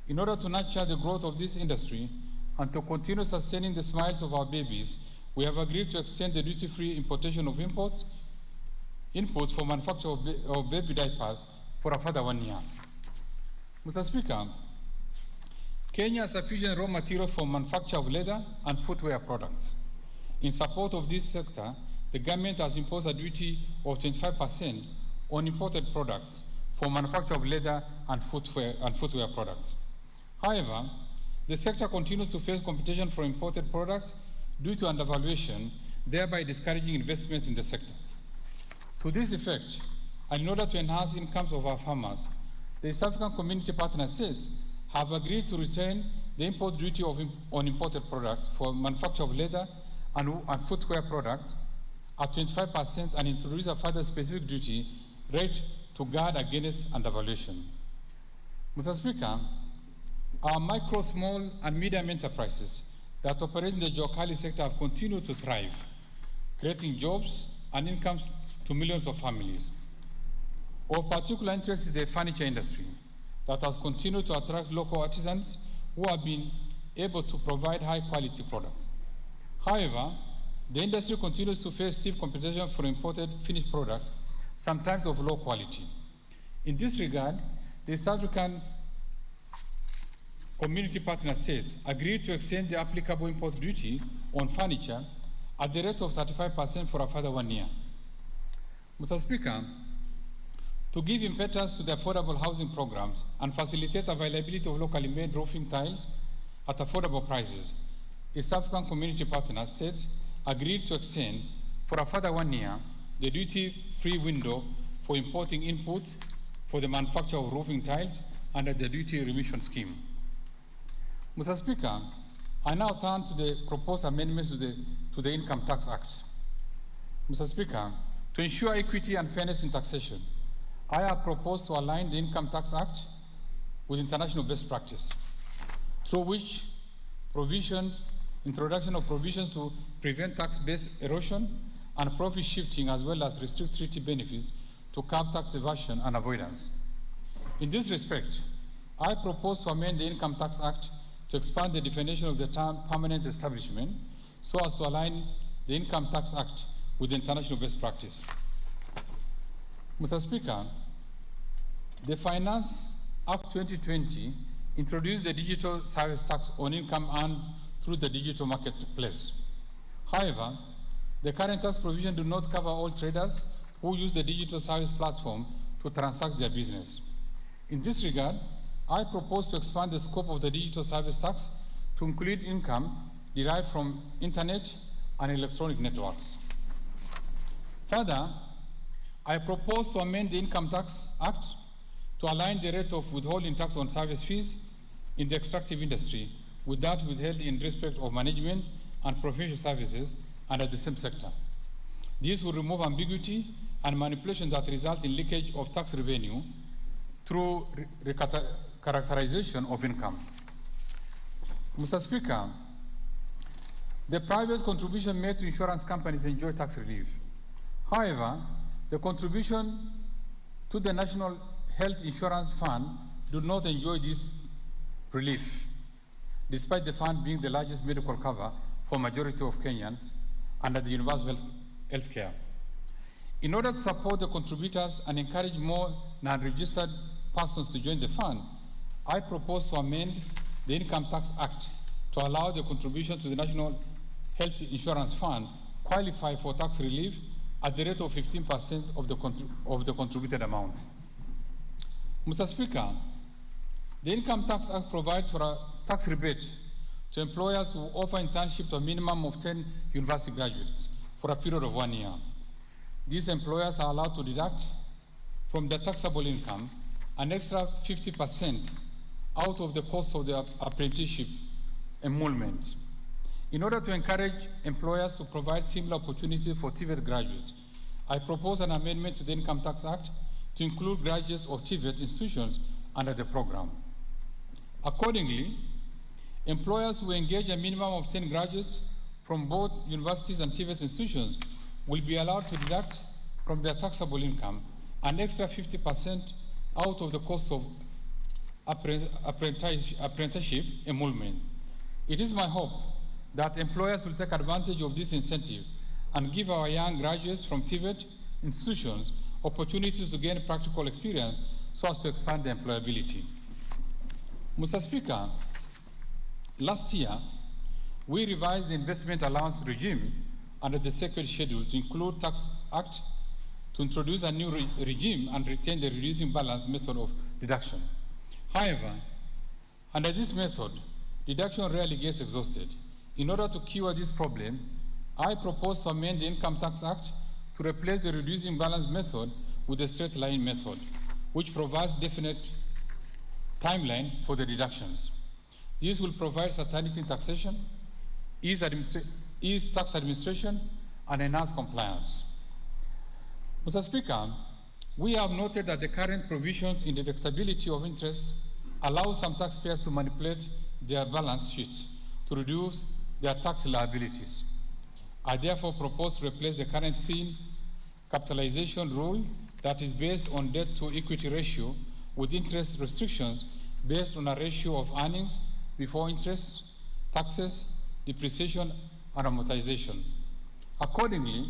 In order to nurture the growth of this industry and to continue sustaining the smiles of our babies, we have agreed to extend the duty-free importation of inputs for manufacture of baby diapers for a further 1 year. Mr. Speaker, Kenya has sufficient raw material for manufacture of leather and footwear products. In support of this sector, the government has imposed a duty of 25% on imported products for manufacture of leather and footwear products. However, the sector continues to face competition from imported products due to undervaluation, thereby discouraging investments in the sector. To this effect, and in order to enhance incomes of our farmers, the East African Community Partner States have agreed to retain the import duty on imported products for manufacture of leather and footwear products at 25% and introduce a further specific duty rate to guard against undervaluation. Mr. Speaker, our micro, small, and medium enterprises that operate in the Jokali sector have continued to thrive, creating jobs and incomes to millions of families. Of particular interest is the furniture industry that has continued to attract local artisans who have been able to provide high-quality products. However, the industry continues to face stiff competition from imported finished products, sometimes of low quality. In this regard, the East African Community Partner States agreed to extend the applicable import duty on furniture at the rate of 35% for a further 1 year. Mr. Speaker, to give impetus to the affordable housing programs and facilitate availability of locally made roofing tiles at affordable prices, East African Community Partner States agreed to extend for a further 1 year the duty-free window for importing inputs for the manufacture of roofing tiles under the duty remission scheme. Mr. Speaker, I now turn to the proposed amendments to the Income Tax Act. Mr. Speaker, to ensure equity and fairness in taxation, I have proposed to align the Income Tax Act with international best practice, through which introduction of provisions to prevent tax-based erosion and profit shifting, as well as restrict treaty benefits to curb tax evasion and avoidance. In this respect, I propose to amend the Income Tax Act to expand the definition of the term permanent establishment so as to align the Income Tax Act with international best practice. Mr. Speaker, the Finance Act 2020 introduced the digital service tax on income earned through the digital marketplace. However, the current tax provision do not cover all traders who use the digital service platform to transact their business. In this regard, I propose to expand the scope of the digital service tax to include income derived from internet and electronic networks. Further, I propose to amend the Income Tax Act to align the rate of withholding tax on service fees in the extractive industry with that withheld in respect of management and professional services under the same sector. This will remove ambiguity and manipulation that result in leakage of tax revenue through characterization of income. Mr. Speaker, the private contribution made to insurance companies enjoy tax relief. However, the contribution to the National Health Insurance Fund do not enjoy this relief, despite the fund being the largest medical cover for majority of Kenyans under the universal health care. In order to support the contributors and encourage more non-registered persons to join the fund, I propose to amend the Income Tax Act to allow the contribution to the National Health Insurance Fund qualify for tax relief at the rate of 15% of the contributed amount. Mr. Speaker, the Income Tax Act provides for a tax rebate to employers who offer internship to a minimum of 10 university graduates for a period of 1 year. These employers are allowed to deduct from their taxable income an extra 50% out of the cost of the apprenticeship emolument. In order to encourage employers to provide similar opportunities for TVET graduates, I propose an amendment to the Income Tax Act to include graduates of TVET institutions under the program. Accordingly, employers who engage a minimum of 10 graduates from both universities and TVET institutions will be allowed to deduct from their taxable income an extra 50% out of the cost of apprenticeship enrollment. It is my hope that employers will take advantage of this incentive and give our young graduates from TVET institutions opportunities to gain practical experience so as to expand their employability. Mr. Speaker, last year, we revised the investment allowance regime under the second schedule to include Tax Act to introduce a new regime and retain the reducing balance method of deduction. However, under this method, deduction rarely gets exhausted. In order to cure this problem, I propose to amend the Income Tax Act to replace the reducing balance method with the straight line method, which provides definite timeline for the deductions. This will provide certainty in taxation, ease tax administration, and enhance compliance. Mr. Speaker, we have noted that the current provisions in the deductibility of interest allow some taxpayers to manipulate their balance sheets to reduce their tax liabilities. I therefore propose to replace the current thin capitalization rule that is based on debt to equity ratio with interest restrictions based on a ratio of earnings before interest, taxes, depreciation, and amortization. Accordingly,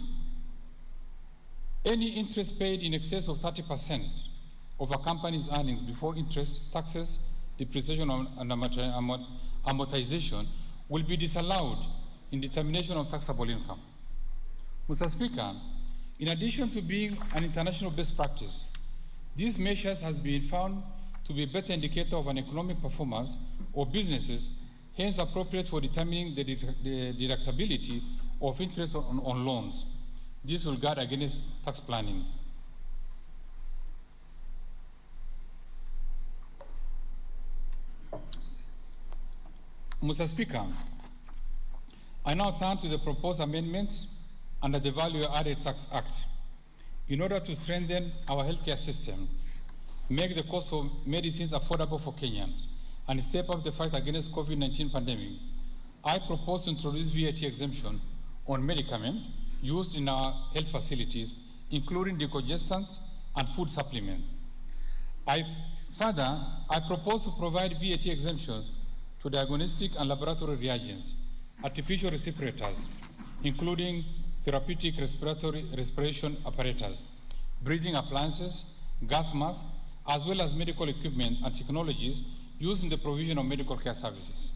any interest paid in excess of 30% of a company's earnings before interest, taxes, depreciation, and amortization will be disallowed in determination of taxable income. Mr. Speaker, in addition to being an international best practice, these measures has been found to be a better indicator of an economic performance of businesses, hence appropriate for determining the deductibility of interest on loans. This will guard against tax planning. Mr. Speaker, I now turn to the proposed amendments under the Value Added Tax Act. In order to strengthen our healthcare system, make the cost of medicines affordable for Kenyans, and step up the fight against COVID-19 pandemic, I propose to introduce VAT exemption on medicaments used in our health facilities, including decongestants and food supplements. Further, I propose to provide VAT exemptions to diagnostic and laboratory reagents, artificial respirators, including therapeutic respiration apparatus, breathing appliances, gas masks, as well as medical equipment and technologies used in the provision of medical care services.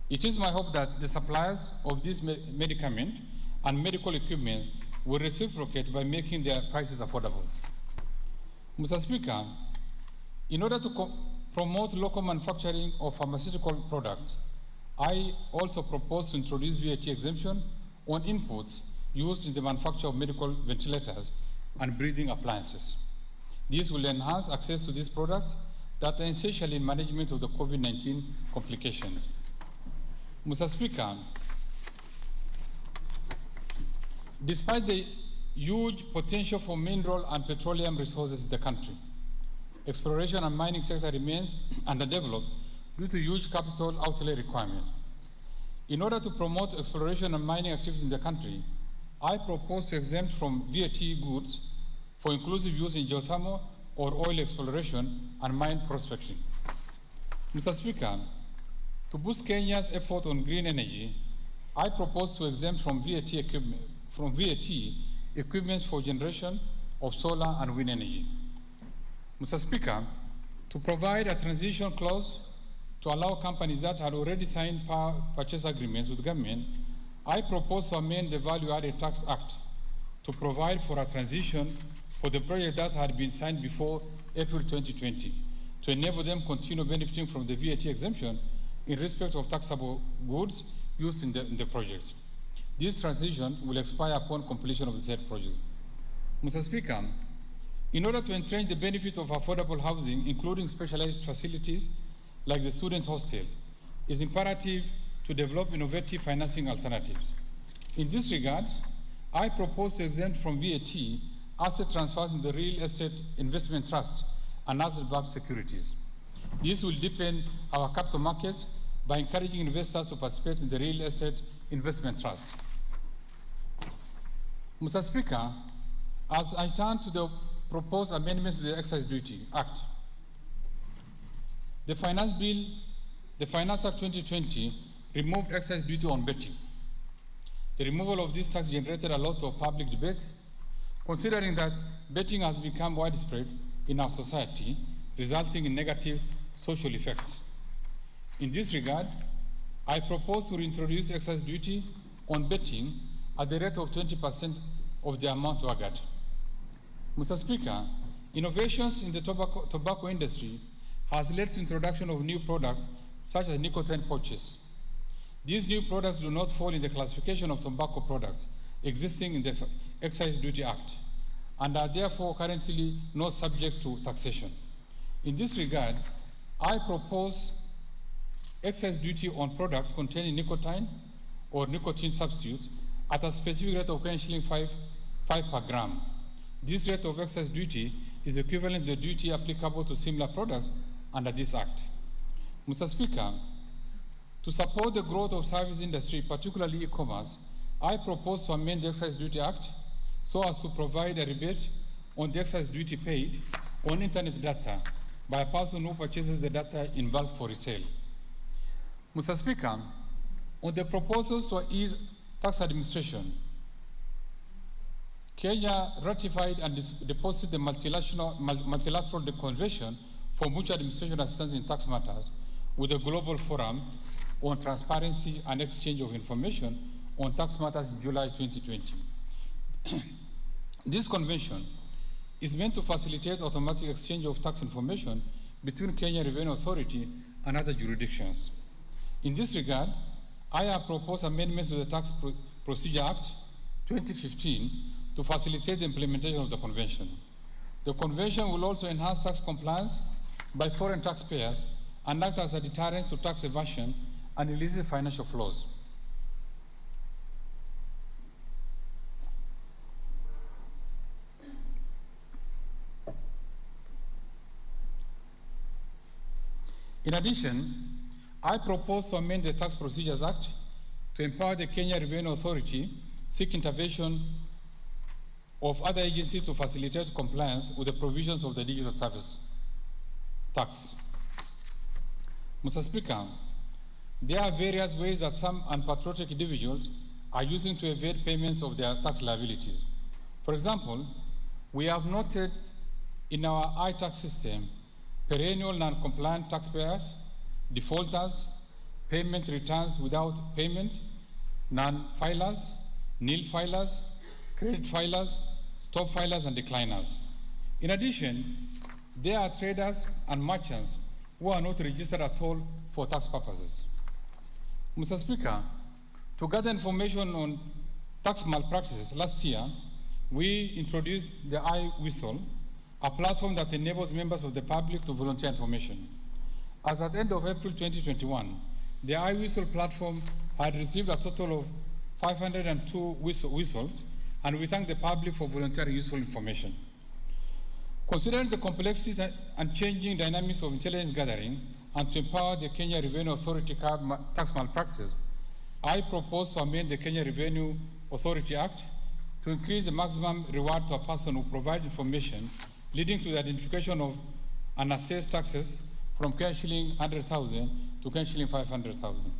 It is my hope that the suppliers of this medicament and medical equipment will reciprocate by making their prices affordable. Mr. Speaker, in order to promote local manufacturing of pharmaceutical products, I also propose to introduce VAT exemption on inputs used in the manufacture of medical ventilators and breathing appliances. This will enhance access to these products that are essential in management of the COVID-19 complications. Mr. Speaker, despite the huge potential for mineral and petroleum resources in the country, exploration and mining sector remains underdeveloped due to huge capital outlay requirements. In order to promote exploration and mining activities in the country, I propose to exempt from VAT goods for inclusive use in geothermal or oil exploration and mine prospecting. Mr. Speaker, to boost Kenya's effort on green energy, I propose to exempt from VAT equipment for generation of solar and wind energy. Mr. Speaker, to provide a transition clause to allow companies that had already signed power purchase agreements with government, I propose to amend the Value Added Tax Act to provide for a transition for the project that had been signed before April 2020, to enable them to continue benefiting from the VAT exemption in respect of taxable goods used in the project. This transition will expire upon completion of the said projects. Mr. Speaker, in order to entrench the benefit of affordable housing, including specialized facilities like the student hostels, it is imperative to develop innovative financing alternatives. In this regard, I propose to exempt from VAT asset transfers in the real estate investment trust and asset-backed securities. This will deepen our capital markets by encouraging investors to participate in the real estate investment trust. Mr. Speaker, as I turn to the propose amendments to the Excise Duty Act. The Finance Act 2020 removed excise duty on betting. The removal of this tax generated a lot of public debate, considering that betting has become widespread in our society, resulting in negative social effects. In this regard, I propose to reintroduce excise duty on betting at the rate of 20% of the amount wagered. Mr. Speaker, innovations in the tobacco industry has led to introduction of new products such as nicotine pouches. These new products do not fall in the classification of tobacco products existing in the Excise Duty Act and are therefore currently not subject to taxation. In this regard, I propose excise duty on products containing nicotine or nicotine substitutes at a specific rate of Ksh. 5 per gram. This rate of excise duty is equivalent to the duty applicable to similar products under this Act. Mr. Speaker, to support the growth of service industry, particularly e-commerce, I propose to amend the Excise Duty Act so as to provide a rebate on the excise duty paid on internet data by a person who purchases the data in bulk for resale. Mr. Speaker, on the proposals to ease tax administration, Kenya ratified and deposited the multilateral convention for mutual administration assistance in tax matters with the Global Forum on Transparency and Exchange of Information on Tax Matters in July 2020. This convention is meant to facilitate automatic exchange of tax information between Kenya Revenue Authority and other jurisdictions. In this regard, I have proposed amendments to the Tax Procedure Act 2015 to facilitate the implementation of the convention. The convention will also enhance tax compliance by foreign taxpayers and act as a deterrent to tax evasion and illicit financial flows. In addition, I propose to amend the Tax Procedures Act to empower the Kenya Revenue Authority seek intervention of other agencies to facilitate compliance with the provisions of the Digital Service Tax. Mr. Speaker, there are various ways that some unpatriotic individuals are using to evade payments of their tax liabilities. For example, we have noted in our iTax system perennial non-compliant taxpayers, defaulters, payment returns without payment, non-filers, nil filers, credit filers, stop filers, and decliners. In addition, there are traders and merchants who are not registered at all for tax purposes. Mr. Speaker, to gather information on tax malpractices, last year, we introduced the iWhistle, a platform that enables members of the public to volunteer information. As at the end of April 2021, the iWhistle platform had received a total of 502 whistles, and we thank the public for volunteering useful information. Considering the complexities and changing dynamics of intelligence gathering, and to empower the Kenya Revenue Authority tax malpractices, I propose to amend the Kenya Revenue Authority Act to increase the maximum reward to a person who provides information leading to the identification of unassessed taxes from Ksh. 100,000 to Ksh. 500,000.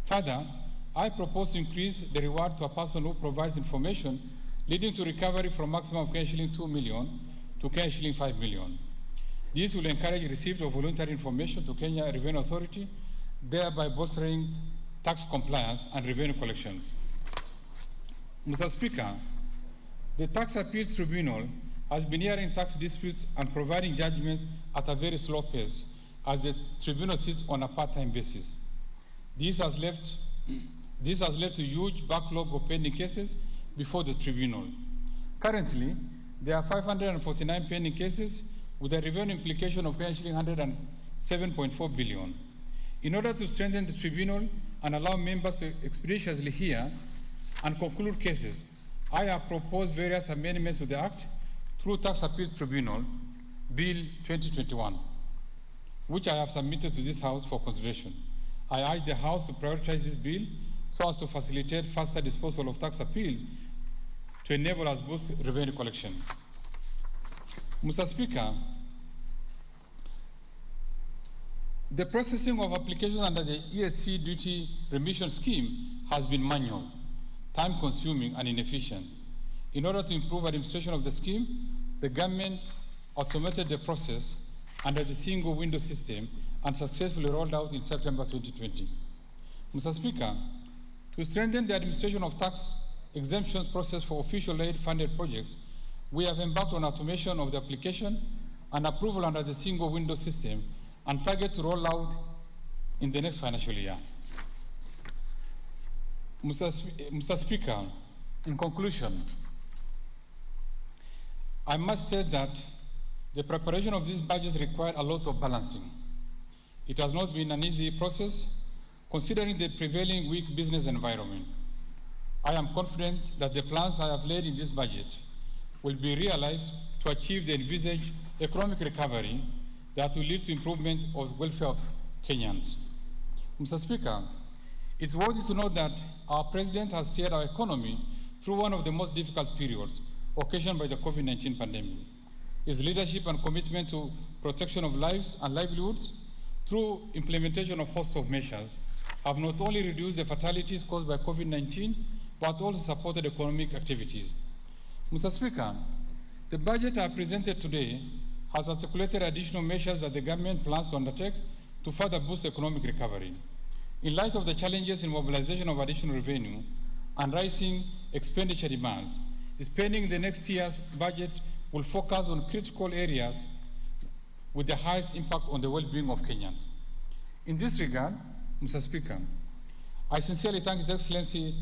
Further, I propose to increase the reward to a person who provides information leading to recovery from maximum of Ksh. 2 million to Ksh. 5 million. This will encourage receipt of voluntary information to Kenya Revenue Authority, thereby bolstering tax compliance and revenue collections. Mr. Speaker, the Tax Appeals Tribunal has been hearing tax disputes and providing judgments at a very slow pace as the tribunal sits on a part-time basis. This has led to huge backlog of pending cases before the tribunal. Currently, there are 549 pending cases with a revenue implication of 107.4 billion. In order to strengthen the tribunal and allow members to expeditiously hear and conclude cases, I have proposed various amendments to the Act through Tax Appeals Tribunal, Bill 2021, which I have submitted to this House for consideration. I urge the House to prioritize this bill so as to facilitate faster disposal of tax appeals to enable us boost revenue collection. Mr. Speaker, the processing of applications under the ESC duty remission scheme has been manual, time-consuming, and inefficient. In order to improve administration of the scheme, the government automated the process under the single window system and successfully rolled out in September 2020. Mr. Speaker, to strengthen the administration of tax exemptions process for official aid-funded projects, we have embarked on automation of the application and approval under the single window system and target to roll out in the next financial year. Mr. Speaker, in conclusion, I must state that the preparation of this budget required a lot of balancing. It has not been an easy process, considering the prevailing weak business environment. I am confident that the plans I have laid in this budget will be realized to achieve the envisaged economic recovery that will lead to improvement of the welfare of Kenyans. Mr. Speaker, it's worthy to note that our President has steered our economy through one of the most difficult periods occasioned by the COVID-19 pandemic. His leadership and commitment to protection of lives and livelihoods through implementation of a host of measures have not only reduced the fatalities caused by COVID-19, but also supported economic activities. Mr. Speaker, the budget I presented today has articulated additional measures that the government plans to undertake to further boost economic recovery. In light of the challenges in mobilization of additional revenue and rising expenditure demands, spending in the next year's budget will focus on critical areas with the highest impact on the well-being of Kenyans. In this regard, Mr. Speaker, I sincerely thank His Excellency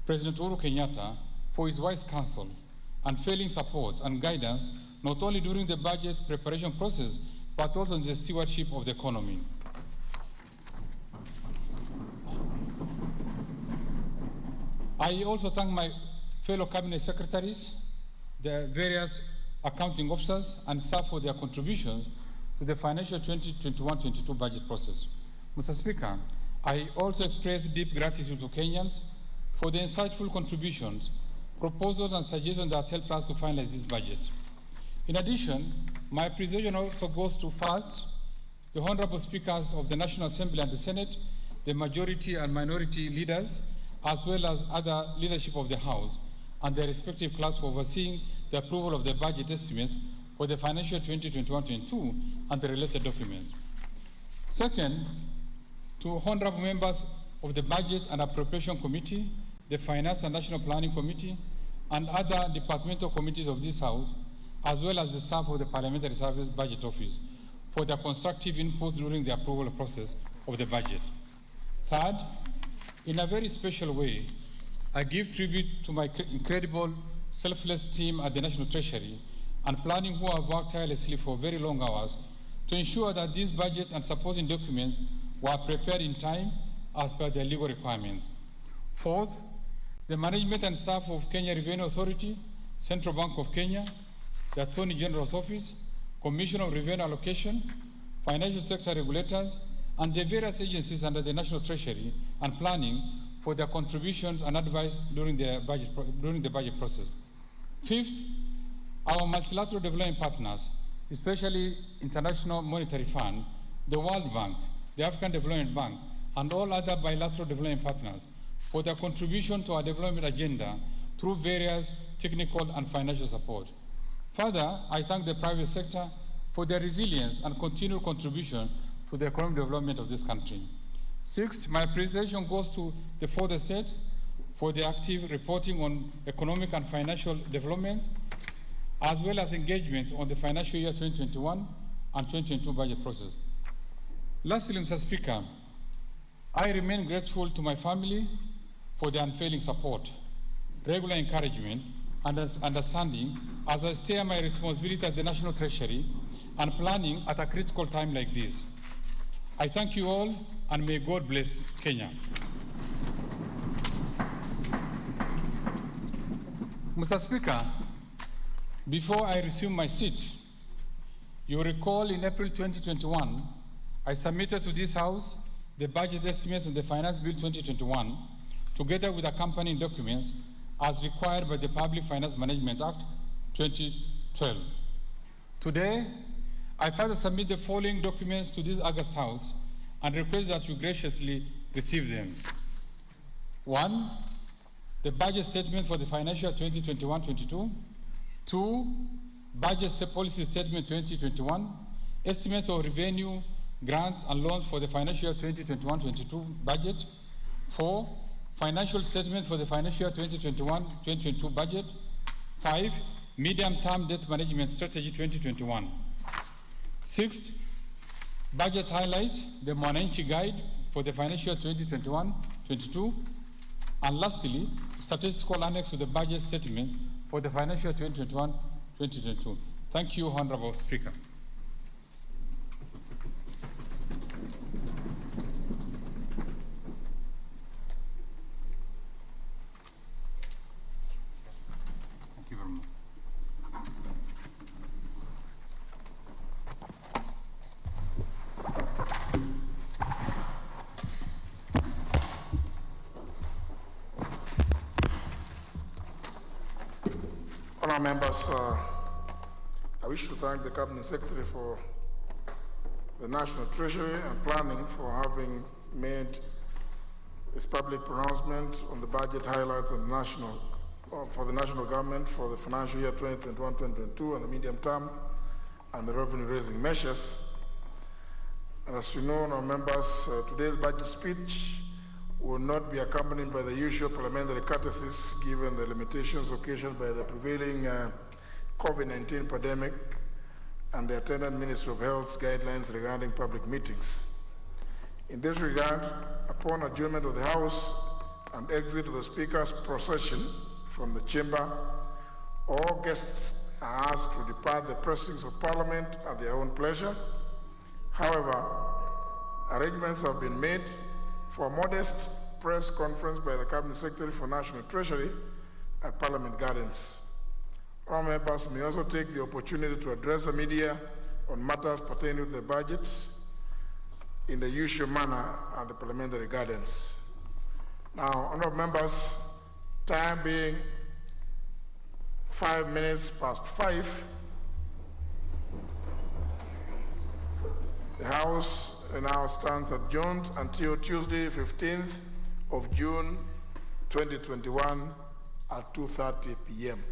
President Uhuru Kenyatta for his wise counsel, unfailing support and guidance, not only during the budget preparation process, but also in the stewardship of the economy. I also thank my fellow cabinet secretaries, the various accounting officers, and staff for their contributions to the financial 2021-22 budget process. Mr. Speaker, I also express deep gratitude to Kenyans for the insightful contributions, proposals, and suggestions that helped us to finalize this budget. In addition, my appreciation also goes to first, the Honorable Speakers of the National Assembly and the Senate, the majority and minority leaders, as well as other leadership of the House, and their respective class for overseeing the approval of the budget estimates for the financial 2021-22 and the related documents. Second, to honorable members of the Budget and Appropriation Committee, the Finance and National Planning Committee, and other departmental committees of this House, as well as the staff of the Parliamentary Service Budget Office, for their constructive input during the approval process of the budget. Third, in a very special way, I give tribute to my incredible, selfless team at the National Treasury and Planning who have worked tirelessly for very long hours to ensure that this budget and supporting documents were prepared in time as per their legal requirements. Fourth, the management and staff of Kenya Revenue Authority, Central Bank of Kenya, the Attorney General's Office, Commission of Revenue Allocation, financial sector regulators, and the various agencies under the National Treasury and Planning for their contributions and advice during the budget process. Fifth, our multilateral development partners, especially International Monetary Fund, the World Bank, the African Development Bank, and all other bilateral development partners for their contribution to our development agenda through various technical and financial support. Further, I thank the private sector for their resilience and continued contribution to the economic development of this country. Sixth, my appreciation goes to the fourth estate for the active reporting on economic and financial development, as well as engagement on the financial year 2021 and 2022 budget process. Lastly, Mr. Speaker, I remain grateful to my family for their unfailing support, regular encouragement, and understanding as I steer my responsibility at the National Treasury and Planning at a critical time like this. I thank you all, and may God bless Kenya. Mr. Speaker, before I resume my seat, you recall in April 2021, I submitted to this House the budget estimates and the Finance Bill 2021, together with accompanying documents as required by the Public Finance Management Act 2012. Today, I further submit the following documents to this August House and request that you graciously receive them. 1, the budget statement for the financial year 2021-22. 2, budget policy statement 2021. Estimates of revenue, grants, and loans for the financial year 2021-22 budget. 4, financial statement for the financial year 2021-2022 budget. 5, medium-term debt management strategy 2021. 6, budget highlights, the Mwananchi guide for the financial year 2021-22. And lastly, statistical annex to the budget statement for the financial year 2021-2022. Thank you, Honorable Speaker. Thank you very much. Honourable members, I wish to thank the Cabinet Secretary for the National Treasury and Planning for having made this public pronouncement on the budget highlights of for the national government for the financial year 2021-2022 and the medium term and the revenue-raising measures. And as you know, honourable members, today's budget speech will not be accompanied by the usual parliamentary courtesies given the limitations occasioned by the prevailing COVID-19 pandemic and the attendant Ministry of Health's guidelines regarding public meetings. In this regard, upon adjournment of the House and exit of the Speaker's procession from the chamber, all guests are asked to depart the precincts of Parliament at their own pleasure. However, arrangements have been made for a modest press conference by the Cabinet Secretary for National Treasury at Parliament Gardens. All members may also take the opportunity to address the media on matters pertaining to the budget in the usual manner at the Parliamentary Gardens. Now, honourable members, time being 5 minutes past 5, the House now stands adjourned until Tuesday, 15th of June, 2021 at 2:30 p.m.